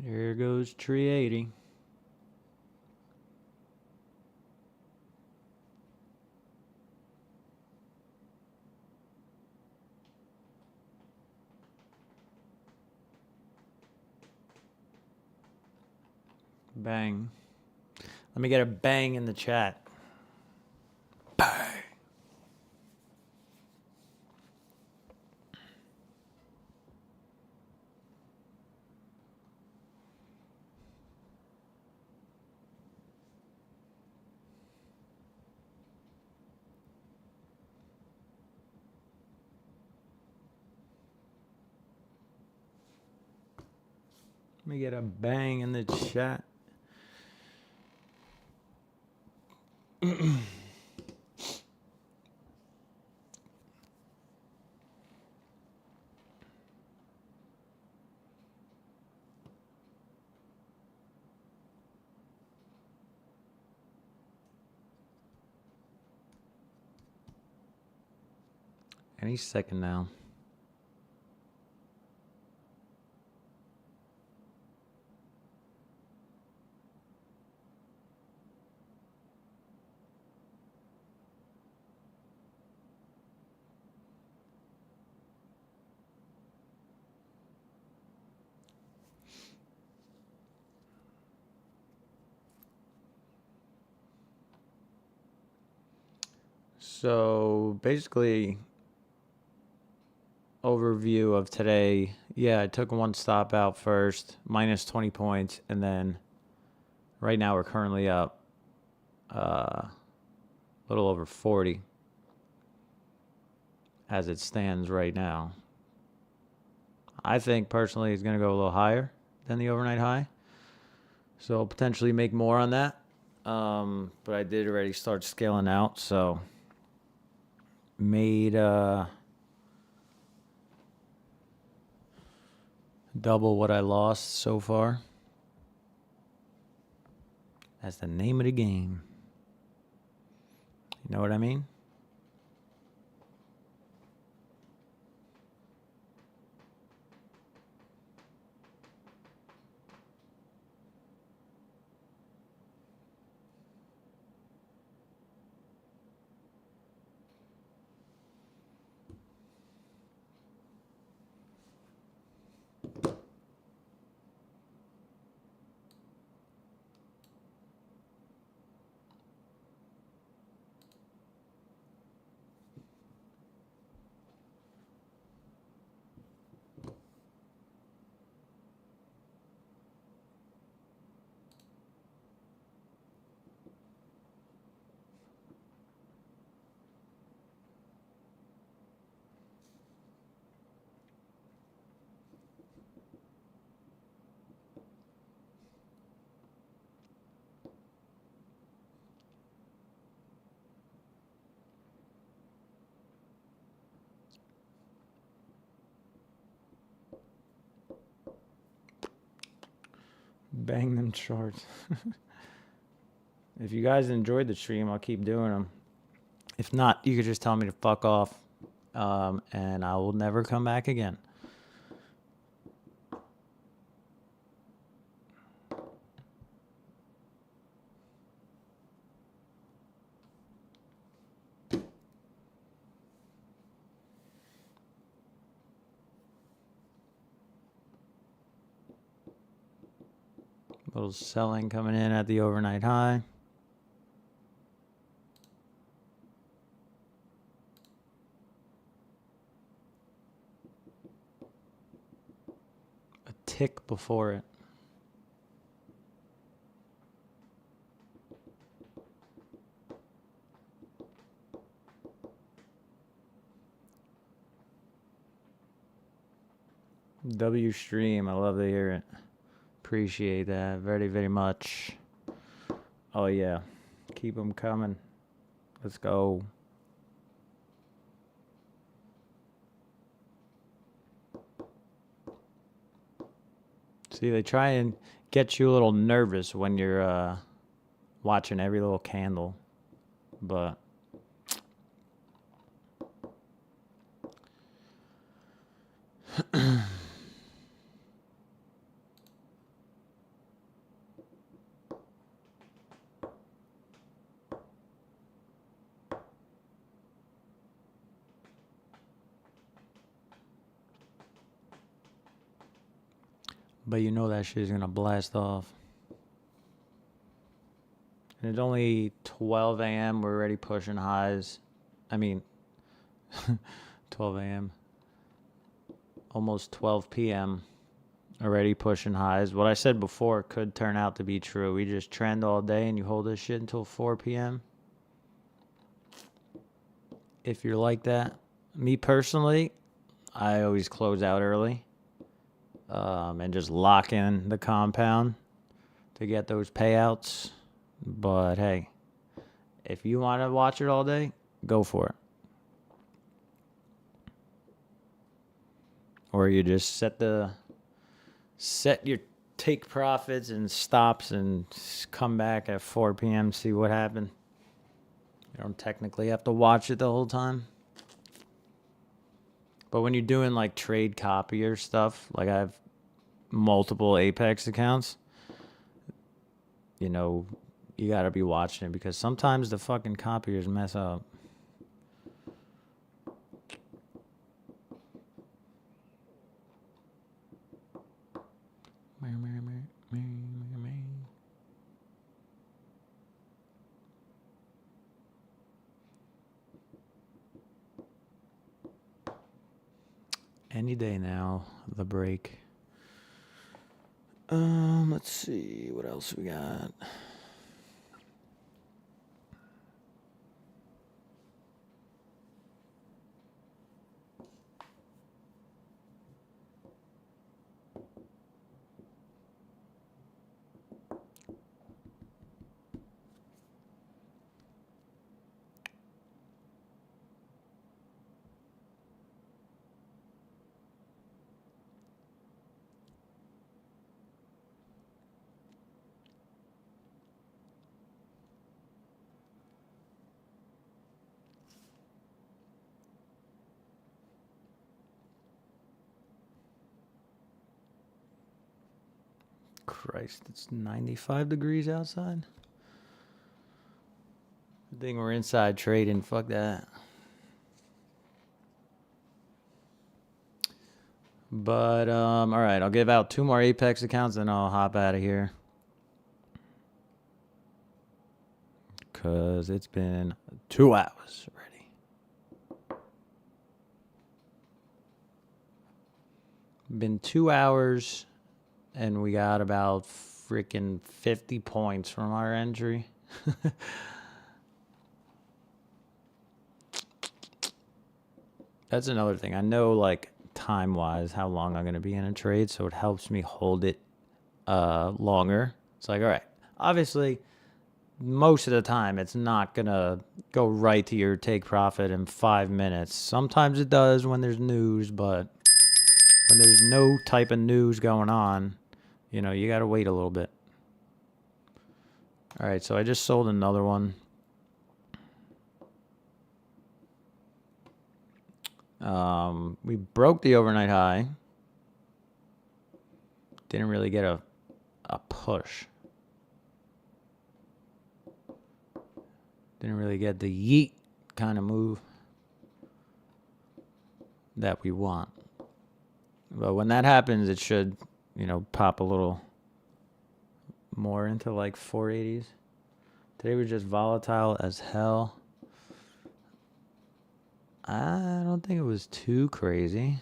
There goes 380. Bang. Let me get a bang in the chat. Bang. Let me get a bang in the chat. Any second now. So basically, overview of today. Yeah, I took one stop out first, minus 20 points, and then right now we're currently up a little over 40 as it stands right now. I think personally it's going to go a little higher than the overnight high, so I'll potentially make more on that. But I did already start scaling out, so made double what I lost so far. That's the name of the game. You know what I mean? Bang them charts. If you guys enjoyed the stream, I'll keep doing them. If not, you could just tell me to fuck off, and I will never come back again. Little selling coming in at the overnight high. A tick before it. W stream, I love to hear it. Appreciate that very, very much. Oh yeah, keep them coming. Let's go. See, they try and get you a little nervous when you're watching every little candle, but but you know that shit's gonna blast off. And it's only 12 a.m. We're already pushing highs. I mean, 12 a.m. Almost 12 p.m. Already pushing highs. What I said before could turn out to be true. We just trend all day and you hold this shit until 4 p.m. If you're like that. Me personally, I always close out early. And just lock in the compound to get those payouts. But hey, if you want to watch it all day, go for it. Or you just set your take profits and stops and come back at 4 p.m. see what happened. You don't technically have to watch it the whole time. But when you're doing like trade copier stuff, like I have multiple Apex accounts, you know, you got to be watching it because sometimes the fucking copiers mess up. Any day now, the break. Let's see what else we got. Christ, it's 95 degrees outside. Good thing we're inside trading. Fuck that. But, all right, I'll give out 2 more Apex accounts, and I'll hop out of here. Because it's been 2 hours already. Been 2 hours, and we got about freaking 50 points from our entry. That's another thing. I know, like, time-wise, how long I'm going to be in a trade, so it helps me hold it longer. It's like, all right, obviously, most of the time, it's not going to go right to your take profit in 5 minutes. Sometimes it does when there's news, but when there's no type of news going on, you know, you got to wait a little bit. All right, so I just sold another one. We broke the overnight high. Didn't really get a push. Didn't really get the yeet kind of move that we want. But when that happens, it should, you know, pop a little more into like 480s. Today was just volatile as hell. I don't think it was too crazy.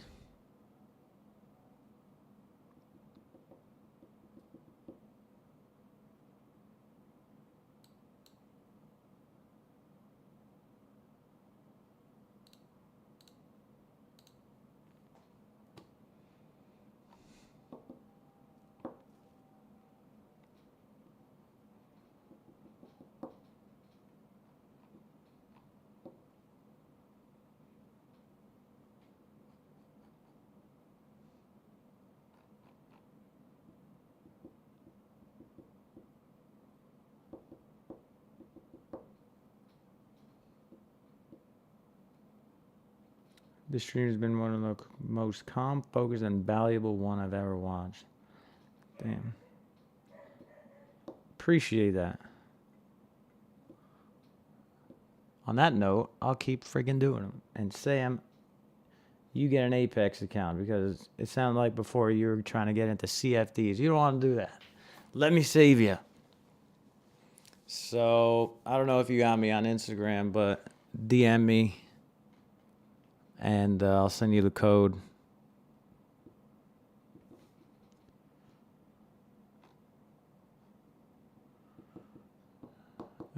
This stream has been one of the most calm, focused, and valuable one I've ever watched. Damn. Appreciate that. On that note, I'll keep freaking doing them. And Sam, you get an Apex account because it sounded like before you were trying to get into CFDs. You don't want to do that. Let me save you. So, I don't know if you got me on Instagram, but DM me and I'll send you the code.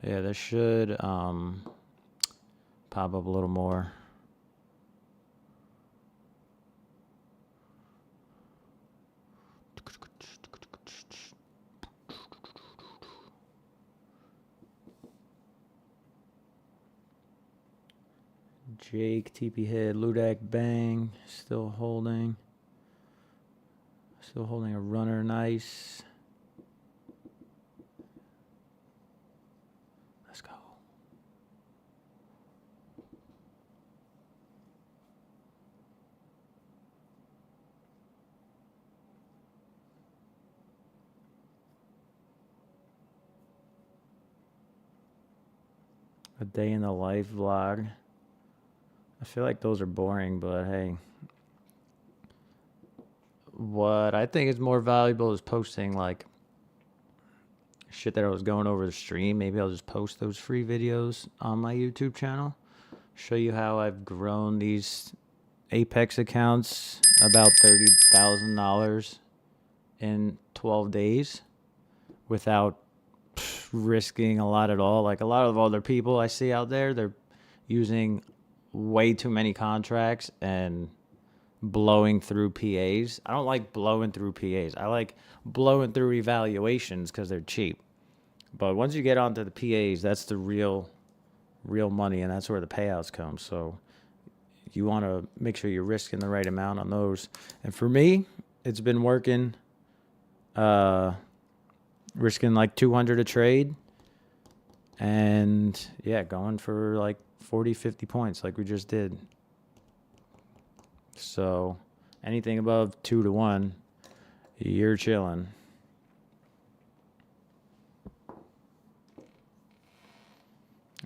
Yeah, this should pop up a little more. Jake, TP hit, Ludak bang, still holding. Still holding a runner, nice. Let's go. A day in the life vlog. I feel like those are boring, but hey. What I think is more valuable is posting like shit that I was going over the stream. Maybe I'll just post those free videos on my YouTube channel. Show you how I've grown these Apex accounts about $30,000 in 12 days without risking a lot at all. Like a lot of other people I see out there, they're using way too many contracts and blowing through PAs. I don't like blowing through PAs. I like blowing through evaluations because they're cheap. But once you get onto the PAs, that's the real money, and that's where the payouts come. So you want to make sure you're risking the right amount on those. And for me, it's been working, risking like 200 a trade. And yeah, going for like 40, 50 points like we just did. So anything above 2 to 1, you're chilling.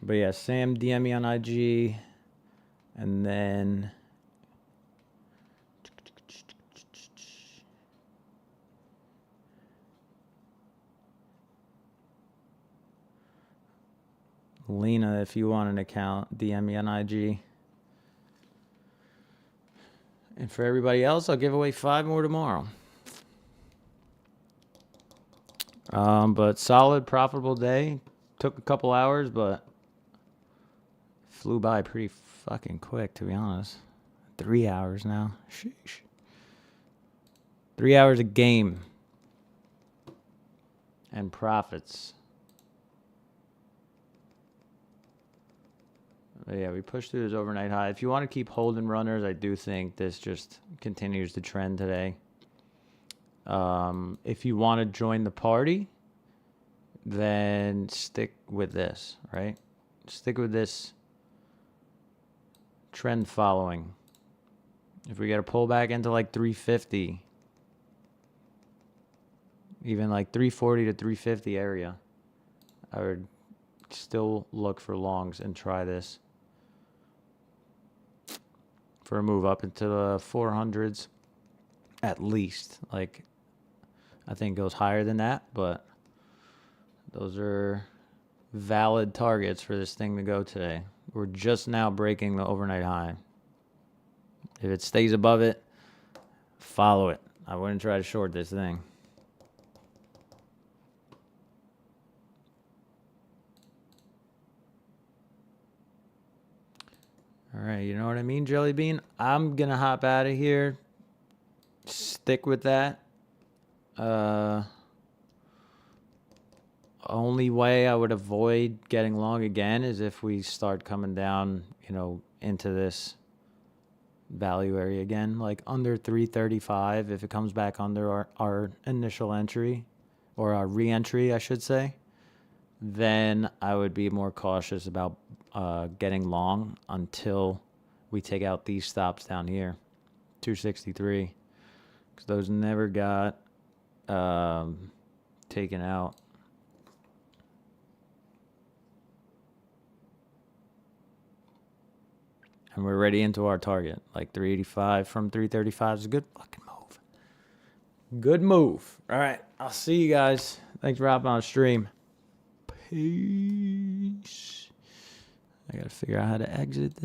But yeah, Sam, DM me on IG. And then Lena, if you want an account, DM me on IG. And for everybody else, I'll give away 5 more tomorrow. But solid, profitable day. Took a couple hours, but flew by pretty fucking quick, to be honest. 3 hours now. Sheesh. 3 hours a game. And profits. But yeah, we pushed through this overnight high. If you want to keep holding runners, I do think this just continues the trend today. If you want to join the party, then stick with this, right? Stick with this trend following. If we get a pullback into like 350, even like 340 to 350 area, I would still look for longs and try this for a move up into the 400s at least. Like, I think it goes higher than that, but those are valid targets for this thing to go today. We're just now breaking the overnight high. If it stays above it, follow it. I wouldn't try to short this thing. All right, you know what I mean, Jelly Bean? I'm going to hop out of here. Stick with that. Only way I would avoid getting long again is if we start coming down, you know, into this value area again, like under 335. If it comes back under our initial entry, or our re-entry, I should say, then I would be more cautious about getting long until we take out these stops down here, 263, because those never got taken out. And we're already into our target. Like 385 from 335 is a good fucking move. Good move. All right. I'll see you guys. Thanks for hopping on the stream. Peace. I got to figure out how to exit this.